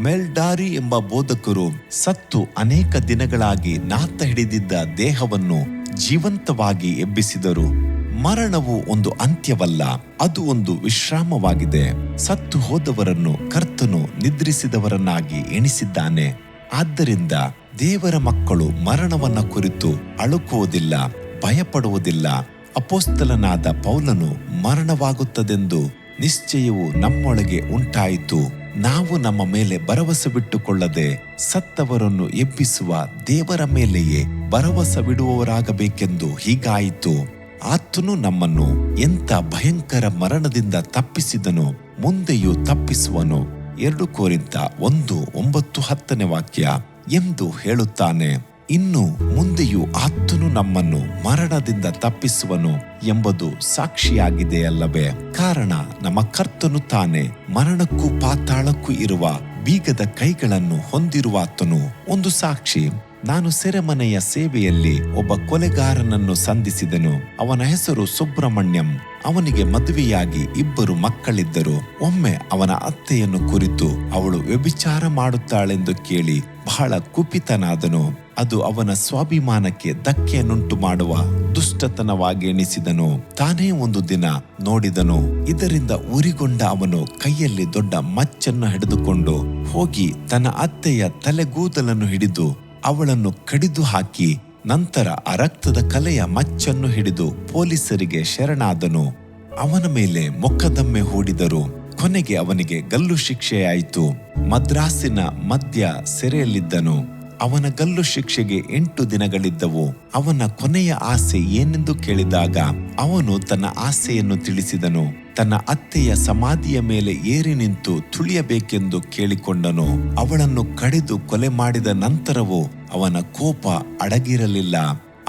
ಮೆಲ್ಡಾರಿ ಎಂಬ ಬೋಧಕರು ಸತ್ತು ಅನೇಕ ದಿನಗಳಾಗಿ ನಾತ ಹಿಡಿದಿದ್ದ ದೇಹವನ್ನು ಜೀವಂತವಾಗಿ ಎಬ್ಬಿಸಿದರು. ಮರಣವು ಒಂದು ಅಂತ್ಯವಲ್ಲ, ಅದು ಒಂದು ವಿಶ್ರಾಮವಾಗಿದೆ. ಸತ್ತು ಹೋದವರನ್ನು ಕರ್ತನು ನಿದ್ರಿಸಿದವರನ್ನಾಗಿ ಎಣಿಸಿದ್ದಾನೆ. ಆದ್ದರಿಂದ ದೇವರ ಮಕ್ಕಳು ಮರಣವನ್ನ ಕುರಿತು ಅಳುಕುವುದಿಲ್ಲ, ಭಯಪಡುವುದಿಲ್ಲ. ಅಪೊಸ್ತಲನಾದ ಪೌಲನು ಮರಣವಾಗುತ್ತದೆಂದು ನಿಶ್ಚಯವು ನಮ್ಮೊಳಗೆ ಉಂಟಾಯಿತು. ನಾವು ನಮ್ಮ ಮೇಲೆ ಭರವಸೆ ಬಿಟ್ಟುಕೊಳ್ಳದೆ ಸತ್ತವರನ್ನು ಎಬ್ಬಿಸುವ ದೇವರ ಮೇಲೆಯೇ ಭರವಸವಿಡುವವರಾಗಬೇಕೆಂದು ಹೀಗಾಯಿತು. ಆತನು ನಮ್ಮನ್ನು ಎಂಥ ಭಯಂಕರ ಮರಣದಿಂದ ತಪ್ಪಿಸಿದನು, ಮುಂದೆಯೂ ತಪ್ಪಿಸುವನು. 2 ಕೊರಿಂಥ 1:9-10 ಎಂದು ಹೇಳುತ್ತಾನೆ. ಇನ್ನು ಮುಂದೆಯೂ ಆತನು ನಮ್ಮನ್ನು ಮರಣದಿಂದ ತಪ್ಪಿಸುವನು ಎಂಬುದು ಸಾಕ್ಷಿಯಾಗಿದೆಯಲ್ಲವೇ? ಕಾರಣ ನಮ್ಮ ಕರ್ತನು ತಾನೇ ಮರಣಕ್ಕೂ ಪಾತಾಳಕ್ಕೂ ಇರುವ ಬೀಗದ ಕೈಗಳನ್ನು ಹೊಂದಿರುವಾತನು. ಒಂದು ಸಾಕ್ಷಿ, ನಾನು ಸೆರೆಮನೆಯ ಸೇವೆಯಲ್ಲಿ ಒಬ್ಬ ಕೊಲೆಗಾರನನ್ನು ಸಂಧಿಸಿದೆನು. ಅವನ ಹೆಸರು ಸುಬ್ರಹ್ಮಣ್ಯಂ. ಅವನಿಗೆ ಮದುವೆಯಾಗಿ 2 ಮಕ್ಕಳಿದ್ದರು. ಒಮ್ಮೆ ಅವನ ಅತ್ತೆಯನ್ನು ಕುರಿತು ಅವಳು ವ್ಯಭಿಚಾರ ಮಾಡುತ್ತಾಳೆಂದು ಕೇಳಿ ಬಹಳ ಕುಪಿತನಾದನು. ಅದು ಅವನ ಸ್ವಾಭಿಮಾನಕ್ಕೆ ಧಕ್ಕೆಯನ್ನುಂಟು ಮಾಡುವ ದುಷ್ಟತನವಾಗಿ ಎಣಿಸಿದನು. ತಾನೇ ಒಂದು ದಿನ ನೋಡಿದನು. ಇದರಿಂದ ಉರಿಗೊಂಡ ಅವನು ಕೈಯಲ್ಲಿ ದೊಡ್ಡ ಮಚ್ಚನ್ನು ಹಿಡಿದುಕೊಂಡು ಹೋಗಿ ತನ್ನ ಅತ್ತೆಯ ತಲೆಗೂದಲನ್ನು ಹಿಡಿದು ಅವಳನ್ನು ಕಡಿದು ಹಾಕಿ ನಂತರ ಆ ರಕ್ತದ ಕಲೆಯ ಮಚ್ಚನ್ನು ಹಿಡಿದು ಪೊಲೀಸರಿಗೆ ಶರಣಾದನು. ಅವನ ಮೇಲೆ ಮೊಕದ್ದಮೆ ಹೂಡಿದರು. ಕೊನೆಗೆ ಅವನಿಗೆ ಗಲ್ಲು ಶಿಕ್ಷೆಯಾಯಿತು. ಮದ್ರಾಸಿನ ಮಧ್ಯ ಸೆರೆಯಲ್ಲಿದ್ದನು. ಅವನ ಗಲ್ಲು ಶಿಕ್ಷೆಗೆ 8 ದಿನಗಳಿದ್ದವು. ಅವನ ಕೊನೆಯ ಆಸೆ ಏನೆಂದು ಕೇಳಿದಾಗ ಅವನು ತನ್ನ ಆಸೆಯನ್ನು ತಿಳಿಸಿದನು. ತನ್ನ ಅತ್ತೆಯ ಸಮಾಧಿಯ ಮೇಲೆ ಏರಿ ನಿಂತು ತುಳಿಯಬೇಕೆಂದು ಕೇಳಿಕೊಂಡನು. ಅವಳನ್ನು ಕಡಿದು ಕೊಲೆ ಮಾಡಿದ ನಂತರವೂ ಅವನ ಕೋಪ ಅಡಗಿರಲಿಲ್ಲ.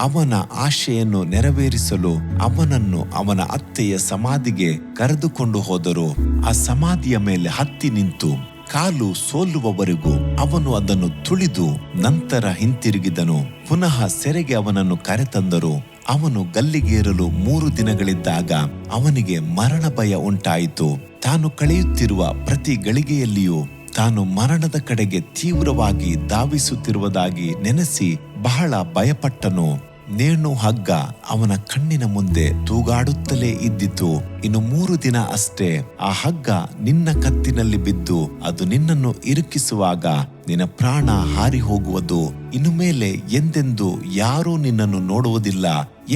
ಅವನ ಆಶೆಯನ್ನು ನೆರವೇರಿಸಲು ಅವನನ್ನು ಅವನ ಅತ್ತೆಯ ಸಮಾಧಿಗೆ ಕರೆದುಕೊಂಡು ಹೋದರು. ಆ ಸಮಾಧಿಯ ಮೇಲೆ ಹತ್ತಿ ನಿಂತು ಕಾಲು ಸೋಲುವವರೆಗೂ ಅವನು ಅದನ್ನು ತುಳಿದು ನಂತರ ಹಿಂತಿರುಗಿದನು. ಪುನಃ ಸೆರೆಗೆ ಅವನನ್ನು ಕರೆತಂದರು. ಅವನು ಗಲ್ಲಿಗೇರಲು 3 ದಿನಗಳಿದ್ದಾಗ ಅವನಿಗೆ ಮರಣ ಭಯ ಉಂಟಾಯಿತು. ತಾನು ಕಳೆಯುತ್ತಿರುವ ಪ್ರತಿ ಗಳಿಗೆಯಲ್ಲಿಯೂ ತಾನು ಮರಣದ ಕಡೆಗೆ ತೀವ್ರವಾಗಿ ಧಾವಿಸುತ್ತಿರುವುದಾಗಿ ನೆನೆಸಿ ಬಹಳ ಭಯಪಟ್ಟನು. ನೇಣು ಹಗ್ಗ ಅವನ ಕಣ್ಣಿನ ಮುಂದೆ ತೂಗಾಡುತ್ತಲೇ ಇದ್ದಿತು. ಇನ್ನು 3 ದಿನ ಅಷ್ಟೇ. ಆ ಹಗ್ಗ ನಿನ್ನ ಕತ್ತಿನಲ್ಲಿ ಬಿದ್ದು ಅದು ನಿನ್ನನ್ನು ಇರುಕಿಸುವಾಗ ನಿನ್ನ ಪ್ರಾಣ ಹಾರಿ ಹೋಗುವುದು. ಇನ್ನು ಮೇಲೆ ಎಂದೆಂದು ಯಾರೂ ನಿನ್ನನ್ನು ನೋಡುವುದಿಲ್ಲ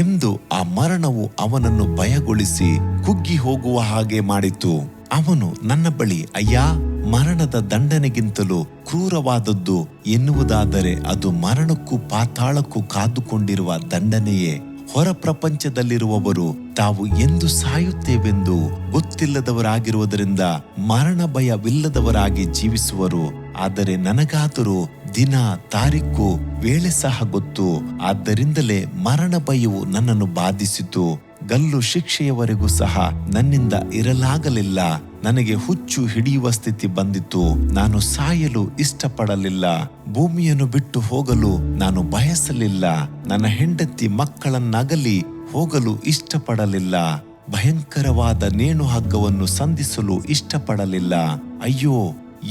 ಎಂದು ಆ ಮರಣವು ಅವನನ್ನು ಭಯಗೊಳಿಸಿ ಕುಗ್ಗಿ ಹೋಗುವ ಹಾಗೆ ಮಾಡಿತು. ಅವನು ನನ್ನ ಬಳಿ, ಅಯ್ಯಾ, ಮರಣದ ದಂಡನೆಗಿಂತಲೂ ಕ್ರೂರವಾದದ್ದು ಎನ್ನುವುದಾದರೆ ಅದು ಮರಣಕ್ಕೂ ಪಾತಾಳಕ್ಕೂ ಕಾದುಕೊಂಡಿರುವ ದಂಡನೆಯೇ. ಹೊರ ಪ್ರಪಂಚದಲ್ಲಿರುವವರು ತಾವು ಎಂದು ಸಾಯುತ್ತೇವೆಂದು ಗೊತ್ತಿಲ್ಲದವರಾಗಿರುವುದರಿಂದ ಮರಣ ಭಯವಿಲ್ಲದವರಾಗಿ ಜೀವಿಸುವರು. ಆದರೆ ನನಗಾದರೂ ದಿನ, ತಾರೀಕು, ವೇಳೆ ಸಹ ಗೊತ್ತು. ಆದ್ದರಿಂದಲೇ ಮರಣ ಭಯವು ನನ್ನನ್ನು ಬಾಧಿಸಿತು. ಗಲ್ಲು ಶಿಕ್ಷೆಯವರೆಗೂ ಸಹ ನನ್ನಿಂದ ಇರಲಾಗಲಿಲ್ಲ. ನನಗೆ ಹುಚ್ಚು ಹಿಡಿಯುವ ಸ್ಥಿತಿ ಬಂದಿತು. ನಾನು ಸಾಯಲು ಇಷ್ಟಪಡಲಿಲ್ಲ. ಭೂಮಿಯನ್ನು ಬಿಟ್ಟು ಹೋಗಲು ನಾನು ಬಯಸಲಿಲ್ಲ. ನನ್ನ ಹೆಂಡತಿ ಮಕ್ಕಳನ್ನಗಲಿ ಹೋಗಲು ಇಷ್ಟಪಡಲಿಲ್ಲ. ಭಯಂಕರವಾದ ನೇಣು ಹಗ್ಗವನ್ನು ಸಂಧಿಸಲು ಇಷ್ಟಪಡಲಿಲ್ಲ. ಅಯ್ಯೋ,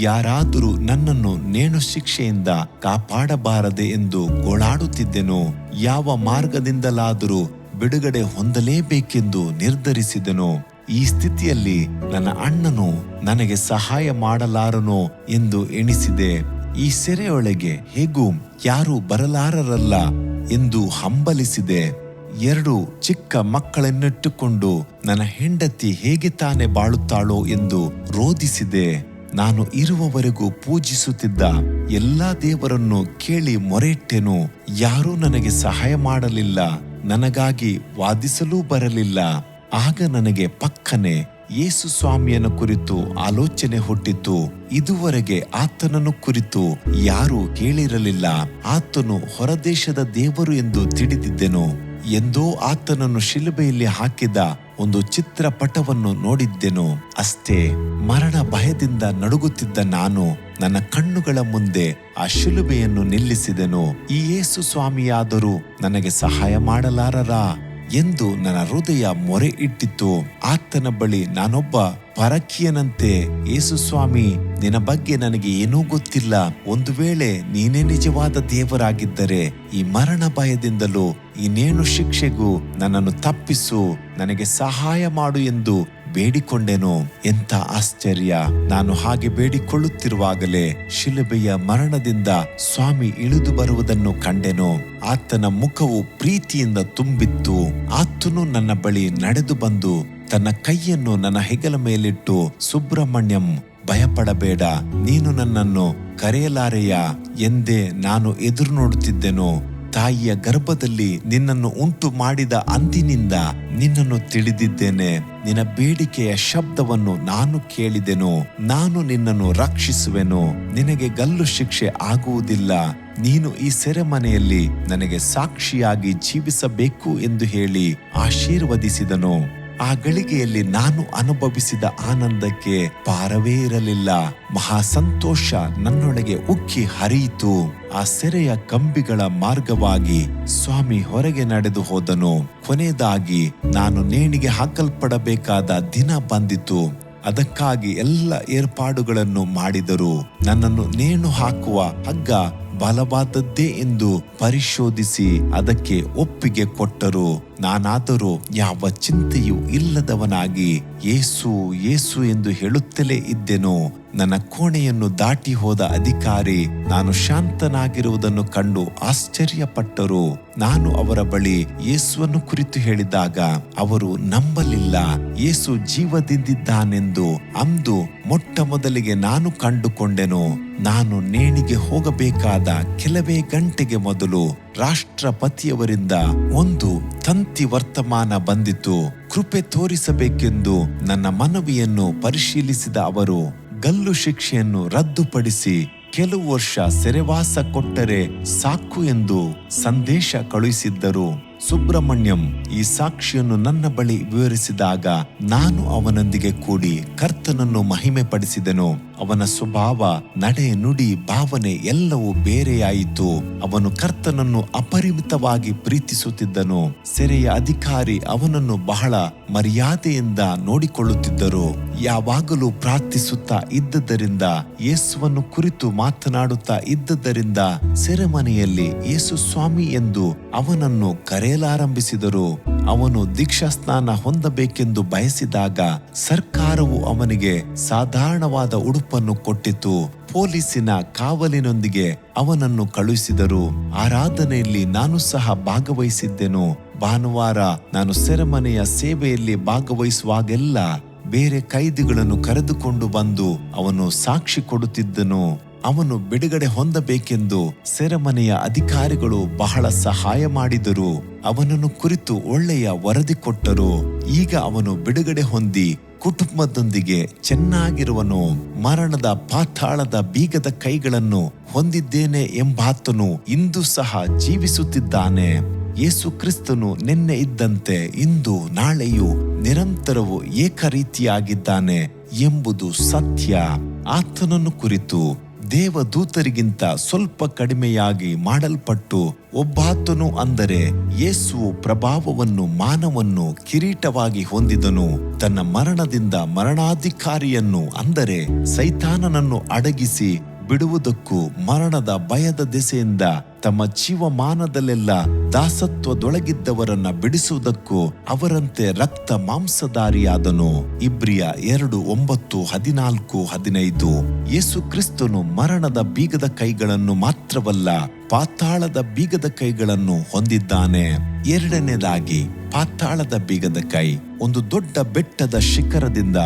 ಯಾರಾದರೂ ನನ್ನನ್ನು ನೇಣು ಶಿಕ್ಷೆಯಿಂದ ಕಾಪಾಡಬಾರದೆ ಎಂದು ಗೋಳಾಡುತ್ತಿದ್ದೆನು. ಯಾವ ಮಾರ್ಗದಿಂದಲಾದರೂ ಬಿಡುಗಡೆ ಹೊಂದಲೇಬೇಕೆಂದು ನಿರ್ಧರಿಸಿದೆನು. ಈ ಸ್ಥಿತಿಯಲ್ಲಿ ನನ್ನ ಅಣ್ಣನು ನನಗೆ ಸಹಾಯ ಮಾಡಲಾರನೋ ಎಂದು ಎಣಿಸಿದೆ. ಈ ಸೆರೆಯೊಳಗೆ ಹೇಗೂ ಯಾರೂ ಬರಲಾರರಲ್ಲ ಎಂದು ಹಂಬಲಿಸಿದೆ. 2 ಚಿಕ್ಕ ಮಕ್ಕಳನ್ನಿಟ್ಟುಕೊಂಡು ನನ್ನ ಹೆಂಡತಿ ಹೇಗೆ ತಾನೇ ಬಾಳುತ್ತಾಳೋ ಎಂದು ರೋಧಿಸಿದೆ. ನಾನು ಇರುವವರೆಗೂ ಪೂಜಿಸುತ್ತಿದ್ದ ಎಲ್ಲಾ ದೇವರನ್ನು ಕೇಳಿ ಮೊರೆಯಿಟ್ಟೆನು. ಯಾರೂ ನನಗೆ ಸಹಾಯ ಮಾಡಲಿಲ್ಲ, ನನಗಾಗಿ ವಾದಿಸಲೂ ಬರಲಿಲ್ಲ. ಆಗ ನನಗೆ ಪಕ್ಕನೆ ಯೇಸು ಸ್ವಾಮಿಯನ್ನು ಕುರಿತು ಆಲೋಚನೆ ಹುಟ್ಟಿತು. ಇದುವರೆಗೆ ಆತನನ್ನು ಕುರಿತು ಯಾರೂ ಕೇಳಿರಲಿಲ್ಲ. ಆತನು ಹೊರದೇಶದ ದೇವರು ಎಂದು ತಿಳಿದಿದ್ದೆನು. ಎಂದೋ ಆತನನ್ನು ಶಿಲುಬೆಯಲ್ಲಿ ಹಾಕಿದ ಒಂದು ಚಿತ್ರಪಟವನ್ನು ನೋಡಿದ್ದೆನು ಅಷ್ಟೇ. ಮರಣ ಭಯದಿಂದ ನಡುಗುತ್ತಿದ್ದ ನಾನು ನನ್ನ ಕಣ್ಣುಗಳ ಮುಂದೆ ಆ ಶಿಲುಬೆಯನ್ನು ನಿಲ್ಲಿಸಿದೆನು. ಈ ಯೇಸು ಸ್ವಾಮಿಯಾದರೂ ನನಗೆ ಸಹಾಯ ಮಾಡಲಾರರಾ ಎಂದು ನನ್ನ ಹೃದಯ ಮೊರೆ ಇಟ್ಟಿತು. ಆತನ ಬಳಿ ನಾನೊಬ್ಬ ಪರಕೀಯನಂತೆ, ಯೇಸು ಸ್ವಾಮಿ, ನಿನ್ನ ಬಗ್ಗೆ ನನಗೆ ಏನೂ ಗೊತ್ತಿಲ್ಲ. ಒಂದು ವೇಳೆ ನೀನೇ ನಿಜವಾದ ದೇವರಾಗಿದ್ದರೆ ಈ ಮರಣ ಭಯದಿಂದಲೂ ಈ ನೇಣು ಶಿಕ್ಷೆಗೂ ನನ್ನನ್ನು ತಪ್ಪಿಸು, ನನಗೆ ಸಹಾಯ ಮಾಡು ಎಂದು ಬೇಡಿಕೊಂಡೆನು. ಎಂಥ ಆಶ್ಚರ್ಯ! ನಾನು ಹಾಗೆ ಬೇಡಿಕೊಳ್ಳುತ್ತಿರುವಾಗಲೇ ಶಿಲುಬೆಯ ಮರಣದಿಂದ ಸ್ವಾಮಿ ಇಳಿದು ಬರುವುದನ್ನು ಕಂಡೆನು. ಆತನ ಮುಖವು ಪ್ರೀತಿಯಿಂದ ತುಂಬಿತ್ತು. ಆತನು ನನ್ನ ಬಳಿ ನಡೆದು ಬಂದು ತನ್ನ ಕೈಯನ್ನು ನನ್ನ ಹೆಗಲ ಮೇಲಿಟ್ಟು, ಸುಬ್ರಹ್ಮಣ್ಯಂ, ಭಯಪಡಬೇಡ, ನೀನು ನನ್ನನ್ನು ಕರೆಯಲಾರೆಯ ಎಂದೇ ನಾನು ಎದುರು ನೋಡುತ್ತಿದ್ದೆನು. ತಾಯಿಯ ಗರ್ಭದಲ್ಲಿ ನಿನ್ನನ್ನು ಉಂಟು ಮಾಡಿದ ಅಂದಿನಿಂದ ನಿನ್ನನ್ನು ತಿಳಿದಿದ್ದೇನೆ. ನಿನ್ನ ಬೇಡಿಕೆಯ ಶಬ್ದವನ್ನು ನಾನು ಕೇಳಿದೆನು. ನಾನು ನಿನ್ನನ್ನು ರಕ್ಷಿಸುವೆನು. ನಿನಗೆ ಗಲ್ಲು ಶಿಕ್ಷೆ ಆಗುವುದಿಲ್ಲ. ನೀನು ಈ ಸೆರೆಮನೆಯಲ್ಲಿ ನನಗೆ ಸಾಕ್ಷಿಯಾಗಿ ಜೀವಿಸಬೇಕು ಎಂದು ಹೇಳಿ ಆಶೀರ್ವದಿಸಿದನು. ಆ ಗಳಿಗೆಯಲ್ಲಿ ನಾನು ಅನುಭವಿಸಿದ ಆನಂದಕ್ಕೆ ಪಾರವೇ ಇರಲಿಲ್ಲ. ಮಹಾ ಸಂತೋಷ ನನ್ನೊಳಗೆ ಉಕ್ಕಿ ಹರಿಯಿತು. ಆ ಸೆರೆಯ ಕಂಬಿಗಳ ಮಾರ್ಗವಾಗಿ ಸ್ವಾಮಿ ಹೊರಗೆ ನಡೆದು ಹೋದನು. ಕೊನೆಯದಾಗಿ ನಾನು ನೇಣಿಗೆ ಹಾಕಲ್ಪಡಬೇಕಾದ ದಿನ ಬಂದಿತು. ಅದಕ್ಕಾಗಿ ಎಲ್ಲ ಏರ್ಪಾಡುಗಳನ್ನು ಮಾಡಿದರು. ನನ್ನನ್ನು ನೇಣು ಹಾಕುವ ಹಗ್ಗ ಬಲವಾದದ್ದೇ ಎಂದು ಪರಿಶೋಧಿಸಿ ಅದಕ್ಕೆ ಒಪ್ಪಿಗೆ ಕೊಟ್ಟರು. ನಾನಾದರೂ ಯಾವ ಚಿಂತೆಯೂ ಇಲ್ಲದವನಾಗಿ ಯೇಸು ಯೇಸು ಎಂದು ಹೇಳುತ್ತಲೇ ಇದ್ದೆನು. ನನ್ನ ಕೋಣೆಯನ್ನು ದಾಟಿ ಹೋದ ಅಧಿಕಾರಿ ನಾನು ಶಾಂತನಾಗಿರುವುದನ್ನು ಕಂಡು ಆಶ್ಚರ್ಯಪಟ್ಟರು. ನಾನು ಅವರ ಬಳಿ ಯೇಸುವನ್ನು ಕುರಿತು ಹೇಳಿದಾಗ ಅವರು ನಂಬಲಿಲ್ಲ. ಯೇಸು ಜೀವದಿಂದಿದ್ದಾನೆಂದು ಅಂದು ಮೊಟ್ಟ ಮೊದಲಿಗೆ ನಾನು ಕಂಡುಕೊಂಡೆನು. ನಾನು ನೇಣಿಗೆ ಹೋಗಬೇಕಾದ ಕೆಲವೇ ಗಂಟೆಗೆ ಮೊದಲು ರಾಷ್ಟ್ರಪತಿಯವರಿಂದ ಒಂದು ತಂತಿ ವರ್ತಮಾನ ಬಂದಿತು. ಕೃಪೆ ತೋರಿಸಬೇಕೆಂದು ನನ್ನ ಮನವಿಯನ್ನು ಪರಿಶೀಲಿಸಿದ ಅವರು ಗಲ್ಲು ಶಿಕ್ಷೆಯನ್ನು ರದ್ದುಪಡಿಸಿ ಕೆಲವು ವರ್ಷ ಸೆರೆವಾಸ ಕೊಟ್ಟರೆ ಸಾಕು ಎಂದು ಸಂದೇಶ ಕಳುಹಿಸಿದ್ದರು. ಸುಬ್ರಹ್ಮಣ್ಯಂ ಈ ಸಾಕ್ಷಿಯನ್ನು ನನ್ನ ಬಳಿ ವಿವರಿಸಿದಾಗ ನಾನು ಅವನೊಂದಿಗೆ ಕೂಡಿ ಕರ್ತನನ್ನು ಮಹಿಮೆ ಪಡಿಸಿದೆನು. ಅವನ ಸ್ವಭಾವ, ನಡೆ, ನುಡಿ, ಭಾವನೆ ಎಲ್ಲವೂ ಬೇರೆಯಾಯಿತು. ಅವನು ಕರ್ತನನ್ನು ಅಪರಿಮಿತವಾಗಿ ಪ್ರೀತಿಸುತ್ತಿದ್ದನು. ಸೆರೆಯ ಅಧಿಕಾರಿ ಅವನನ್ನು ಬಹಳ ಮರ್ಯಾದೆಯಿಂದ ನೋಡಿಕೊಳ್ಳುತ್ತಿದ್ದರು. ಯಾವಾಗಲೂ ಪ್ರಾರ್ಥಿಸುತ್ತಾ ಇದ್ದದರಿಂದ, ಯೇಸುವನ್ನು ಕುರಿತು ಮಾತನಾಡುತ್ತಾ ಇದ್ದದರಿಂದ ಸೆರೆಮನೆಯಲ್ಲಿ ಯೇಸು ಸ್ವಾಮಿ ಎಂದು ಅವನನ್ನು ಕರೆಯಲಾರಂಭಿಸಿದರು. ಅವನು ದೀಕ್ಷಾಸ್ನಾನ ಹೊಂದಬೇಕೆಂದು ಬಯಸಿದಾಗ ಸರ್ಕಾರವು ಅವನಿಗೆ ಸಾಧಾರಣವಾದ ಉಡುಪನ್ನು ಕೊಟ್ಟಿತು. ಪೊಲೀಸಿನ ಕಾವಲಿನೊಂದಿಗೆ ಅವನನ್ನು ಕಳುಹಿಸಿದರು. ಆರಾಧನೆಯಲ್ಲಿ ನಾನು ಸಹ ಭಾಗವಹಿಸಿದ್ದೆನು. ಭಾನುವಾರ ನಾನು ಸೆರೆಮನೆಯ ಸೇವೆಯಲ್ಲಿ ಭಾಗವಹಿಸುವಾಗೆಲ್ಲ ಬೇರೆ ಕೈದಿಗಳನ್ನು ಕರೆದುಕೊಂಡು ಬಂದು ಅವನು ಸಾಕ್ಷಿ ಕೊಡುತ್ತಿದ್ದನು. ಅವನು ಬಿಡುಗಡೆ ಹೊಂದಬೇಕೆಂದು ಸೆರೆಮನೆಯ ಅಧಿಕಾರಿಗಳು ಬಹಳ ಸಹಾಯ ಮಾಡಿದರು. ಅವನನ್ನು ಕುರಿತು ಒಳ್ಳೆಯ ವರದಿ ಕೊಟ್ಟರು. ಈಗ ಅವನು ಬಿಡುಗಡೆ ಹೊಂದಿ ಕುಟುಂಬದೊಂದಿಗೆ ಚೆನ್ನಾಗಿರುವನು. ಮರಣದ ಪಾತಾಳದ ಬೀಗದ ಕೈಗಳನ್ನು ಹೊಂದಿದ್ದೇನೆ ಎಂಬಾತನು ಇಂದು ಸಹ ಜೀವಿಸುತ್ತಿದ್ದಾನೆ. ಯೇಸು ಕ್ರಿಸ್ತನು ನಿನ್ನೆ ಇದ್ದಂತೆ ಇಂದು ನಾಳೆಯೂ ನಿರಂತರವೂ ಏಕರೀತಿಯಾಗಿದ್ದಾನೆ ಎಂಬುದು ಸತ್ಯ. ಆತನನ್ನು ಕುರಿತು ದೇವದೂತರಿಗಿಂತ ಸ್ವಲ್ಪ ಕಡಿಮೆಯಾಗಿ ಮಾಡಲ್ಪಟ್ಟು ಒಬ್ಬಾತನು ಅಂದರೆ ಯೇಸುವು ಪ್ರಭಾವವನ್ನು ಮಾನವನ್ನು ಕಿರೀಟವಾಗಿ ಹೊಂದಿದನು. ತನ್ನ ಮರಣದಿಂದ ಮರಣಾಧಿಕಾರಿಯನ್ನು ಅಂದರೆ ಸೈತಾನನನ್ನು ಅಡಗಿಸಿ ಬಿಡುವುದಕ್ಕೂ ಮರಣದ ಭಯದ ದೆಸೆಯಿಂದ ತಮ್ಮ ಜೀವಮಾನದಲ್ಲೆಲ್ಲ ದಾಸತ್ವದೊಳಗಿದ್ದವರನ್ನ ಬಿಡಿಸುವುದಕ್ಕೂ ಅವರಂತೆ ರಕ್ತ ಮಾಂಸಧಾರಿಯಾದನು. ಇಬ್ರಿಯ 2:9-14-15. ಯೇಸು ಕ್ರಿಸ್ತನು ಮರಣದ ಬೀಗದ ಕೈಗಳನ್ನು ಮಾತ್ರವಲ್ಲ, ಪಾತಾಳದ ಬೀಗದ ಕೈಗಳನ್ನು ಹೊಂದಿದ್ದಾನೆ. ಎರಡನೇದಾಗಿ ಪಾತಾಳದ ಬೀಗದ ಕೈ. ಒಂದು ದೊಡ್ಡ ಬೆಟ್ಟದ ಶಿಖರದಿಂದ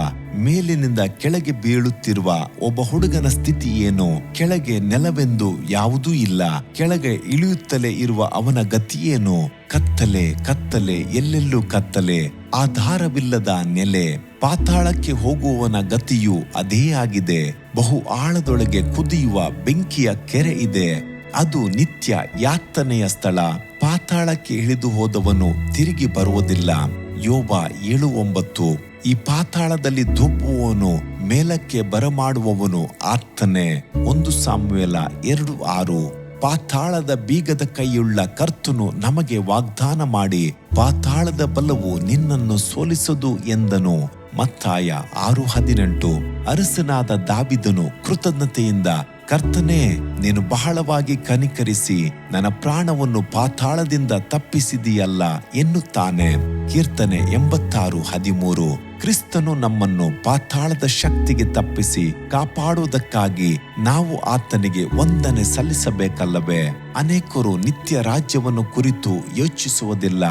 ಮೇಲಿನಿಂದ ಕೆಳಗೆ ಬೀಳುತ್ತಿರುವ ಒಬ್ಬ ಹುಡುಗನ ಸ್ಥಿತಿ ಏನು? ಕೆಳಗೆ ನೆಲವೆಂದು ಯಾವುದೂ ಇಲ್ಲ. ಕೆಳಗೆ ಇಳಿಯುತ್ತಲೇ ಇರುವ ಅವನ ಗತಿಯೇನು? ಕತ್ತಲೆ, ಕತ್ತಲೆ, ಎಲ್ಲೆಲ್ಲೂ ಕತ್ತಲೆ, ಆಧಾರವಿಲ್ಲದ ನೆಲೆ. ಪಾತಾಳಕ್ಕೆ ಹೋಗುವವನ ಗತಿಯು ಅದೇ ಆಗಿದೆ. ಬಹು ಆಳದೊಳಗೆ ಕುದಿಯುವ ಬೆಂಕಿಯ ಕೆರೆ ಇದೆ. ಅದು ನಿತ್ಯ ಯಾತನೆಯ ಸ್ಥಳ. ಪಾತಾಳಕ್ಕೆ ಇಳಿದು ಹೋದವನು ತಿರುಗಿ ಬರುವುದಿಲ್ಲ. ಯೋಬ 7:9. ಈ ಪಾತಾಳದಲ್ಲಿ ದೊಬ್ಬುವವನು ಮೇಲಕ್ಕೆ ಬರಮಾಡುವವನು ಆತನೇ. 1 ಸಾಮುವೇಲ 2:6. ಪಾತಾಳದ ಬೀಗದ ಕೈಯುಳ್ಳ ಕರ್ತನು ನಮಗೆ ವಾಗ್ದಾನ ಮಾಡಿ, ಪಾತಾಳದ ಬಲವು ನಿನ್ನನ್ನು ಸೋಲಿಸದು ಎಂದನು. ಮತ್ತಾಯ 6:18. ಅರಸನಾದ ದಾವೀದನು ಕೃತಜ್ಞತೆಯಿಂದ, ಕರ್ತನೇ, ನೀನು ಬಹಳವಾಗಿ ಕನಿಕರಿಸಿ ನನ್ನ ಪ್ರಾಣವನ್ನು ಪಾತಾಳದಿಂದ ತಪ್ಪಿಸಿದೀಯಲ್ಲ ಎನ್ನುತ್ತಾನೆ. ಕೀರ್ತನೆ 86:13. ಕ್ರಿಸ್ತನು ನಮ್ಮನ್ನು ಪಾತಾಳದ ಶಕ್ತಿಗೆ ತಪ್ಪಿಸಿ ಕಾಪಾಡುವುದಕ್ಕಾಗಿ ನಾವು ಆತನಿಗೆ ವಂದನೆ ಸಲ್ಲಿಸಬೇಕಲ್ಲವೇ? ಅನೇಕರು ನಿತ್ಯ ರಾಜ್ಯವನ್ನು ಕುರಿತು ಯೋಚಿಸುವುದಿಲ್ಲ.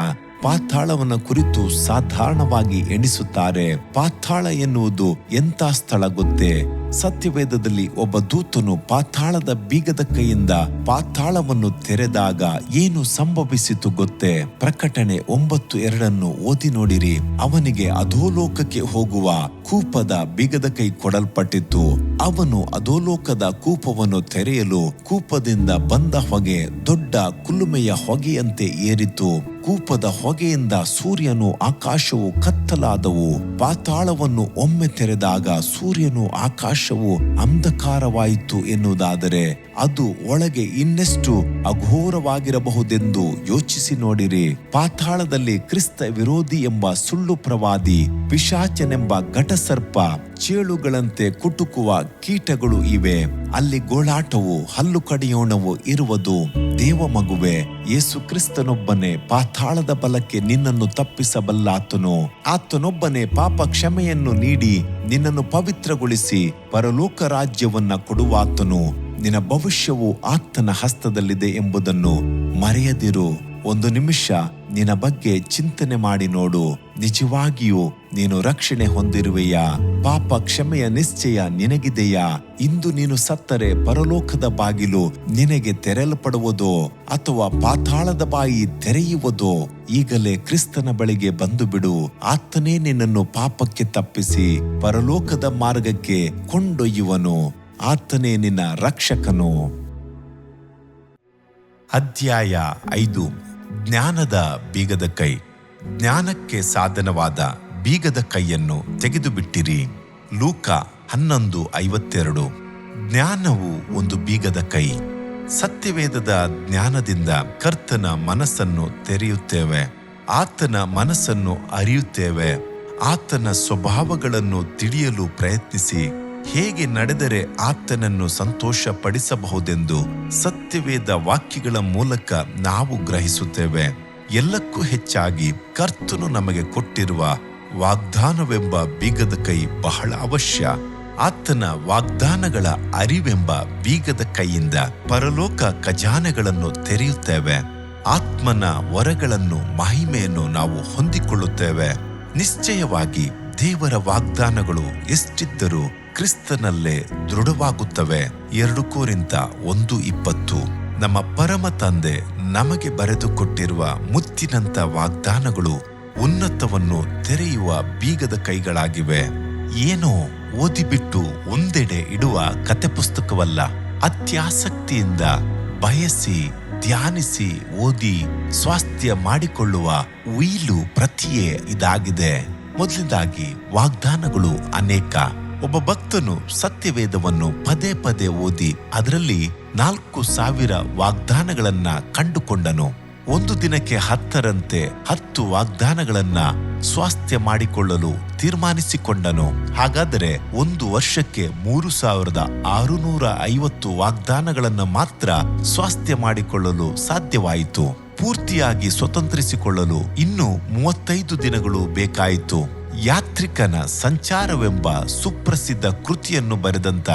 ಪಾತಾಳವನ್ನ ಕುರಿತು ಸಾಧಾರಣವಾಗಿ ಎಣಿಸುತ್ತಾರೆ. ಪಾತಾಳ ಎನ್ನುವುದು ಎಂಥ ಸ್ಥಳ ಗೊತ್ತೇ? ಸತ್ಯವೇದದಲ್ಲಿ ಒಬ್ಬ ದೂತನು ಪಾತಾಳದ ಬೀಗದ ಕೈಯಿಂದ ಪಾತಾಳವನ್ನು ತೆರೆದಾಗ ಏನು ಸಂಭವಿಸಿತು ಗೊತ್ತೇ? ಪ್ರಕಟಣೆ 9:2 ಓದಿ ನೋಡಿರಿ. ಅವನಿಗೆ ಅಧೋಲೋಕಕ್ಕೆ ಹೋಗುವ ಕೂಪದ ಬೀಗದ ಕೈ ಕೊಡಲ್ಪಟ್ಟಿತು. ಅವನು ಅಧೋಲೋಕದ ಕೂಪವನ್ನು ತೆರೆಯಲು ಕೂಪದಿಂದ ಬಂದ ಹೊಗೆ ದೊಡ್ಡ ಕುಲುಮೆಯ ಹೊಗೆಯಂತೆ ಏರಿತು. ಕೂಪದ ಹೊಗೆಯಿಂದ ಸೂರ್ಯನು ಆಕಾಶವು ಕತ್ತಲಾದವು. ಪಾತಾಳವನ್ನು ಒಮ್ಮೆ ತೆರೆದಾಗ ಸೂರ್ಯನು ಆಕಾಶವು ಅಂಧಕಾರವಾಯಿತು ಎನ್ನುವುದಾದರೆ ಅದು ಒಳಗೆ ಇನ್ನೆಷ್ಟು ಅಘೋರವಾಗಿರಬಹುದೆಂದು ಯೋಚಿಸಿ ನೋಡಿರಿ. ಪಾತಾಳದಲ್ಲಿ ಕ್ರಿಸ್ತ ವಿರೋಧಿ ಎಂಬ ಸುಳ್ಳು ಪ್ರವಾದಿ, ಪಿಶಾಚನೆಂಬ ಘಟಸರ್ಪ, ಚೇಳುಗಳಂತೆ ಕುಟುಕುವ ಕೀಟಗಳು ಇವೆ. ಅಲ್ಲಿ ಗೋಳಾಟವು, ಹಲ್ಲು ಕಡಿಯೋಣವು ಇರುವುದು. ದೇವ ಮಗುವೆ, ಯೇಸು ಕ್ರಿಸ್ತನೊಬ್ಬನೇ ಪಾತಾಳದ ಬಲಕ್ಕೆ ನಿನ್ನನ್ನು ತಪ್ಪಿಸಬಲ್ಲಾತನು. ಆತನೊಬ್ಬನೇ ಪಾಪ ಕ್ಷಮೆಯನ್ನು ನೀಡಿ ನಿನ್ನನ್ನು ಪವಿತ್ರಗೊಳಿಸಿ ಪರಲೋಕ ರಾಜ್ಯವನ್ನ ಕೊಡುವಾತನು. ನಿನ್ನ ಭವಿಷ್ಯವು ಆತನ ಹಸ್ತದಲ್ಲಿದೆ ಎಂಬುದನ್ನು ಮರೆಯದಿರು. ಒಂದು ನಿಮಿಷ ನಿನ್ನ ಬಗ್ಗೆ ಚಿಂತನೆ ಮಾಡಿ ನೋಡು. ನಿಜವಾಗಿಯೂ ನೀನು ರಕ್ಷಣೆ ಹೊಂದಿರುವೆಯಾ? ಪಾಪ ಕ್ಷಮೆಯ ನಿಶ್ಚಯ ನಿನಗಿದೆಯಾ? ಇಂದು ನೀನು ಸತ್ತರೆ ಪರಲೋಕದ ಬಾಗಿಲು ನಿನಗೆ ತೆರೆಯಲ್ಪಡುವುದೋ ಅಥವಾ ಪಾತಾಳದ ಬಾಯಿ ತೆರೆಯುವುದೋ? ಈಗಲೇ ಕ್ರಿಸ್ತನ ಬಳಿಗೆ ಬಂದು ಬಿಡು. ಆತನೇ ನಿನ್ನನ್ನು ಪಾಪಕ್ಕೆ ತಪ್ಪಿಸಿ ಪರಲೋಕದ ಮಾರ್ಗಕ್ಕೆ ಕೊಂಡೊಯ್ಯುವನು. ಆತನೇ ನಿನ್ನ ರಕ್ಷಕನು. ಅಧ್ಯಾಯ 5. ಜ್ಞಾನದ ಬೀಗದ ಕೈ. ಜ್ಞಾನಕ್ಕೆ ಸಾಧನವಾದ ಬೀಗದ ಕೈಯನ್ನು ತೆಗೆದು ಬಿಟ್ಟಿರಿ. ಲೂಕ 11:52. ಜ್ಞಾನವು ಒಂದು ಬೀಗದ ಕೈ. ಸತ್ಯವೇದದ ಜ್ಞಾನದಿಂದ ಕರ್ತನ ಮನಸ್ಸನ್ನು ತೆರೆಯುತ್ತೇವೆ. ಆತನ ಮನಸ್ಸನ್ನು ಅರಿಯುತ್ತೇವೆ. ಆತನ ಸ್ವಭಾವಗಳನ್ನು ತಿಳಿಯಲು ಪ್ರಯತ್ನಿಸಿ ಹೇಗೆ ನಡೆದರೆ ಆತನನ್ನು ಸಂತೋಷ ಪಡಿಸಬಹುದೆಂದು ಸತ್ಯವೇದ ವಾಕ್ಯಗಳ ಮೂಲಕ ನಾವು ಗ್ರಹಿಸುತ್ತೇವೆ. ಎಲ್ಲಕ್ಕೂ ಹೆಚ್ಚಾಗಿ ಕರ್ತನು ನಮಗೆ ಕೊಟ್ಟಿರುವ ವಾಗ್ದಾನವೆಂಬ ಬೀಗದ ಕೈ ಬಹಳ ಅವಶ್ಯ. ಆತನ ವಾಗ್ದಾನಗಳ ಅರಿವೆಂಬ ಬೀಗದ ಕೈಯಿಂದ ಪರಲೋಕ ಖಜಾನೆಗಳನ್ನು ತೆರೆಯುತ್ತೇವೆ. ಆತ್ಮನ ವರಗಳನ್ನು, ಮಹಿಮೆಯನ್ನು ನಾವು ಹೊಂದಿಕೊಳ್ಳುತ್ತೇವೆ. ನಿಶ್ಚಯವಾಗಿ ದೇವರ ವಾಗ್ದಾನಗಳು ಎಷ್ಟಿದ್ದರೂ ಕ್ರಿಸ್ತನಲ್ಲೇ ದೃಢವಾಗುತ್ತವೆ. 2 ಕೊರಿಂಥ 1:20. ನಮ್ಮ ಪರಮ ತಂದೆ ನಮಗೆ ಬರೆದುಕೊಟ್ಟಿರುವ ಮುತ್ತಿನಂಥ ವಾಗ್ದಾನಗಳು ಉನ್ನತವನ್ನು ತೆರೆಯುವ ಬೀಗದ ಕೈಗಳಾಗಿವೆ. ಏನೋ ಓದಿಬಿಟ್ಟು ಒಂದೆಡೆ ಇಡುವ ಕತೆ ಪುಸ್ತಕವಲ್ಲ. ಅತ್ಯಾಸಕ್ತಿಯಿಂದ ಬಯಸಿ, ಧ್ಯಾನಿಸಿ, ಓದಿ ಸ್ವಾಸ್ಥ್ಯ ಮಾಡಿಕೊಳ್ಳುವ ಉಯಿಲು ಪ್ರತಿಯೇ ಇದಾಗಿದೆ. ಮೊದಲನೇದಾಗಿ ವಾಗ್ದಾನಗಳು ಅನೇಕ. ಒಬ್ಬ ಭಕ್ತನು ಸತ್ಯವೇದವನ್ನು ಪದೇ ಪದೇ ಓದಿ ಅದರಲ್ಲಿ 4,000 ವಾಗ್ದಾನಗಳನ್ನ ಕಂಡುಕೊಂಡನು. ಒಂದು ದಿನಕ್ಕೆ 10ರಂತೆ 10 ವಾಗ್ದಾನಗಳನ್ನ ಸ್ವಾಸ್ಥ್ಯ ಮಾಡಿಕೊಳ್ಳಲು ತೀರ್ಮಾನಿಸಿಕೊಂಡನು. ಹಾಗಾದರೆ ಒಂದು ವರ್ಷಕ್ಕೆ 3,650 ವಾಗ್ದಾನಗಳನ್ನು ಮಾತ್ರ ಸ್ವಾಸ್ಥ್ಯ ಮಾಡಿಕೊಳ್ಳಲು ಸಾಧ್ಯವಾಯಿತು. ಪೂರ್ತಿಯಾಗಿ ಸ್ವತಂತ್ರಿಸಿಕೊಳ್ಳಲು ಇನ್ನೂ 35 ದಿನಗಳು ಬೇಕಾಯಿತು. ಯಾತ್ರಿಕನ ಸಂಚಾರವೆಂಬ ಸುಪ್ರಸಿದ್ಧ ಕೃತಿಯನ್ನು ಬರೆದಂತ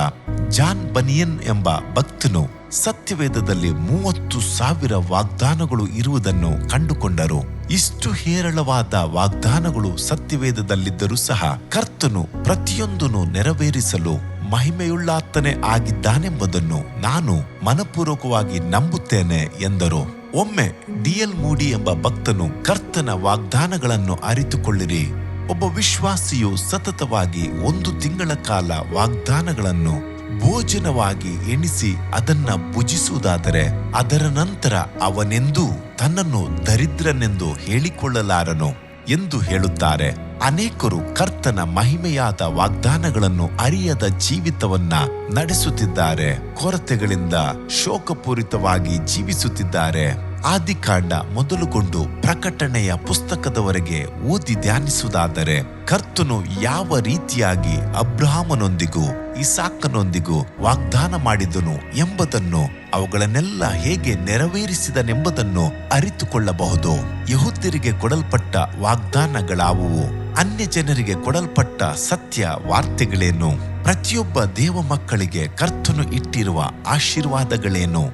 ಜಾನ್ ಬನಿಯನ್ ಎಂಬ ಭಕ್ತನು ಸತ್ಯವೇದದಲ್ಲಿ 30,000 ವಾಗ್ದಾನಗಳು ಇರುವುದನ್ನು ಕಂಡುಕೊಂಡರು. ಇಷ್ಟು ಹೇರಳವಾದ ವಾಗ್ದಾನಗಳು ಸತ್ಯವೇದದಲ್ಲಿದ್ದರೂ ಸಹ ಕರ್ತನು ಪ್ರತಿಯೊಂದನ್ನು ನೆರವೇರಿಸಲು ಮಹಿಮೆಯುಳ್ಳಾತನೇ ಆಗಿದ್ದಾನೆಂಬುದನ್ನು ನಾನು ಮನಪೂರ್ವಕವಾಗಿ ನಂಬುತ್ತೇನೆ ಎಂದರು. ಒಮ್ಮೆ ಡಿ.ಎಲ್. ಮೂಡಿ ಎಂಬ ಭಕ್ತನು ಕರ್ತನ ವಾಗ್ದಾನಗಳನ್ನು ಅರಿತುಕೊಳ್ಳಿರಿ. ಒಬ್ಬ ವಿಶ್ವಾಸಿಯು ಸತತವಾಗಿ 1 ತಿಂಗಳ ಕಾಲ ವಾಗ್ದಾನಗಳನ್ನು ಭೋಜನವಾಗಿ ಎಣಿಸಿ ಅದನ್ನ ಭುಜಿಸುವುದಾದರೆ ಅದರ ನಂತರ ಅವನೆಂದೂ ತನ್ನನ್ನು ದರಿದ್ರನೆಂದು ಹೇಳಿಕೊಳ್ಳಲಾರನು ಎಂದು ಹೇಳುತ್ತಾರೆ. ಅನೇಕರು ಕರ್ತನ ಮಹಿಮೆಯಾದ ವಾಗ್ದಾನಗಳನ್ನು ಅರಿಯದ ಜೀವಿತವನ್ನ ನಡೆಸುತ್ತಿದ್ದಾರೆ. ಕೊರತೆಗಳಿಂದ ಶೋಕಪೂರಿತವಾಗಿ ಜೀವಿಸುತ್ತಿದ್ದಾರೆ. ಆದಿಕಾಂಡ ಮೊದಲುಗೊಂಡು ಪ್ರಕಟಣೆಯ ಪುಸ್ತಕದವರೆಗೆ ಓದಿ ಧ್ಯಾನಿಸುವುದಾದರೆ ಕರ್ತನು ಯಾವ ರೀತಿಯಾಗಿ ಅಬ್ರಹಾಮನೊಂದಿಗೂ ಇಸಾಕನೊಂದಿಗೂ ವಾಗ್ದಾನ ಮಾಡಿದನು ಎಂಬುದನ್ನು, ಅವುಗಳನ್ನೆಲ್ಲ ಹೇಗೆ ನೆರವೇರಿಸಿದನೆಂಬುದನ್ನು ಅರಿತುಕೊಳ್ಳಬಹುದು. ಯಹೂದ್ಯರಿಗೆ ಕೊಡಲ್ಪಟ್ಟ ವಾಗ್ದಾನಗಳಾವುವು? ಅನ್ಯ ಜನರಿಗೆ ಕೊಡಲ್ಪಟ್ಟ ಸತ್ಯ ವಾರ್ತೆಗಳೇನು? ಪ್ರತಿಯೊಬ್ಬ ದೇವ ಮಕ್ಕಳಿಗೆ ಕರ್ತನು ಇಟ್ಟಿರುವ ಆಶೀರ್ವಾದಗಳೇನು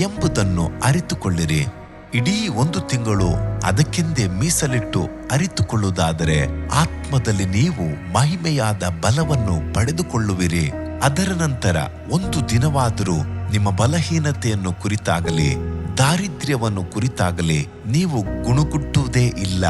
ಎಂಬುದನ್ನು ಅರಿತುಕೊಳ್ಳಿರಿ. ಇಡೀ 1 ತಿಂಗಳು ಅದಕ್ಕೆಂದೇ ಮೀಸಲಿಟ್ಟು ಅರಿತುಕೊಳ್ಳುವುದಾದರೆ ಆತ್ಮದಲ್ಲಿ ನೀವು ಮಹಿಮೆಯಾದ ಬಲವನ್ನು ಪಡೆದುಕೊಳ್ಳುವಿರಿ. ಅದರ ನಂತರ 1 ದಿನವಾದರೂ ನಿಮ್ಮ ಬಲಹೀನತೆಯನ್ನು ಕುರಿತಾಗಲಿ ದಾರಿದ್ರ್ಯವನ್ನು ಕುರಿತಾಗಲಿ ನೀವು ಗುಣಗುಟ್ಟುವುದೇ ಇಲ್ಲ.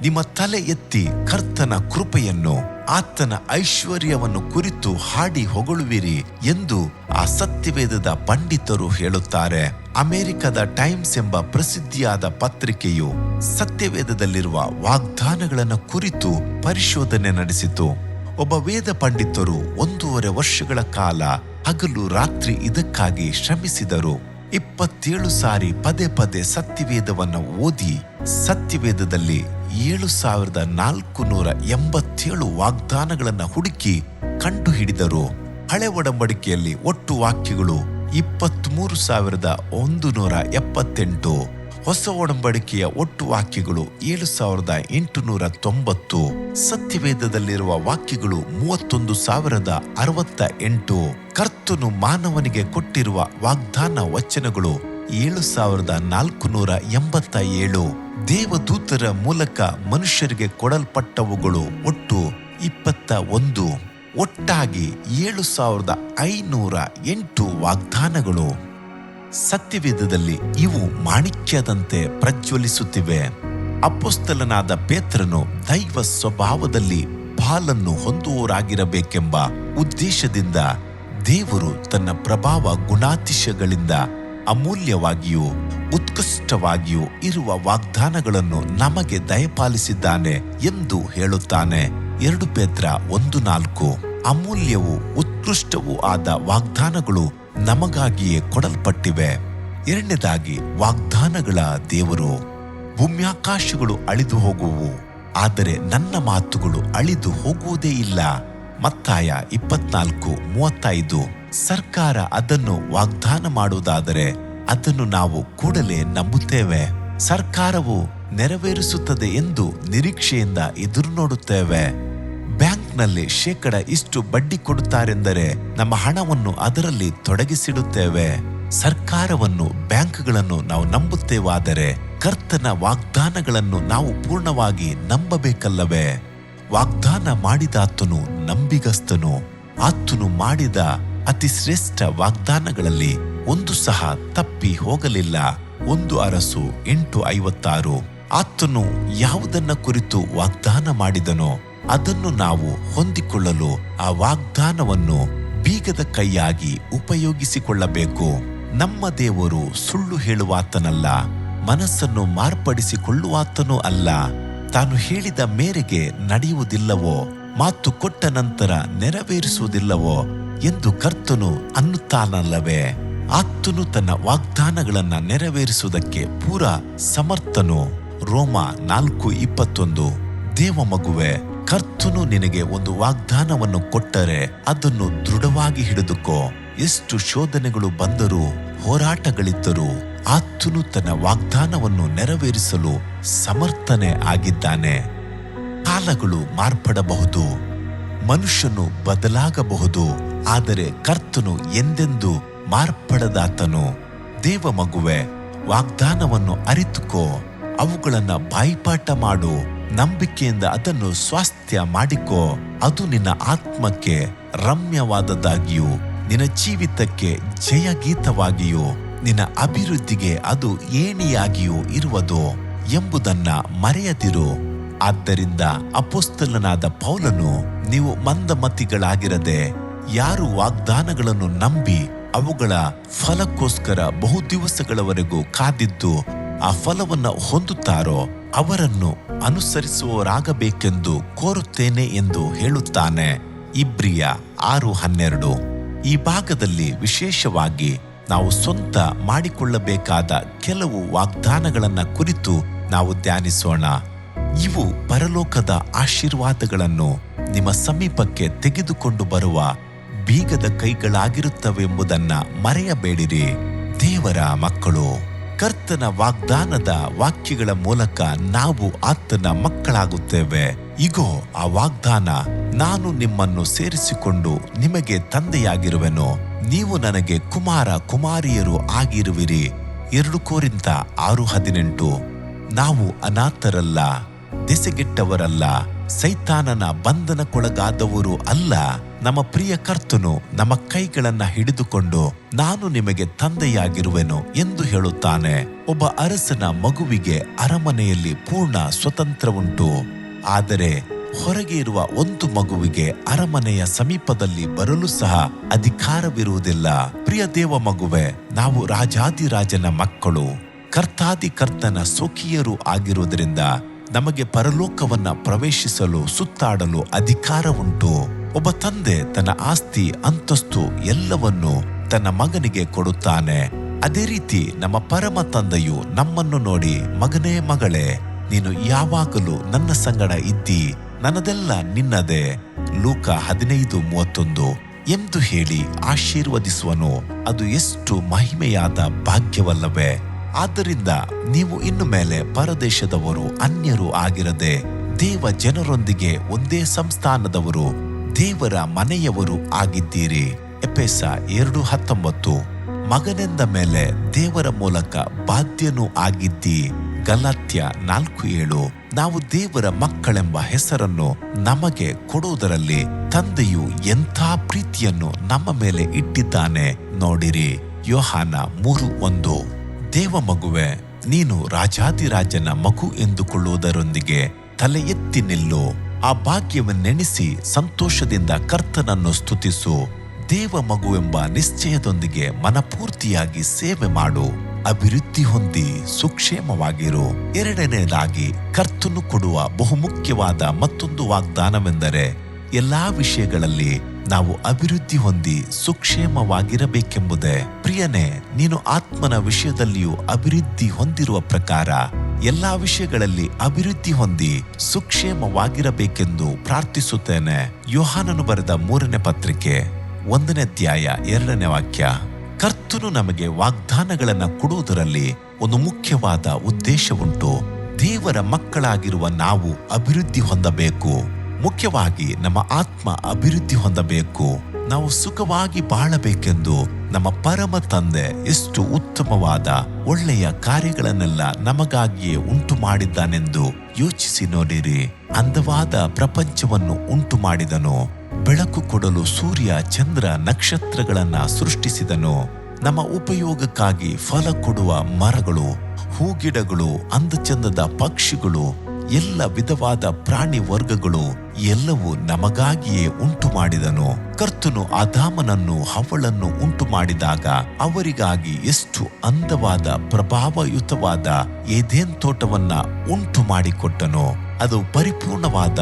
ನಿಮ್ಮ ತಲೆ ಎತ್ತಿ ಕರ್ತನ ಕೃಪೆಯನ್ನು ಆತನ ಐಶ್ವರ್ಯವನ್ನು ಕುರಿತು ಹಾಡಿ ಹೊಗಳುವಿರಿ ಎಂದು ಆ ಸತ್ಯವೇದದ ಪಂಡಿತರು ಹೇಳುತ್ತಾರೆ. ಅಮೆರಿಕದ ಟೈಮ್ಸ್ ಎಂಬ ಪ್ರಸಿದ್ಧಿಯಾದ ಪತ್ರಿಕೆಯು ಸತ್ಯವೇದದಲ್ಲಿರುವ ವಾಗ್ದಾನಗಳನ್ನು ಕುರಿತು ಪರಿಶೋಧನೆ ನಡೆಸಿತು. ಒಬ್ಬ ವೇದ ಪಂಡಿತರು 1.5 ವರ್ಷಗಳ ಕಾಲ ಹಗಲು ರಾತ್ರಿ ಇದಕ್ಕಾಗಿ ಶ್ರಮಿಸಿದರು. 27 ಸಾರಿ ಪದೇ ಪದೇ ಸತ್ಯವೇದವನ್ನು ಓದಿ ಸತ್ಯವೇದದಲ್ಲಿ 7,487 ವಾಗ್ದಾನಗಳನ್ನು ಹುಡುಕಿ ಕಂಡುಹಿಡಿದರು. ಹಳೆ ಒಡಂಬಡಿಕೆಯಲ್ಲಿ ಒಟ್ಟು ವಾಕ್ಯಗಳು 23,178, ಹೊಸ ಒಡಂಬಡಿಕೆಯ ಒಟ್ಟು ವಾಕ್ಯಗಳು 7,890, ಸತ್ಯವೇದದಲ್ಲಿರುವ ವಾಕ್ಯಗಳು 31,068. ಕರ್ತನು ಮಾನವನಿಗೆ ಕೊಟ್ಟಿರುವ ವಾಗ್ದಾನ ವಚನಗಳು 7,487. ದೇವದೂತರ ಮೂಲಕ ಮನುಷ್ಯರಿಗೆ ಕೊಡಲ್ಪಟ್ಟವುಗಳು ಒಟ್ಟು 21. ಒಟ್ಟಾಗಿ 7,508 ವಾಗ್ದಾನಗಳು. ಸತ್ಯವೇದದಲ್ಲಿ ಇವು ಮಾಣಿಕ್ಯದಂತೆ ಪ್ರಜ್ವಲಿಸುತ್ತಿವೆ. ಅಪೊಸ್ತಲನಾದ ಪೇತ್ರನು ದೈವ ಸ್ವಭಾವದಲ್ಲಿ ಪಾಲನ್ನು ಹೊಂದುವವರಾಗಿರಬೇಕೆಂಬ ಉದ್ದೇಶದಿಂದ ದೇವರು ತನ್ನ ಪ್ರಭಾವ ಗುಣಾತಿಶಯಗಳಿಂದ ಅಮೂಲ್ಯವಾಗಿಯೂ ಉತ್ಕೃಷ್ಟವಾಗಿಯೂ ಇರುವ ವಾಗ್ದಾನಗಳನ್ನು ನಮಗೆ ದಯಪಾಲಿಸಿದ್ದಾನೆ ಎಂದು ಹೇಳುತ್ತಾನೆ. 2 ಪೇತ್ರ 1:4. ಅಮೂಲ್ಯವೂ ಉತ್ಕೃಷ್ಟವೂ ಆದ ವಾಗ್ದಾನಗಳು ನಮಗಾಗಿಯೇ ಕೊಡಲ್ಪಟ್ಟಿವೆ. 2ನೇದಾಗಿ, ವಾಗ್ದಾನಗಳ ದೇವರು. ಭೂಮ್ಯಾಕಾಶಗಳು ಅಳಿದು ಹೋಗುವು, ಆದರೆ ನನ್ನ ಮಾತುಗಳು ಅಳಿದು ಹೋಗುವುದೇ ಇಲ್ಲ. ಮತ್ತಾಯ 24:35. ಸರ್ಕಾರ ಅದನ್ನು ವಾಗ್ದಾನ ಮಾಡುವುದಾದರೆ ಅದನ್ನು ನಾವು ಕೂಡಲೇ ನಂಬುತ್ತೇವೆ. ಸರ್ಕಾರವು ನೆರವೇರಿಸುತ್ತದೆ ಎಂದು ನಿರೀಕ್ಷೆಯಿಂದ ಎದುರು ನೋಡುತ್ತೇವೆ. ಬ್ಯಾಂಕ್ನಲ್ಲಿ ಶೇಕಡ ಇಷ್ಟು ಬಡ್ಡಿ ಕೊಡುತ್ತಾರೆಂದರೆ ನಮ್ಮ ಹಣವನ್ನು ಅದರಲ್ಲಿ ತೊಡಗಿಸಿಡುತ್ತೇವೆ. ಸರ್ಕಾರವನ್ನು, ಬ್ಯಾಂಕ್ಗಳನ್ನು ನಾವು ನಂಬುತ್ತೇವಾದರೆ ಕರ್ತನ ವಾಗ್ದಾನಗಳನ್ನು ನಾವು ಪೂರ್ಣವಾಗಿ ನಂಬಬೇಕಲ್ಲವೇ? ವಾಗ್ದಾನ ಮಾಡಿದಾತನು ನಂಬಿಗಸ್ತನು. ಆತನು ಮಾಡಿದ ಅತಿ ಶ್ರೇಷ್ಠ ವಾಗ್ದಾನಗಳಲ್ಲಿ ಒಂದು ಸಹ ತಪ್ಪಿ ಹೋಗಲಿಲ್ಲ. 1 ಅರಸು 8:56. ಆತನು ಯಾವುದನ್ನ ಕುರಿತು ವಾಗ್ದಾನ ಮಾಡಿದನೋ ಅದನ್ನು ನಾವು ಹೊಂದಿಕೊಳ್ಳಲು ಆ ವಾಗ್ದಾನವನ್ನು ಬೀಗದ ಕೈಯಾಗಿ ಉಪಯೋಗಿಸಿಕೊಳ್ಳಬೇಕು. ನಮ್ಮ ದೇವರು ಸುಳ್ಳು ಹೇಳುವಾತನಲ್ಲ, ಮನಸ್ಸನ್ನು ಮಾರ್ಪಡಿಸಿಕೊಳ್ಳುವಾತನೂ ಅಲ್ಲ. ತಾನು ಹೇಳಿದ ಮೇರೆಗೆ ನಡೆಯುವುದಿಲ್ಲವೋ ಮಾತು ಕೊಟ್ಟ ನಂತರ ನೆರವೇರಿಸುವುದಿಲ್ಲವೋ ಎಂದು ಕರ್ತನು ಅನ್ನುತ್ತಾನಲ್ಲವೇ? ಆತನು ತನ್ನ ವಾಗ್ದಾನಗಳನ್ನ ನೆರವೇರಿಸುವುದಕ್ಕೆ ಪೂರ ಸಮರ್ಥನು. ರೋಮ 4:21. ದೇವ ಮಗುವೆ, ಕರ್ತನು ನಿನಗೆ ಒಂದು ವಾಗ್ದಾನವನ್ನು ಕೊಟ್ಟರೆ ಅದನ್ನು ದೃಢವಾಗಿ ಹಿಡಿದುಕೋ. ಎಷ್ಟು ಶೋಧನೆಗಳು ಬಂದರೂ, ಹೋರಾಟಗಳಿದ್ದರೂ ಆತನು ತನ್ನ ವಾಗ್ದಾನವನ್ನು ನೆರವೇರಿಸಲು ಸಮರ್ಥನೆ ಆಗಿದ್ದಾನೆ. ಕಾಲಗಳು ಮಾರ್ಪಡಬಹುದು, ಮನುಷ್ಯನು ಬದಲಾಗಬಹುದು, ಆದರೆ ಕರ್ತನು ಎಂದೆಂದೂ ಮಾರ್ಪಡದಾತನು. ದೇವ ಮಗುವೆ, ವಾಗ್ದಾನವನ್ನು ಅರಿತುಕೋ, ಅವುಗಳನ್ನ ಬಾಯಿಪಾಠ ಮಾಡು, ನಂಬಿಕೆಯಿಂದ ಅದನ್ನು ಸ್ವಾಸ್ಥ್ಯ ಮಾಡಿಕೋ. ಅದು ನಿನ್ನ ಆತ್ಮಕ್ಕೆ ರಮ್ಯವಾದದ್ದಾಗಿಯೂ ನಿನ್ನ ಜೀವಿತಕ್ಕೆ ಜಯಗೀತವಾಗಿಯೂ ನಿನ್ನ ಅಭಿವೃದ್ಧಿಗೆ ಅದು ಏಣಿಯಾಗಿಯೂ ಇರುವುದು ಎಂಬುದನ್ನ ಮರೆಯದಿರು. ಆದ್ದರಿಂದ ಅಪೊಸ್ತಲನಾದ ಪೌಲನು, ನೀವು ಮಂದಮತಿಗಳಾಗಿರದೆ ಯಾರು ವಾಗ್ದಾನಗಳನ್ನು ನಂಬಿ ಅವುಗಳ ಫಲಕ್ಕೋಸ್ಕರ ಬಹು ದಿವಸಗಳವರೆಗೂ ಕಾದಿದ್ದು ಆ ಫಲವನ್ನು ಹೊಂದುತ್ತಾರೋ ಅವರನ್ನು ಅನುಸರಿಸುವವರಾಗಬೇಕೆಂದು ಕೋರುತ್ತೇನೆ ಎಂದು ಹೇಳುತ್ತಾನೆ. ಇಬ್ರಿಯ 6:12. ಈ ಭಾಗದಲ್ಲಿ ವಿಶೇಷವಾಗಿ ನಾವು ಸ್ವಂತ ಮಾಡಿಕೊಳ್ಳಬೇಕಾದ ಕೆಲವು ವಾಗ್ದಾನಗಳನ್ನ ಕುರಿತು ನಾವು ಧ್ಯಾನಿಸೋಣ. ಇವು ಪರಲೋಕದ ಆಶೀರ್ವಾದಗಳನ್ನು ನಿಮ್ಮ ಸಮೀಪಕ್ಕೆ ತೆಗೆದುಕೊಂಡು ಬರುವ ಬೀಗದ ಕೈಗಳಾಗಿರುತ್ತವೆಂಬುದನ್ನ ಮರೆಯಬೇಡಿರಿ. ದೇವರ ಮಕ್ಕಳು, ಕರ್ತನ ವಾಗ್ದಾನದ ವಾಕ್ಯಗಳ ಮೂಲಕ ನಾವು ಆತನ ಮಕ್ಕಳಾಗುತ್ತೇವೆ. ಇಗೋ ಆ ವಾಗ್ದಾನ, ನಾನು ನಿಮ್ಮನ್ನು ಸೇರಿಸಿಕೊಂಡು ನಿಮಗೆ ತಂದೆಯಾಗಿರುವೆನು, ನೀವು ನನಗೆ ಕುಮಾರ ಕುಮಾರಿಯರು ಆಗಿರುವಿರಿ. 2 ಕೊರಿಂಥ 6:18. ನಾವು ಅನಾಥರಲ್ಲ, ದೆಸೆಗೆಟ್ಟವರಲ್ಲ, ಸೈತಾನನ ಬಂಧನಕ್ಕೊಳಗಾದವರು ಅಲ್ಲ. ನಮ್ಮ ಪ್ರಿಯ ಕರ್ತನು ನಮ್ಮ ಕೈಗಳನ್ನ ಹಿಡಿದುಕೊಂಡು ನಾನು ನಿಮಗೆ ತಂದೆಯಾಗಿರುವೆನು ಎಂದು ಹೇಳುತ್ತಾನೆ. ಒಬ್ಬ ಅರಸನ ಮಗುವಿಗೆ ಅರಮನೆಯಲ್ಲಿ ಪೂರ್ಣ ಸ್ವತಂತ್ರವುಂಟು, ಆದರೆ ಹೊರಗೆ ಇರುವ ಒಂದು ಮಗುವಿಗೆ ಅರಮನೆಯ ಸಮೀಪದಲ್ಲಿ ಬರಲು ಸಹ ಅಧಿಕಾರವಿರುವುದಿಲ್ಲ. ಪ್ರಿಯ ದೇವ ಮಗುವೆ, ನಾವು ರಾಜಾದಿರಾಜನ ಮಕ್ಕಳು, ಕರ್ತಾದಿ ಕರ್ತನ ಸ್ವಕೀಯರು ಆಗಿರುವುದರಿಂದ ನಮಗೆ ಪರಲೋಕವನ್ನ ಪ್ರವೇಶಿಸಲು ಸುತ್ತಾಡಲು ಅಧಿಕಾರವುಂಟು. ಒಬ್ಬ ತಂದೆ ತನ್ನ ಆಸ್ತಿ ಅಂತಸ್ತು ಎಲ್ಲವನ್ನು ತನ್ನ ಮಗನಿಗೆ ಕೊಡುತ್ತಾನೆ. ಅದೇ ರೀತಿ ನಮ್ಮ ಪರಮ ತಂದೆಯು ನಮ್ಮನ್ನು ನೋಡಿ, ಮಗನೇ ಮಗಳೇ, ನೀನು ಯಾವಾಗಲೂ ನನ್ನ ಸಂಗಡ ಇದ್ದಿ, ನನ್ನದೆಲ್ಲ ನಿನ್ನದೇ, ಲೂಕ 15:31 ಎಂದು ಹೇಳಿ ಆಶೀರ್ವದಿಸುವನು. ಅದು ಎಷ್ಟು ಮಹಿಮೆಯಾದ ಭಾಗ್ಯವಲ್ಲವೇ? ಆದ್ದರಿಂದ ನೀವು ಇನ್ನು ಮೇಲೆ ಪರದೇಶದವರು, ಅನ್ಯರು ಆಗಿರದೆ ದೇವ ಜನರೊಂದಿಗೆ ಒಂದೇ ಸಂಸ್ಥಾನದವರು, ದೇವರ ಮನೆಯವರು ಆಗಿದ್ದೀರಿ. ಎಫೆಸ 2:19. ಮಗನೆಂದ ಮೇಲೆ ದೇವರ ಮೂಲಕ ಬಾಧ್ಯನೂ ಆಗಿದ್ದಿ. ಗಲಾತ್ಯ 4:7. ನಾವು ದೇವರ ಮಕ್ಕಳೆಂಬ ಹೆಸರನ್ನು ನಮಗೆ ಕೊಡುವುದರಲ್ಲಿ ತಂದೆಯು ಎಂಥ ಪ್ರೀತಿಯನ್ನು ನಮ್ಮ ಮೇಲೆ ಇಟ್ಟಿದ್ದಾನೆ ನೋಡಿರಿ. ಯೋಹಾನ 3:1. ದೇವ ಮಗುವೆ, ನೀನು ರಾಜಾದಿರಾಜನ ಮಗು ಎಂದುಕೊಳ್ಳುವುದರೊಂದಿಗೆ ತಲೆ ಎತ್ತಿ ನಿಲ್ಲು. ಆ ಭಾಗ್ಯವನ್ನೆಣಿಸಿ ಸಂತೋಷದಿಂದ ಕರ್ತನನ್ನು ಸ್ತುತಿಸು. ದೇವ ಮಗುವೆಂಬ ನಿಶ್ಚಯದೊಂದಿಗೆ ಮನಪೂರ್ತಿಯಾಗಿ ಸೇವೆ ಮಾಡು. ಅಭಿವೃದ್ಧಿ ಹೊಂದಿ ಸುಕ್ಷೇಮವಾಗಿರು. 2ನೇದಾಗಿ, ಕರ್ತನು ಕೊಡುವ ಬಹುಮುಖ್ಯವಾದ ಮತ್ತೊಂದು ವಾಗ್ದಾನವೆಂದರೆ ಎಲ್ಲಾ ವಿಷಯಗಳಲ್ಲಿ ನಾವು ಅಭಿವೃದ್ಧಿ ಹೊಂದಿ ಸುಕ್ಷೇಮವಾಗಿರಬೇಕೆಂಬುದೇ. ಪ್ರಿಯನೇ, ನೀನು ಆತ್ಮನ ವಿಷಯದಲ್ಲಿಯೂ ಅಭಿವೃದ್ಧಿ ಹೊಂದಿರುವ ಪ್ರಕಾರ ಎಲ್ಲಾ ವಿಷಯಗಳಲ್ಲಿ ಅಭಿವೃದ್ಧಿ ಹೊಂದಿ ಸುಕ್ಷೇಮವಾಗಿರಬೇಕೆಂದು ಪ್ರಾರ್ಥಿಸುತ್ತೇನೆ. ಯೋಹಾನನು ಬರೆದ 3ನೇ ಪತ್ರಿಕೆ 1ನೇ ಅಧ್ಯಾಯ 2ನೇ ವಾಕ್ಯ. ಕರ್ತನು ನಮಗೆ ವಾಗ್ದಾನಗಳನ್ನು ಕೊಡುವುದರಲ್ಲಿ ಒಂದು ಮುಖ್ಯವಾದ ಉದ್ದೇಶವುಂಟು. ದೇವರ ಮಕ್ಕಳಾಗಿರುವ ನಾವು ಅಭಿವೃದ್ಧಿ ಹೊಂದಬೇಕು. ಮುಖ್ಯವಾಗಿ ನಮ್ಮ ಆತ್ಮ ಅಭಿವೃದ್ಧಿ ಹೊಂದಬೇಕು. ನಾವು ಸುಖವಾಗಿ ಬಾಳಬೇಕೆಂದು ನಮ್ಮ ಪರಮ ತಂದೆ ಎಷ್ಟು ಉತ್ತಮವಾದ ಒಳ್ಳೆಯ ಕಾರ್ಯಗಳನ್ನೆಲ್ಲ ನಮಗಾಗಿಯೇ ಉಂಟು ಮಾಡಿದ್ದಾನೆಂದು ಯೋಚಿಸಿ ನೋಡಿರಿ. ಅಂದವಾದ ಪ್ರಪಂಚವನ್ನು ಉಂಟು ಮಾಡಿದನು. ಬೆಳಕು ಕೊಡಲು ಸೂರ್ಯ, ಚಂದ್ರ, ನಕ್ಷತ್ರಗಳನ್ನ ಸೃಷ್ಟಿಸಿದನು. ನಮ್ಮ ಉಪಯೋಗಕ್ಕಾಗಿ ಫಲ ಕೊಡುವ ಮರಗಳು, ಹೂಗಿಡಗಳು, ಅಂದಚಂದದ ಪಕ್ಷಿಗಳು, ಎಲ್ಲ ವಿಧವಾದ ಪ್ರಾಣಿ ವರ್ಗಗಳು ಎಲ್ಲವೂ ನಮಗಾಗಿಯೇ ಉಂಟು ಮಾಡಿದನು. ಕರ್ತನು ಆದಾಮನನ್ನು ಹವ್ವಳನ್ನು ಉಂಟು ಮಾಡಿದಾಗ ಅವರಿಗಾಗಿ ಎಷ್ಟು ಅಂದವಾದ ಪ್ರಭಾವಯುತವಾದ ಏದೇನ್ ತೋಟವನ್ನ ಉಂಟು ಮಾಡಿಕೊಟ್ಟನು. ಅದು ಪರಿಪೂರ್ಣವಾದ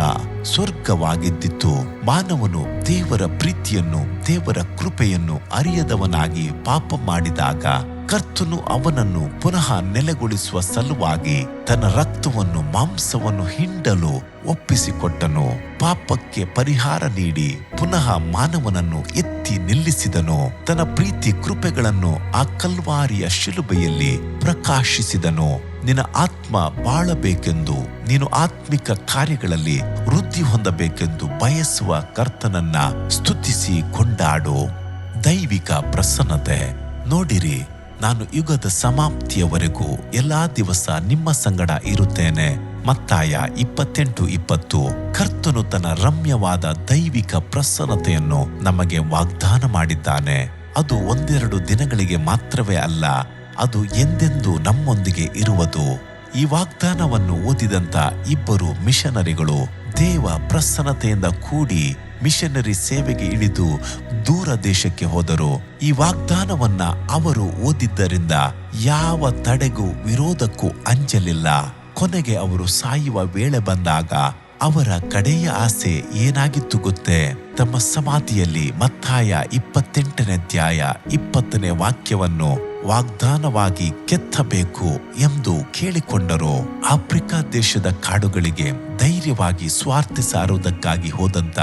ಸ್ವರ್ಗವಾಗಿದ್ದಿತು. ಮಾನವನು ದೇವರ ಪ್ರೀತಿಯನ್ನು, ದೇವರ ಕೃಪೆಯನ್ನು ಅರಿಯದವನಾಗಿ ಪಾಪ ಮಾಡಿದಾಗ ಕರ್ತನು ಅವನನ್ನು ಪುನಃ ನೆಲೆಗೊಳಿಸುವ ಸಲುವಾಗಿ ತನ್ನ ರಕ್ತವನ್ನು, ಮಾಂಸವನ್ನು ಹಿಂಡಲು ಒಪ್ಪಿಸಿಕೊಟ್ಟನು. ಪಾಪಕ್ಕೆ ಪರಿಹಾರ ನೀಡಿ ಪುನಃ ಮಾನವನನ್ನು ಎತ್ತಿ ನಿಲ್ಲಿಸಿದನು. ತನ್ನ ಪ್ರೀತಿ ಕೃಪೆಗಳನ್ನು ಆ ಕಲ್ವಾರಿಯ ಶಿಲುಬೆಯಲ್ಲಿ ಪ್ರಕಾಶಿಸಿದನು. ನಿನ್ನ ಆತ್ಮ ಬಾಳಬೇಕೆಂದು, ನೀನು ಆತ್ಮಿಕ ಕಾರ್ಯಗಳಲ್ಲಿ ವೃದ್ಧಿ ಹೊಂದಬೇಕೆಂದು ಬಯಸುವ ಕರ್ತನನ್ನ ಸ್ತುತಿಸಿ ಕೊಂಡಾಡು. ದೈವಿಕ ಪ್ರಸನ್ನತೆ. ನೋಡಿರಿ, ನಾನು ಯುಗದ ಸಮಾಪ್ತಿಯವರೆಗೂ ಎಲ್ಲಾ ದಿವಸ ನಿಮ್ಮ ಸಂಗಡ ಇರುತ್ತೇನೆ. ಮತ್ತಾಯ 28:20. ಕರ್ತನು ತನ್ನ ರಮ್ಯವಾದ ದೈವಿಕ ಪ್ರಸನ್ನತೆಯನ್ನು ನಮಗೆ ವಾಗ್ದಾನ ಮಾಡಿದ್ದಾನೆ. ಅದು ಒಂದೆರಡು ದಿನಗಳಿಗೆ ಮಾತ್ರವೇ ಅಲ್ಲ, ಅದು ಎಂದೆಂದೂ ನಮ್ಮೊಂದಿಗೆ ಇರುವುದು. ಈ ವಾಗ್ದಾನವನ್ನು ಓದಿದಂತ ಇಬ್ಬರು ಮಿಷನರಿಗಳು ದೇವ ಪ್ರಸನ್ನತೆಯಿಂದ ಕೂಡಿ ಮಿಷನರಿ ಸೇವೆಗೆ ಇಳಿದು ದೂರ ದೇಶಕ್ಕೆ ಹೋದರು. ಈ ವಾಗ್ದಾನವನ್ನ ಅವರು ಓದಿದ್ದರಿಂದ ಯಾವ ತಡೆಗೂ ವಿರೋಧಕ್ಕೂ ಅಂಜಲಿಲ್ಲ. ಕೊನೆಗೆ ಅವರು ಸಾಯುವ ವೇಳೆ ಬಂದಾಗ ಅವರ ಕಡೆಯ ಆಸೆ ಏನಾಗಿತ್ತು ಗೊತ್ತೇ? ತಮ್ಮ ಸಮಾಧಿಯಲ್ಲಿ ಮತ್ತಾಯ 28:20 ವಾಕ್ಯವನ್ನು ವಾಗ್ದಾನವಾಗಿ ಕೆತ್ತಬೇಕು ಎಂದು ಕೇಳಿಕೊಂಡರು. ಆಫ್ರಿಕಾ ದೇಶದ ಕಾಡುಗಳಿಗೆ ಧೈರ್ಯವಾಗಿ ಸ್ವಾರ್ಥ ಸಾರುವುದಕ್ಕಾಗಿ ಹೋದಂತ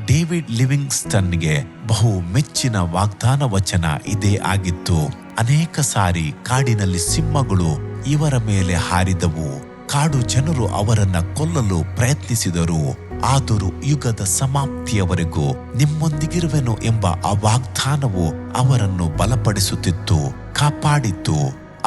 ಡೇವಿಡ್ ಲಿವಿಂಗ್ಸ್ಟನ್ಗೆ ಬಹು ಮೆಚ್ಚಿನ ವಾಗ್ದಾನ ವಚನ ಇದೇ ಆಗಿತ್ತು. ಅನೇಕ ಸಾರಿ ಕಾಡಿನಲ್ಲಿ ಸಿಂಹಗಳು ಇವರ ಮೇಲೆ ಹಾರಿದವು. ಕಾಡು ಜನರು ಅವರನ್ನ ಕೊಲ್ಲಲು ಪ್ರಯತ್ನಿಸಿದರು. ಆದರೂ ಯುಗದ ಸಮಾಪ್ತಿಯವರೆಗೂ ನಿಮ್ಮೊಂದಿಗಿರುವೆನು ಎಂಬ ಆ ವಾಗ್ದಾನವು ಅವರನ್ನು ಬಲಪಡಿಸುತ್ತಿತ್ತು, ಕಾಪಾಡಿತ್ತು.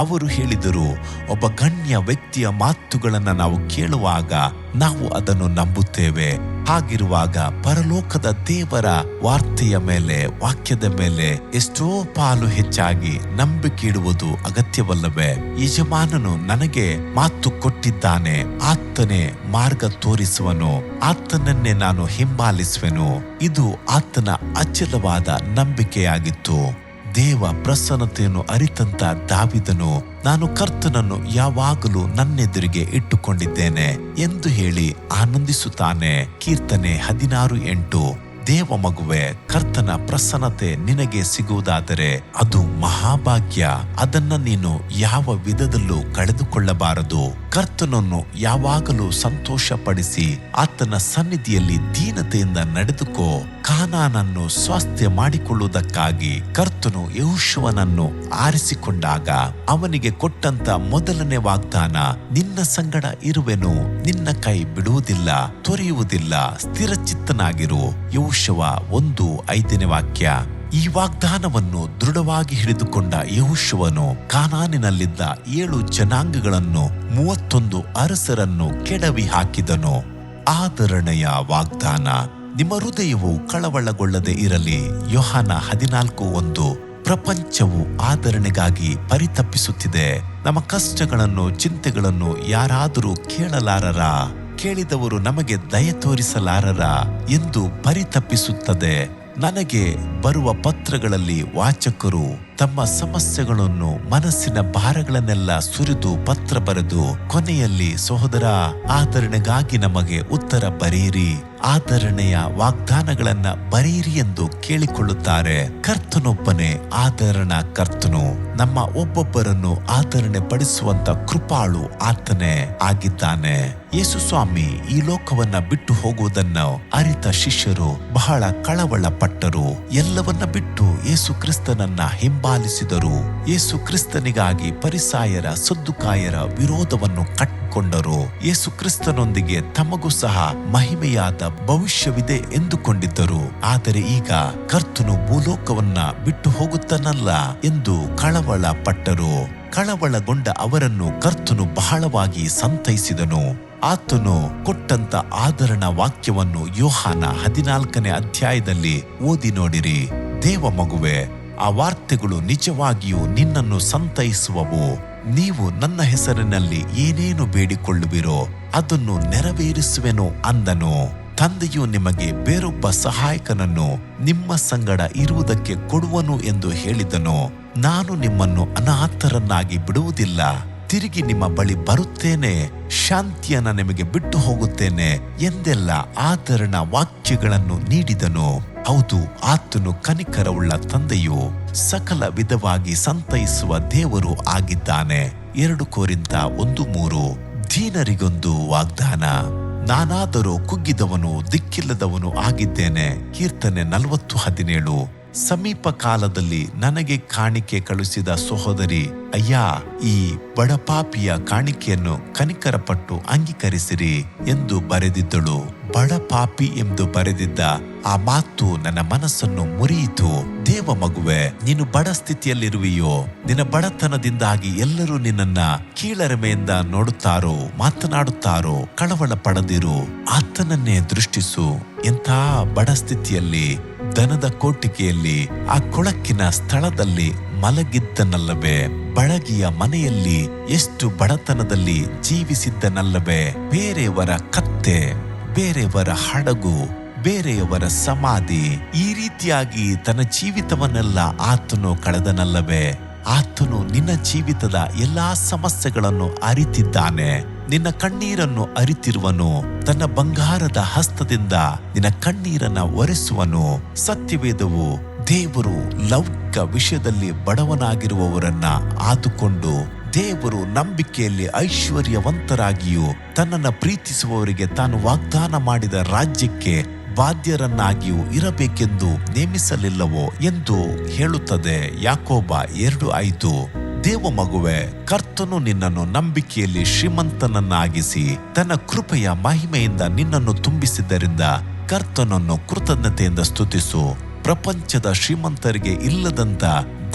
ಅವರು ಹೇಳಿದರು, ಒಬ್ಬ ಗಣ್ಯ ವ್ಯಕ್ತಿಯ ಮಾತುಗಳನ್ನು ನಾವು ಕೇಳುವಾಗ ನಾವು ಅದನ್ನು ನಂಬುತ್ತೇವೆ. ಹಾಗಿರುವಾಗ ಪರಲೋಕದ ದೇವರ ವಾರ್ತೆಯ ಮೇಲೆ, ವಾಕ್ಯದ ಮೇಲೆ ಎಷ್ಟೋ ಪಾಲು ಹೆಚ್ಚಾಗಿ ನಂಬಿಕೆ ಇಡುವುದು ಅಗತ್ಯವಲ್ಲವೇ? ಯಜಮಾನನು ನನಗೆ ಮಾತು ಕೊಟ್ಟಿದ್ದಾನೆ, ಆತನೇ ಮಾರ್ಗ ತೋರಿಸುವನು, ಆತನನ್ನೇ ನಾನು ಹಿಂಬಾಲಿಸುವೆನು. ಇದು ಆತನ ಅಚಲವಾದ ನಂಬಿಕೆಯಾಗಿತ್ತು. ದೇವ ಪ್ರಸನ್ನತೆಯನ್ನು ಅರಿತಂತ ದಾವಿದನು, ನಾನು ಕರ್ತನನ್ನು ಯಾವಾಗಲೂ ನನ್ನೆದುರಿಗೆ ಇಟ್ಟುಕೊಂಡಿದ್ದೇನೆ ಎಂದು ಹೇಳಿ ಆನಂದಿಸುತ್ತಾನೆ. ಕೀರ್ತನೆ 16:8. ದೇವ ಮಗುವೆ, ಕರ್ತನ ಪ್ರಸನ್ನತೆ ನಿನಗೆ ಸಿಗುವುದಾದರೆ ಅದು ಮಹಾಭಾಗ್ಯ. ಅದನ್ನ ನೀನು ಯಾವ ವಿಧದಲ್ಲೂ ಕಳೆದುಕೊಳ್ಳಬಾರದು. ಕರ್ತನನ್ನು ಯಾವಾಗಲೂ ಸಂತೋಷಪಡಿಸಿ ಆತನ ಸನ್ನಿಧಿಯಲ್ಲಿ ದೀನತೆಯಿಂದ ನಡೆದುಕೋ. ಕಾನಾನನ್ನು ಸ್ವಾಸ್ಥ್ಯ ಮಾಡಿಕೊಳ್ಳುವುದಕ್ಕಾಗಿ ಕರ್ತನು ಯೆಹೋಶುವನನ್ನು ಆರಿಸಿಕೊಂಡಾಗ ಅವನಿಗೆ ಕೊಟ್ಟಂತ ಮೊದಲನೇ ವಾಗ್ದಾನ, ನಿನ್ನ ಸಂಗಡ ಇರುವೆನು, ನಿನ್ನ ಕೈ ಬಿಡುವುದಿಲ್ಲ, ತೊರೆಯುವುದಿಲ್ಲ, ಸ್ಥಿರಚಿತ್ತನಾಗಿರು. ಯೆಹೋಶುವ 1:5 ವಾಕ್ಯ. ಈ ವಾಗ್ದಾನವನ್ನು ದೃಢವಾಗಿ ಹಿಡಿದುಕೊಂಡ ಯೆಹೋಶುವನು ಕಾನಾನಿನಲ್ಲಿದ್ದ 7 ಜನಾಂಗಗಳನ್ನು 31 ಅರಸರನ್ನು ಕೆಡವಿ ಹಾಕಿದನು. ಆದರಣೆಯ ವಾಗ್ದಾನ. ನಿಮ್ಮ ಹೃದಯವು ಕಳವಳಗೊಳ್ಳದೆ ಇರಲಿ. ಯೋಹಾನ 14:1. ಪ್ರಪಂಚವು ಆದರಣೆಗಾಗಿ ಪರಿತಪಿಸುತ್ತಿದೆ. ನಮ್ಮ ಕಷ್ಟಗಳನ್ನು, ಚಿಂತೆಗಳನ್ನು ಯಾರಾದರೂ ಕೇಳಲಾರರ? ಕೇಳಿದವರು ನಮಗೆ ದಯ ತೋರಿಸಲಾರರ ಎಂದು ಪರಿತಪಿಸುತ್ತದೆ. ನನಗೆ ಬರುವ ಪತ್ರಗಳಲ್ಲಿ ವಾಚಕರು ತಮ್ಮ ಸಮಸ್ಯೆಗಳನ್ನು, ಮನಸ್ಸಿನ ಭಾರಗಳನ್ನೆಲ್ಲ ಸುರಿದು ಪತ್ರ ಬರೆದು ಕೊನೆಯಲ್ಲಿ, ಸಹೋದರ, ಆದರಣೆಗಾಗಿ ನಮಗೆ ಉತ್ತರ ಬರೆಯಿರಿ, ಆದರಣೆಯ ವಾಗ್ದಾನಗಳನ್ನ ಬರೆಯಿರಿ ಎಂದು ಕೇಳಿಕೊಳ್ಳುತ್ತಾರೆ. ಕರ್ತನೊಬ್ಬನೇ ಆದರಣಾ ಕರ್ತನು. ನಮ್ಮ ಒಬ್ಬೊಬ್ಬರನ್ನು ಆದರಣೆ ಪಡಿಸುವಂತ ಕೃಪಾಳು ಆತನೇ ಆಗಿದ್ದಾನೆ. ಯೇಸು ಸ್ವಾಮಿ ಈ ಲೋಕವನ್ನ ಬಿಟ್ಟು ಹೋಗುವುದನ್ನು ಅರಿತ ಶಿಷ್ಯರು ಬಹಳ ಕಳವಳ ಪಟ್ಟರು. ಎಲ್ಲವನ್ನ ಬಿಟ್ಟು ಯೇಸು ಕ್ರಿಸ್ತನನ್ನ ಹಿಂಬಾಲಿಸಿದರು. ಯೇಸು ಕ್ರಿಸ್ತನಿಗಾಗಿ ಪರಿಸಾಯರ, ಸದ್ದುಕಾಯರ ವಿರೋಧವನ್ನು ಕಟ್ಟಿಕೊಂಡರು. ಯೇಸು ಕ್ರಿಸ್ತನೊಂದಿಗೆ ತಮಗೂ ಸಹ ಮಹಿಮೆಯಾದ ಭವಿಷ್ಯವಿದೆ ಎಂದುಕೊಂಡಿದ್ದರು. ಆದರೆ ಈಗ ಕರ್ತನು ಭೂಲೋಕವನ್ನ ಬಿಟ್ಟು ಹೋಗುತ್ತಾನಲ್ಲ ಎಂದು ಕಳವಳ ಪಟ್ಟರು. ಕಳವಳಗೊಂಡ ಅವರನ್ನು ಕರ್ತನು ಬಹಳವಾಗಿ ಸಂತೈಸಿದನು. ಆತನು ಕೊಟ್ಟಂತ ಆದರಣ ವಾಕ್ಯವನ್ನು ಯೋಹಾನ 14 ಓದಿ ನೋಡಿರಿ. ದೇವ ಮಗುವೆ, ಆ ವಾರ್ತೆಗಳು ನಿಜವಾಗಿಯೂ ನಿನ್ನನ್ನು ಸಂತೈಸುವವು. ನೀವು ನನ್ನ ಹೆಸರಿನಲ್ಲಿ ಏನೇನು ಬೇಡಿಕೊಳ್ಳುವಿರೋ ಅದನ್ನು ನೆರವೇರಿಸುವೆನು ಅಂದನು. ತಂದೆಯು ನಿಮಗೆ ಬೇರೊಬ್ಬ ಸಹಾಯಕನನ್ನು ನಿಮ್ಮ ಸಂಗಡ ಇರುವುದಕ್ಕೆ ಕೊಡುವನು ಎಂದು ಹೇಳಿದನು. ನಾನು ನಿಮ್ಮನ್ನು ಅನಾಥರನ್ನಾಗಿ ಬಿಡುವುದಿಲ್ಲ, ತಿರುಗಿ ನಿಮ್ಮ ಬಳಿ ಬರುತ್ತೇನೆ, ಶಾಂತಿಯನ್ನ ನಿಮಗೆ ಬಿಟ್ಟು ಹೋಗುತ್ತೇನೆ ಎಂದೆಲ್ಲ ಆದರಣ ವಾಕ್ಯಗಳನ್ನು ನೀಡಿದನು. ಹೌದು, ಆತನು ಕನಿಕರವುಳ್ಳ ತಂದೆಯು ಸಕಲ ವಿಧವಾಗಿ ಸಂತೈಸುವ ದೇವರು ಆಗಿದ್ದಾನೆ. 2 ಕೊರಿಂಥ 1:3. ದೀನರಿಗೊಂದು ವಾಗ್ದಾನ. ನಾನಾದರೂ ಕುಗ್ಗಿದವನು ದಿಕ್ಕಿಲ್ಲದವನು ಆಗಿದ್ದೇನೆ. ಕೀರ್ತನೆ 40:17. ಸಮೀಪ ಕಾಲದಲ್ಲಿ ನನಗೆ ಕಾಣಿಕೆ ಕಳುಹಿಸಿದ ಸಹೋದರಿ, ಅಯ್ಯ, ಈ ಬಡಪಾಪಿಯ ಕಾಣಿಕೆಯನ್ನು ಕನಿಕರಪಟ್ಟು ಅಂಗೀಕರಿಸಿರಿ ಎಂದು ಬರೆದಿದ್ದಳು. ಬಡಪಾಪಿ ಎಂದು ಬರೆದಿದ್ದ ಆ ಮಾತು ನನ್ನ ಮನಸ್ಸನ್ನು ಮುರಿಯಿತು. ದೇವ ಮಗುವೆ, ನೀನು ಬಡ ಸ್ಥಿತಿಯಲ್ಲಿರುವೆಯೋ? ನಿನ್ನ ಬಡತನದಿಂದಾಗಿ ಎಲ್ಲರೂ ನಿನ್ನನ್ನ ಕೀಳರಿಮೆಯಿಂದ ನೋಡುತ್ತಾರೋ, ಮಾತನಾಡುತ್ತಾರೋ? ಕಳವಳ ಪಡದಿರು, ಆತನನ್ನೇ ದೃಷ್ಟಿಸು. ಎಂಥ ಬಡ ಸ್ಥಿತಿಯಲ್ಲಿ, ದನದ ಕೋಟಿಕೆಯಲ್ಲಿ, ಆ ಕೊಳಕಿನ ಸ್ಥಳದಲ್ಲಿ ಮಲಗಿದ್ದನಲ್ಲವೇ? ಬಳಗಿಯ ಮನೆಯಲ್ಲಿ ಎಷ್ಟು ಬಡತನದಲ್ಲಿ ಜೀವಿಸಿದ್ದನಲ್ಲವೇ? ಬೇರೆಯವರ ಕತ್ತೆ, ಬೇರೆಯವರ ಹಡಗು, ಬೇರೆಯವರ ಸಮಾಧಿ, ಈ ರೀತಿಯಾಗಿ ತನ್ನ ಜೀವಿತವನ್ನೆಲ್ಲ ಆತನು ಕಳೆದನಲ್ಲವೇ? ಆತನು ನಿನ್ನ ಜೀವಿತದ ಎಲ್ಲಾ ಸಮಸ್ಯೆಗಳನ್ನು ಅರಿತಿದ್ದಾನೆ. ನಿನ್ನ ಕಣ್ಣೀರನ್ನು ಅರಿತಿರುವನು. ತನ್ನ ಬಂಗಾರದ ಹಸ್ತದಿಂದ ನಿನ್ನ ಕಣ್ಣೀರನ್ನ ಒರೆಸುವನು. ಸತ್ಯವೇದವು ದೇವರು ಲೌಕಿಕ ವಿಷಯದಲ್ಲಿ ಬಡವನಾಗಿರುವವರನ್ನ ಆದುಕೊಂಡು ದೇವರು ನಂಬಿಕೆಯಲ್ಲಿ ಐಶ್ವರ್ಯವಂತರಾಗಿಯೂ ತನ್ನನ್ನು ಪ್ರೀತಿಸುವವರಿಗೆ ತಾನು ವಾಗ್ದಾನ ಮಾಡಿದ ರಾಜ್ಯಕ್ಕೆ ಬಾಧ್ಯರನ್ನಾಗಿಯೂ ಇರಬೇಕೆಂದು ನೇಮಿಸಲಿಲ್ಲವೋ ಎಂದು ಹೇಳುತ್ತದೆ. ಯಾಕೋಬ 2:5. ದೇವ ಮಗುವೆ, ಕರ್ತನು ನಿನ್ನನ್ನು ನಂಬಿಕೆಯಲ್ಲಿ ಶ್ರೀಮಂತನನ್ನಾಗಿಸಿ ತನ್ನ ಕೃಪೆಯ ಮಹಿಮೆಯಿಂದ ನಿನ್ನನ್ನು ತುಂಬಿಸಿದ್ದರಿಂದ ಕರ್ತನನ್ನು ಕೃತಜ್ಞತೆಯಿಂದ ಸ್ತುತಿಸು. ಪ್ರಪಂಚದ ಶ್ರೀಮಂತರಿಗೆ ಇಲ್ಲದಂತ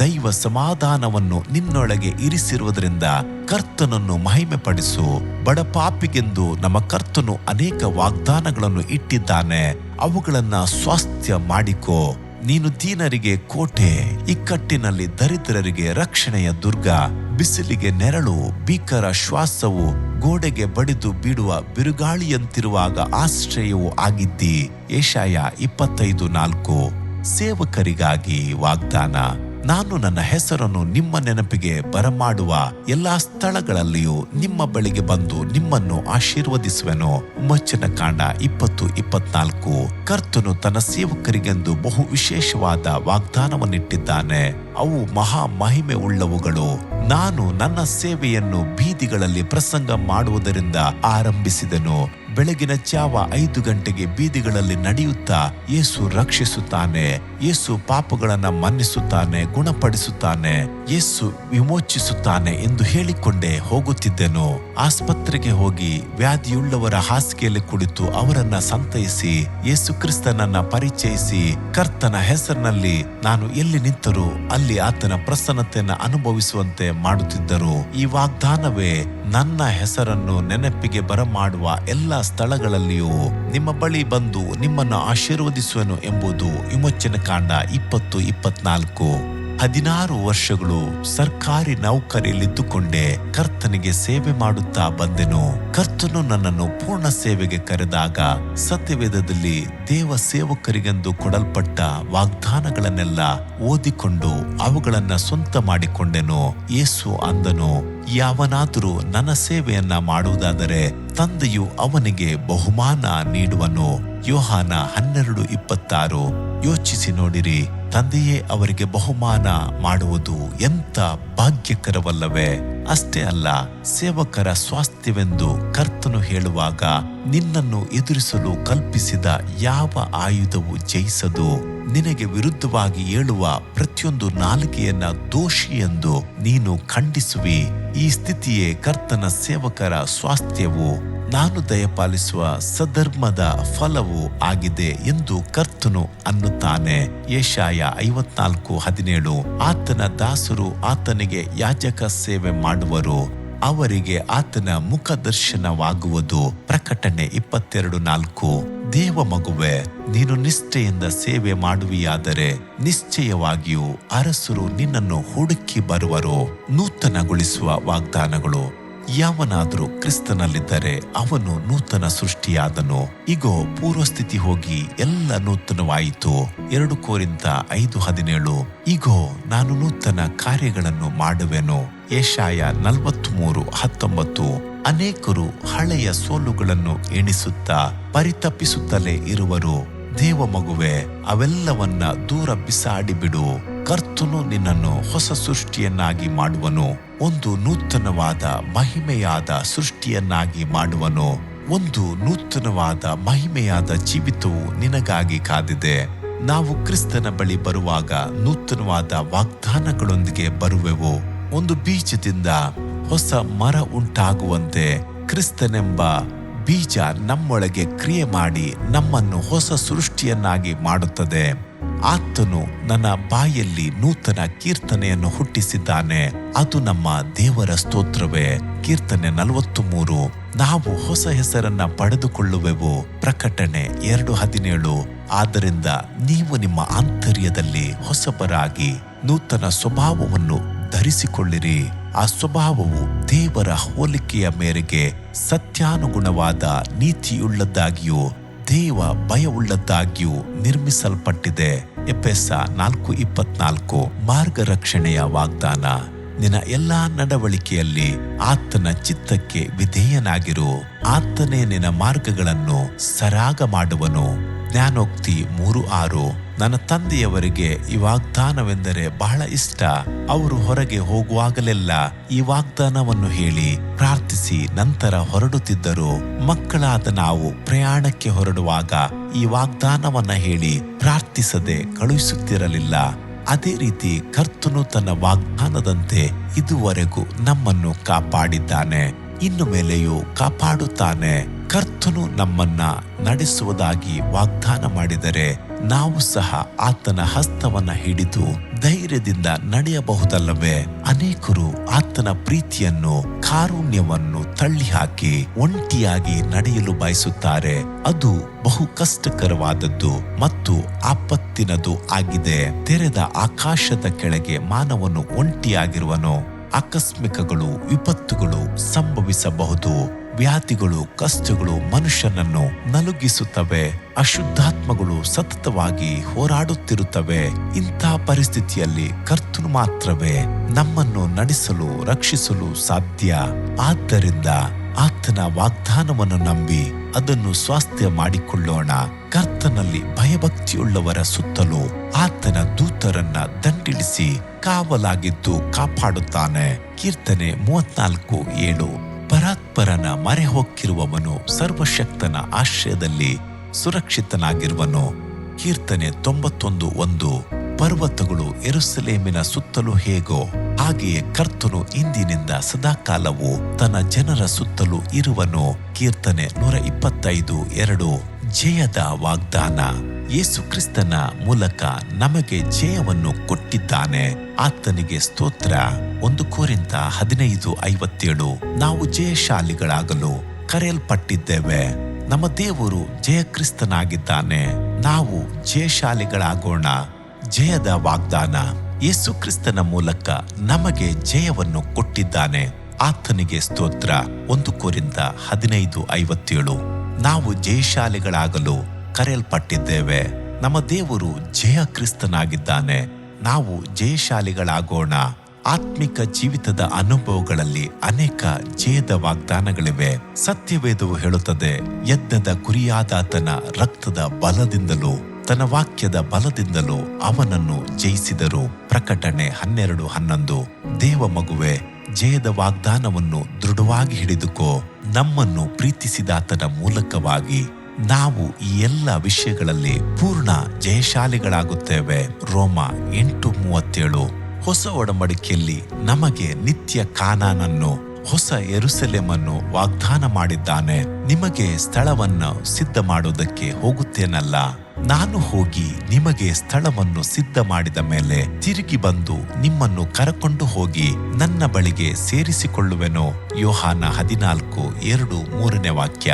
ದೈವ ಸಮಾಧಾನವನ್ನು ನಿನ್ನೊಳಗೆ ಇರಿಸಿರುವುದರಿಂದ ಕರ್ತನನ್ನು ಮಹಿಮೆ ಪಡಿಸು. ಬಡಪಾಪಿಗೆಂದು ನಮ್ಮ ಕರ್ತನು ಅನೇಕ ವಾಗ್ದಾನಗಳನ್ನು ಇಟ್ಟಿದ್ದಾನೆ. ಅವುಗಳನ್ನ ಸ್ವಾಸ್ಥ್ಯ ಮಾಡಿಕೋ. ನೀನು ದೀನರಿಗೆ ಕೋಟೆ, ಇಕ್ಕಟ್ಟಿನಲ್ಲಿ ದರಿದ್ರರಿಗೆ ರಕ್ಷಣೆಯ ದುರ್ಗ, ಬಿಸಿಲಿಗೆ ನೆರಳು, ಭೀಕರ ಶ್ವಾಸವು ಗೋಡೆಗೆ ಬಡಿದು ಬೀಡುವ ಬಿರುಗಾಳಿಯಂತಿರುವಾಗ ಆಶ್ರಯವೂ ಆಗಿದ್ದಿ. ಯೆಶಾಯ 25:4. ಸೇವಕರಿಗಾಗಿ ವಾಗ್ದಾನ. ನಾನು ನನ್ನ ಹೆಸರನ್ನು ನಿಮ್ಮ ನೆನಪಿಗೆ ಬರಮಾಡುವ ಎಲ್ಲಾ ಸ್ಥಳಗಳಲ್ಲಿಯೂ ನಿಮ್ಮ ಬಳಿಗೆ ಬಂದು ನಿಮ್ಮನ್ನು ಆಶೀರ್ವದಿಸುವೆನು. ವಿಮೋಚನ ಕಾಂಡ 20:24. ಕರ್ತನು ತನ್ನ ಸೇವಕರಿಗೆಂದು ಬಹು ವಿಶೇಷವಾದ ವಾಗ್ದಾನವನ್ನಿಟ್ಟಿದ್ದಾನೆ. ಅವು ಮಹಾ ಮಹಿಮೆ ಉಳ್ಳವುಗಳು. ನಾನು ನನ್ನ ಸೇವೆಯನ್ನು ಬೀದಿಗಳಲ್ಲಿ ಪ್ರಸಂಗ ಮಾಡುವುದರಿಂದ ಆರಂಭಿಸಿದೆನು. ಬೆಳಗಿನ ಜಾವ 5 ಗಂಟೆಗೆ ಬೀದಿಗಳಲ್ಲಿ ನಡೆಯುತ್ತಾ ಯೇಸು ರಕ್ಷಿಸುತ್ತಾನೆ, ಯೇಸು ಪಾಪಗಳನ್ನ ಮನ್ನಿಸುತ್ತಾನೆ, ಗುಣಪಡಿಸುತ್ತಾನೆ, ಯೇಸು ವಿಮೋಚಿಸುತ್ತಾನೆ ಎಂದು ಹೇಳಿಕೊಂಡೇ ಹೋಗುತ್ತಿದ್ದೆನು. ಆಸ್ಪತ್ರೆಗೆ ಹೋಗಿ ವ್ಯಾಧಿಯುಳ್ಳವರ ಹಾಸಿಗೆಯಲ್ಲಿ ಕುಳಿತು ಅವರನ್ನ ಸಂತೈಸಿ ಯೇಸು ಕ್ರಿಸ್ತನನ್ನ ಪರಿಚಯಿಸಿ ಕರ್ತನ ಹೆಸರಿನಲ್ಲಿ ನಾನು ಎಲ್ಲಿ ನಿಂತರೂ ಅಲ್ಲಿ ಆತನ ಪ್ರಸನ್ನತೆಯನ್ನು ಅನುಭವಿಸುವಂತೆ ಮಾಡುತ್ತಿದ್ದರು. ಈ ವಾಗ್ದಾನವೇ ನನ್ನ ಹೆಸರನ್ನು ನೆನಪಿಗೆ ಬರಮಾಡುವ ಎಲ್ಲ ಸ್ಥಳಗಳಲ್ಲಿಯೂ ನಿಮ್ಮ ಬಳಿ ಬಂದು ನಿಮ್ಮನ್ನು ಆಶೀರ್ವದಿಸುವೆನು ಎಂಬುದು ವಿಮೋಚನ ಕಾಂಡ 20:24. 16 ವರ್ಷಗಳು ಸರ್ಕಾರಿ ನೌಕರಿಯಲ್ಲಿದ್ದುಕೊಂಡೇ ಕರ್ತನಿಗೆ ಸೇವೆ ಮಾಡುತ್ತಾ ಬಂದೆನು. ಕರ್ತನು ನನ್ನನ್ನು ಪೂರ್ಣ ಸೇವೆಗೆ ಕರೆದಾಗ ಸತ್ಯವೇದದಲ್ಲಿ ದೇವ ಸೇವಕರಿಗೆಂದು ಕೊಡಲ್ಪಟ್ಟ ವಾಗ್ದಾನಗಳನ್ನೆಲ್ಲ ಓದಿಕೊಂಡು ಅವುಗಳನ್ನ ಸ್ವಂತ ಮಾಡಿಕೊಂಡೆನು. ಯೇಸು ಅಂದನು, ಯಾವನಾದರೂ ನನ್ನ ಸೇವೆಯನ್ನ ಮಾಡುವುದಾದರೆ ತಂದೆಯು ಅವನಿಗೆ ಬಹುಮಾನ ನೀಡುವನು. ಯೋಹಾನ 12:26. ಯೋಚಿಸಿ ನೋಡಿರಿ, ತಂದೆಯೇ ಅವರಿಗೆ ಬಹುಮಾನ ಮಾಡುವುದು ಎಂಥ ಭಾಗ್ಯಕರವಲ್ಲವೇ? ಅಷ್ಟೇ ಅಲ್ಲ, ಸೇವಕರ ಸ್ವಾಸ್ಥ್ಯವೆಂದು ಕರ್ತನು ಹೇಳುವಾಗ ನಿನ್ನನ್ನು ಎದುರಿಸಲು ಕಲ್ಪಿಸಿದ ಯಾವ ಆಯುಧವು ಜಯಿಸದು. ನಿನಗೆ ವಿರುದ್ಧವಾಗಿ ಏಳುವ ಪ್ರತಿಯೊಂದು ನಾಲಿಗೆಯನ್ನ ದೋಷಿ ಎಂದು ನೀನು ಖಂಡಿಸುವಿ. ಈ ಸ್ಥಿತಿಯೇ ಕರ್ತನ ಸೇವಕರ ಸ್ವಾಸ್ಥ್ಯವು ನಾನು ದಯಪಾಲಿಸುವ ಸಧರ್ಮದ ಫಲವು ಆಗಿದೆ ಎಂದು ಕರ್ತನು ಅನ್ನುತ್ತಾನೆ. ಯೆಶಾಯ 54:17. ಆತನ ದಾಸರು ಆತನಿಗೆ ಯಾಜಕ ಸೇವೆ ಮಾಡುವರು, ಅವರಿಗೆ ಆತನ ಮುಖದರ್ಶನವಾಗುವುದು. ಪ್ರಕಟಣೆ 22:4. ದೇವ ಮಗುವೆ, ನೀನು ನಿಷ್ಠೆಯಿಂದ ಸೇವೆ ಮಾಡುವಿಯಾದರೆ ನಿಶ್ಚಯವಾಗಿಯೂ ಅರಸರು ನಿನ್ನನ್ನು ಹುಡುಕಿ ಬರುವರು. ನೂತನಗೊಳಿಸುವ ವಾಗ್ದಾನಗಳು. ಯಾವನಾದರೂ ಕ್ರಿಸ್ತನಲ್ಲಿದ್ದರೆ ಅವನು ನೂತನ ಸೃಷ್ಟಿಯಾದನು. ಇಗೋ, ಪೂರ್ವಸ್ಥಿತಿ ಹೋಗಿ ಎಲ್ಲ ನೂತನವಾಯಿತು. 2 ಕೊರಿಂಥ 5:17. ಇಗೋ, ನಾನು ನೂತನ ಕಾರ್ಯಗಳನ್ನು ಮಾಡುವೆನು. ಯೆಶಾಯ 43:19. ಅನೇಕರು ಹಳೆಯ ಸೋಲುಗಳನ್ನು ಎಣಿಸುತ್ತಾ ಪರಿತಪಿಸುತ್ತಲೇ ಇರುವರು. ದೇವ ಮಗುವೆ, ಅವೆಲ್ಲವನ್ನ ದೂರ ಬಿಸಾಡಿಬಿಡು. ಕರ್ತನು ನಿನ್ನನ್ನು ಹೊಸ ಸೃಷ್ಟಿಯನ್ನಾಗಿ ಮಾಡುವನು. ಒಂದು ನೂತನವಾದ ಮಹಿಮೆಯಾದ ಸೃಷ್ಟಿಯನ್ನಾಗಿ ಮಾಡುವನು. ಒಂದು ನೂತನವಾದ ಮಹಿಮೆಯಾದ ಜೀವಿತವು ನಿನಗಾಗಿ ಕಾದಿದೆ. ನಾವು ಕ್ರಿಸ್ತನ ಬಳಿ ಬರುವಾಗ ನೂತನವಾದ ವಾಗ್ದಾನಗಳೊಂದಿಗೆ ಬರುವೆವು. ಒಂದು ಬೀಜದಿಂದ ಹೊಸ ಮರ ಉಂಟಾಗುವಂತೆ ಕ್ರಿಸ್ತನೆಂಬ ಬೀಜ ನಮ್ಮೊಳಗೆ ಕ್ರಿಯೆ ಮಾಡಿ ನಮ್ಮನ್ನು ಹೊಸ ಸೃಷ್ಟಿಯನ್ನಾಗಿ ಮಾಡುತ್ತದೆ. ಆತನು ನನ್ನ ಬಾಯಲ್ಲಿ ನೂತನ ಕೀರ್ತನೆಯನ್ನು ಹುಟ್ಟಿಸಿದ್ದಾನೆ. ಅದು ನಮ್ಮ ದೇವರ ಸ್ತೋತ್ರವೇ. ಕೀರ್ತನೆ 43. ನಾವು ಹೊಸ ಹೆಸರನ್ನ ಪಡೆದುಕೊಳ್ಳುವೆವು. ಪ್ರಕಟಣೆ 2:17. ಆದ್ದರಿಂದ ನೀವು ನಿಮ್ಮ ಆಂತರ್ಯದಲ್ಲಿ ಹೊಸಬರಾಗಿ ನೂತನ ಸ್ವಭಾವವನ್ನು ಧರಿಸಿಕೊಳ್ಳಿರಿ. ಆ ಸ್ವಭಾವವು ದೇವರ ಹೋಲಿಕೆಯ ಮೇರೆಗೆ ಸತ್ಯಾನುಗುಣವಾದ ನೀತಿಯುಳ್ಳದ್ದಾಗಿಯೂ ದೇವ ಭಯವುಳ್ಳದ್ದಾಗಿಯೂ ನಿರ್ಮಿಸಲ್ಪಟ್ಟಿದೆ. ಎಫೆಸ 4:24. ಮಾರ್ಗರಕ್ಷಣೆಯ ವಾಗ್ದಾನ. ನಿನ್ನ ಎಲ್ಲಾ ನಡವಳಿಕೆಯಲ್ಲಿ ಆತನ ಚಿತ್ತಕ್ಕೆ ವಿಧೇಯನಾಗಿರು. ಆತನೇ ನಿನ್ನ ಮಾರ್ಗಗಳನ್ನು ಸರಾಗ ಮಾಡುವನು. ಜ್ಞಾನೋಕ್ತಿ 3:6. ನನ್ನ ತಂದೆಯವರಿಗೆ ಈ ವಾಗ್ದಾನವೆಂದರೆ ಬಹಳ ಇಷ್ಟ. ಅವರು ಹೊರಗೆ ಹೋಗುವಾಗಲೆಲ್ಲ ಈ ವಾಗ್ದಾನವನ್ನು ಹೇಳಿ ಪ್ರಾರ್ಥಿಸಿ ನಂತರ ಹೊರಡುತ್ತಿದ್ದರು. ಮಕ್ಕಳಾದ ನಾವು ಪ್ರಯಾಣಕ್ಕೆ ಹೊರಡುವಾಗ ಈ ವಾಗ್ದಾನವನ್ನ ಹೇಳಿ ಪ್ರಾರ್ಥಿಸದೆ ಕಳುಹಿಸುತ್ತಿರಲಿಲ್ಲ. ಅದೇ ರೀತಿ ಕರ್ತನು ತನ್ನ ವಾಗ್ದಾನದಂತೆ ಇದುವರೆಗೂ ನಮ್ಮನ್ನು ಕಾಪಾಡಿದ್ದಾನೆ. ಇನ್ನು ಮೇಲೆಯೂ ಕಾಪಾಡುತ್ತಾನೆ. ಕರ್ತನು ನಮ್ಮನ್ನ ನಡೆಸುವುದಾಗಿ ವಾಗ್ದಾನ ಮಾಡಿದರೆ ನಾವು ಸಹ ಆತನ ಹಸ್ತವನ್ನ ಹಿಡಿದು ಧೈರ್ಯದಿಂದ ನಡೆಯಬಹುದಲ್ಲವೇ? ಅನೇಕರು ಆತನ ಪ್ರೀತಿಯನ್ನು, ಕಾರುಣ್ಯವನ್ನು ತಳ್ಳಿಹಾಕಿ ಒಂಟಿಯಾಗಿ ನಡೆಯಲು ಬಯಸುತ್ತಾರೆ. ಅದು ಬಹು ಕಷ್ಟಕರವಾದದ್ದು ಮತ್ತು ಆಪತ್ತಿನದು ಆಗಿದೆ. ತೆರೆದ ಆಕಾಶದ ಕೆಳಗೆ ಮಾನವನು ಒಂಟಿಯಾಗಿರುವನು. ಆಕಸ್ಮಿಕಗಳು, ವಿಪತ್ತುಗಳು ಸಂಭವಿಸಬಹುದು. ವ್ಯಾಧಿಗಳು, ಕಷ್ಟಗಳು ಮನುಷ್ಯನನ್ನು ನಲುಗಿಸುತ್ತವೆ. ಅಶುದ್ಧಾತ್ಮಗಳು ಸತತವಾಗಿ ಹೋರಾಡುತ್ತಿರುತ್ತವೆ. ಇಂಥ ಪರಿಸ್ಥಿತಿಯಲ್ಲಿ ಕರ್ತನು ಮಾತ್ರವೇ ನಮ್ಮನ್ನು ನಡೆಸಲು, ರಕ್ಷಿಸಲು ಸಾಧ್ಯ. ಆದ್ದರಿಂದ ಆತನ ವಾಗ್ದಾನವನ್ನು ನಂಬಿ ಅದನ್ನು ಸ್ವಾಸ್ಥ್ಯ ಮಾಡಿಕೊಳ್ಳೋಣ. ಕರ್ತನಲ್ಲಿ ಭಯಭಕ್ತಿಯುಳ್ಳವರ ಸುತ್ತಲೂ ಆತನ ದೂತರನ್ನ ದಂಡಿಳಿಸಿ ಕಾವಲಾಗಿದ್ದು ಕಾಪಾಡುತ್ತಾನೆ. ಕೀರ್ತನೆ 34:7. ಪರಾತ್ಪರನ ಮರೆ ಹೊಕ್ಕಿರುವವನು ಸರ್ವಶಕ್ತನ ಆಶ್ರಯದಲ್ಲಿ ಸುರಕ್ಷಿತನಾಗಿರುವನು. ಕೀರ್ತನೆ 91:1. ಪರ್ವತಗಳು ಯೆರೂಸಲೇಮಿನ ಸುತ್ತಲೂ ಹೇಗೋ ಹಾಗೆಯೇ ಕರ್ತನು ಇಂದಿನಿಂದ ಸದಾಕಾಲವು ತನ್ನ ಜನರ ಸುತ್ತಲೂ ಇರುವನು. ಕೀರ್ತನೆ 125:2. ಜಯದ ವಾಗ್ದಾನ. ಯೇಸು ಕ್ರಿಸ್ತನ ಮೂಲಕ ನಮಗೆ ಜಯವನ್ನು ಕೊಟ್ಟಿದ್ದಾನೆ. ಆತನಿಗೆ ಸ್ತೋತ್ರ. 1 ಕೊರಿಂಥ 15:57. ನಾವು ಜಯಶಾಲಿಗಳಾಗಲು ಕರೆಯಲ್ಪಟ್ಟಿದ್ದೇವೆ. ನಮ್ಮ ದೇವರು ಜಯಕ್ರಿಸ್ತನಾಗಿದ್ದಾನೆ. ನಾವು ಜಯಶಾಲಿಗಳಾಗೋಣ. ಜಯದ ವಾಗ್ದಾನ. ಯೇಸು ಕ್ರಿಸ್ತನ ಮೂಲಕ ನಮಗೆ ಜಯವನ್ನು ಕೊಟ್ಟಿದ್ದಾನೆ. ಆತನಿಗೆ ಸ್ತೋತ್ರ. 1 ಕೊರಿಂಥ 15:57. ನಾವು ಜಯಶಾಲಿಗಳಾಗಲು ಕರೆಯಲ್ಪಟ್ಟಿದ್ದೇವೆ. ನಮ್ಮ ದೇವರು ಜಯ ಕ್ರಿಸ್ತನಾಗಿದ್ದಾನೆ. ನಾವು ಜಯಶಾಲಿಗಳಾಗೋಣ. ಆತ್ಮಿಕ ಜೀವಿತದ ಅನುಭವಗಳಲ್ಲಿ ಅನೇಕ ಜಯದ ವಾಗ್ದಾನಗಳಿವೆ. ಸತ್ಯವೇದವು ಹೇಳುತ್ತದೆ, ಯಜ್ಞದ ಕುರಿಯಾದಾತನ ರಕ್ತದ ಬಲದಿಂದಲೂ ತನ್ನ ವಾಕ್ಯದ ಬಲದಿಂದಲೂ ಅವನನ್ನು ಜಯಿಸಿದರು. ಪ್ರಕಟಣೆ 12:11. ದೇವ ಮಗುವೆ, ಜಯದ ವಾಗ್ದಾನವನ್ನು ದೃಢವಾಗಿ ಹಿಡಿದುಕೋ. ನಮ್ಮನ್ನು ಪ್ರೀತಿಸಿದಾತನ ಮೂಲಕವಾಗಿ ನಾವು ಈ ಎಲ್ಲ ವಿಷಯಗಳಲ್ಲಿ ಪೂರ್ಣ ಜಯಶಾಲಿಗಳಾಗುತ್ತೇವೆ. ರೋಮ 8:37. ಹೊಸ ಒಡಂಬಡಿಕೆಯಲ್ಲಿ ನಮಗೆ ನಿತ್ಯ ಕಾನಾನನ್ನು, ಹೊಸ ಯೆರೂಸಲೇಮನ್ನು ವಾಗ್ದಾನ ಮಾಡಿದ್ದಾನೆ. ನಿಮಗೆ ಸ್ಥಳವನ್ನು ಸಿದ್ಧ ಮಾಡುವುದಕ್ಕೆ ಹೋಗುತ್ತೇನಲ್ಲ, ನಾನು ಹೋಗಿ ನಿಮಗೆ ಸ್ಥಳವನ್ನು ಸಿದ್ಧ ಮಾಡಿದ ಮೇಲೆ ತಿರುಗಿ ಬಂದು ನಿಮ್ಮನ್ನು ಕರಕೊಂಡು ಹೋಗಿ ನನ್ನ ಬಳಿಗೆ ಸೇರಿಸಿಕೊಳ್ಳುವೆನು. ಯೋಹಾನ 14:2-3 ವಾಕ್ಯ.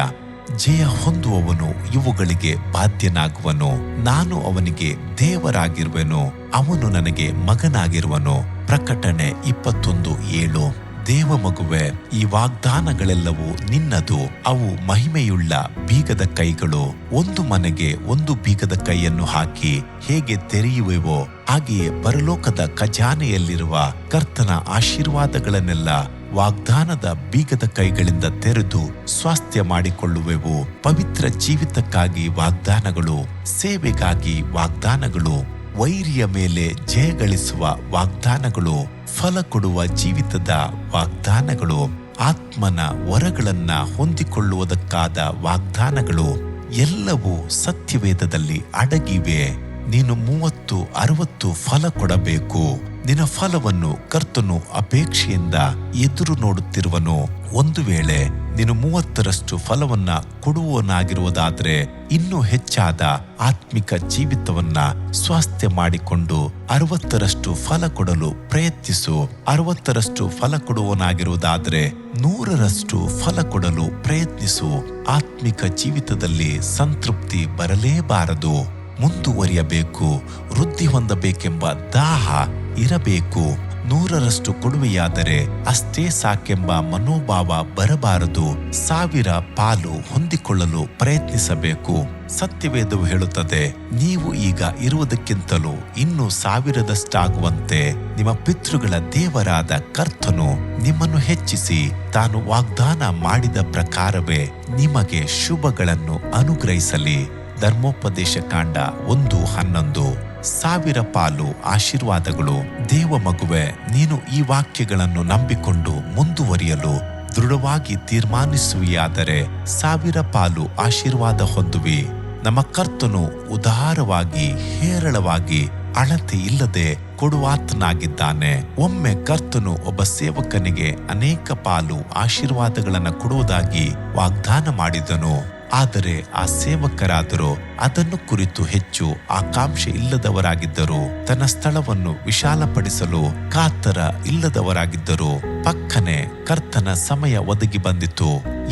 ಜಯ ಹೊಂದುವವನು ಇವುಗಳಿಗೆ ಬಾಧ್ಯನಾಗುವನು. ನಾನು ಅವನಿಗೆ ದೇವರಾಗಿರುವೆನು, ಅವನು ನನಗೆ ಮಗನಾಗಿರುವನು. ಪ್ರಕಟಣೆ 21:7. ದೇವ ಮಗುವೆ, ಈ ವಾಗ್ದಾನಗಳೆಲ್ಲವೂ ನಿನ್ನದು. ಅವು ಮಹಿಮೆಯುಳ್ಳ ಬೀಗದ ಕೈಗಳು. ಒಂದು ಮನೆಗೆ ಒಂದು ಬೀಗದ ಕೈಯನ್ನು ಹಾಕಿ ಹೇಗೆ ತೆರೆಯುವೆವೋ ಹಾಗೆಯೇ ಪರಲೋಕದ ಖಜಾನೆಯಲ್ಲಿರುವ ಕರ್ತನ ಆಶೀರ್ವಾದಗಳನ್ನೆಲ್ಲ ವಾಗ್ದಾನದ ಬೀಗದ ಕೈಗಳಿಂದ ತೆರೆದು ಸ್ವಾಸ್ಥ್ಯ ಮಾಡಿಕೊಳ್ಳುವೆವು. ಪವಿತ್ರ ಜೀವಿತಕ್ಕಾಗಿ ವಾಗ್ದಾನಗಳು, ಸೇವೆಗಾಗಿ ವಾಗ್ದಾನಗಳು, ವೈರಿಯ ಮೇಲೆ ಜಯಗಳಿಸುವ ವಾಗ್ದಾನಗಳು, ಫಲ ಕೊಡುವ ಜೀವಿತದ ವಾಗ್ದಾನಗಳು, ಆತ್ಮನ ವರಗಳನ್ನ ಹೊಂದಿಕೊಳ್ಳುವುದಕ್ಕಾದ ವಾಗ್ದಾನಗಳು ಎಲ್ಲವೂ ಸತ್ಯವೇದದಲ್ಲಿ ಅಡಗಿವೆ. ನೀನು 30-60 ಫಲ ಕೊಡಬೇಕು. ನಿನ್ನ ಫಲವನ್ನು ಕರ್ತನು ಅಪೇಕ್ಷೆಯಿಂದ ಎದುರು ನೋಡುತ್ತಿರುವನು. ಒಂದು ವೇಳೆ ನೀನು 30ರಷ್ಟು ಫಲವನ್ನ ಕೊಡುವವನಾಗಿರುವುದಾದ್ರೆ ಇನ್ನೂ ಹೆಚ್ಚಾದ ಆತ್ಮಿಕ ಜೀವಿತವನ್ನ ಸ್ವಾಸ್ಥ್ಯ ಮಾಡಿಕೊಂಡು 60ರಷ್ಟು ಫಲ ಕೊಡಲು ಪ್ರಯತ್ನಿಸು. 60ರಷ್ಟು ಫಲ ಕೊಡುವವನಾಗಿರುವುದಾದ್ರೆ 100ರಷ್ಟು ಫಲ ಕೊಡಲು ಪ್ರಯತ್ನಿಸು. ಆತ್ಮಿಕ ಜೀವಿತದಲ್ಲಿ ಸಂತೃಪ್ತಿ ಬರಲೇಬಾರದು. ಮುಂದುವರಿಯಬೇಕು. ವೃದ್ಧಿ ಹೊಂದಬೇಕೆಂಬ ದಾಹ ಇರಬೇಕು. 100ರಷ್ಟು ಕೊಡುವೆಯಾದರೆ ಅಷ್ಟೇ ಸಾಕೆಂಬ ಮನೋಭಾವ ಬರಬಾರದು. 1000 ಪಾಲು ಹೊಂದಿಕೊಳ್ಳಲು ಪ್ರಯತ್ನಿಸಬೇಕು. ಸತ್ಯವೇದವು ಹೇಳುತ್ತದೆ, ನೀವು ಈಗ ಇರುವುದಕ್ಕಿಂತಲೂ ಇನ್ನೂ 1000ದಷ್ಟಾಗುವಂತೆ ನಿಮ್ಮ ಪಿತೃಗಳ ದೇವರಾದ ಕರ್ತನು ನಿಮ್ಮನ್ನು ಹೆಚ್ಚಿಸಿ ತಾನು ವಾಗ್ದಾನ ಮಾಡಿದ ಪ್ರಕಾರವೇ ನಿಮಗೆ ಶುಭಗಳನ್ನು ಅನುಗ್ರಹಿಸಲಿ. ಧರ್ಮೋಪದೇಶ ಕಾಂಡ 1:11. 1000 ಪಾಲು ಆಶೀರ್ವಾದಗಳು. ದೇವ ಮಗುವೆ, ನೀನು ಈ ವಾಕ್ಯಗಳನ್ನು ನಂಬಿಕೊಂಡು ಮುಂದುವರಿಯಲು ದೃಢವಾಗಿ ತೀರ್ಮಾನಿಸುವಿಯಾದರೆ 1000 ಪಾಲು ಆಶೀರ್ವಾದ ಹೊಂದುವಿ. ನಮ್ಮ ಕರ್ತನು ಉದಾರವಾಗಿ ಹೇರಳವಾಗಿ ಅಳತೆ ಇಲ್ಲದೆ ಕೊಡುವಾತನಾಗಿದ್ದಾನೆ. ಒಮ್ಮೆ ಕರ್ತನು ಒಬ್ಬ ಸೇವಕನಿಗೆ ಅನೇಕ ಪಾಲು ಆಶೀರ್ವಾದಗಳನ್ನು ಕೊಡುವುದಾಗಿ ವಾಗ್ದಾನ ಮಾಡಿದನು. ಆದರೆ ಆ ಸೇವಕರಾದರೂ ಅದನ್ನು ಕುರಿತು ಹೆಚ್ಚು ಆಕಾಂಕ್ಷೆ ಇಲ್ಲದವರಾಗಿದ್ದರು. ತನ್ನ ಸ್ಥಳವನ್ನು ವಿಶಾಲಪಡಿಸಲು ಕಾತರ ಇಲ್ಲದವರಾಗಿದ್ದರು. ಪಕ್ಕನೆ ಕರ್ತನ ಸಮಯ ಒದಗಿ ಬಂದಿತು.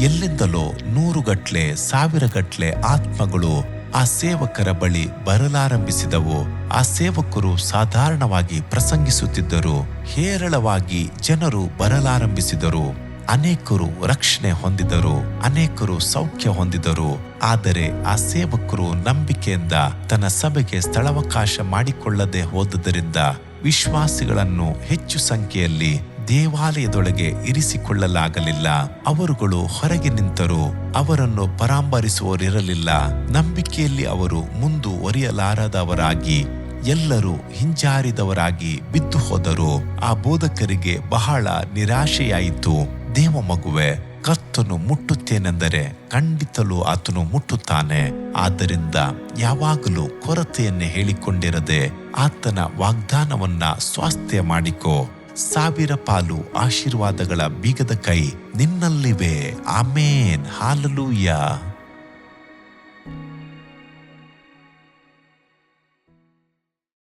ಎಲ್ಲಿಂದಲೋ 100 ಗಟ್ಲೆ 1000 ಗಟ್ಲೆ ಆತ್ಮಗಳು ಆ ಸೇವಕರ ಬಳಿ ಬರಲಾರಂಭಿಸಿದವು. ಆ ಸೇವಕರು ಸಾಧಾರಣವಾಗಿ ಪ್ರಸಂಗಿಸುತ್ತಿದ್ದರು. ಹೇರಳವಾಗಿ ಜನರು ಬರಲಾರಂಭಿಸಿದರು. ಅನೇಕರು ರಕ್ಷಣೆ ಹೊಂದಿದರು, ಅನೇಕರು ಸೌಖ್ಯ ಹೊಂದಿದರು. ಆದರೆ ಆ ಸೇವಕರು ನಂಬಿಕೆಯಿಂದ ತನ್ನ ಸಭೆಗೆ ಸ್ಥಳಾವಕಾಶ ಮಾಡಿಕೊಳ್ಳದೆ ಹೋದುದರಿಂದ ವಿಶ್ವಾಸಿಗಳನ್ನು ಹೆಚ್ಚು ಸಂಖ್ಯೆಯಲ್ಲಿ ದೇವಾಲಯದೊಳಗೆ ಇರಿಸಿಕೊಳ್ಳಲಾಗಲಿಲ್ಲ. ಅವರುಗಳು ಹೊರಗೆ ನಿಂತರು. ಅವರನ್ನು ಪರಾಂಬರಿಸುವವರಿರಲಿಲ್ಲ. ನಂಬಿಕೆಯಲ್ಲಿ ಅವರು ಮುಂದುವರಿಯಲಾರದವರಾಗಿ ಎಲ್ಲರೂ ಹಿಂಜಾರಿದವರಾಗಿ ಬಿದ್ದು ಹೋದರು. ಆ ಬೋಧಕರಿಗೆ ಬಹಳ ನಿರಾಶೆಯಾಯಿತು. ದೇವ ಮಗುವೆ, ಕರ್ತನು ಮುಟ್ಟುತ್ತೇನೆಂದರೆ ಖಂಡಿತಲೂ ಆತನು ಮುಟ್ಟುತ್ತಾನೆ. ಆದ್ದರಿಂದ ಯಾವಾಗಲೂ ಕೊರತೆಯನ್ನೇ ಹೇಳಿಕೊಂಡಿರದೆ ಆತನ ವಾಗ್ದಾನವನ್ನ ಸ್ವಾಸ್ಥ್ಯ ಮಾಡಿಕೋ. 1000 ಪಾಲು ಆಶೀರ್ವಾದಗಳ ಬೀಗದ ಕೈ ನಿನ್ನಲ್ಲಿವೆ. ಆಮೇನ್. ಹಾಲೆಲೂಯಾ.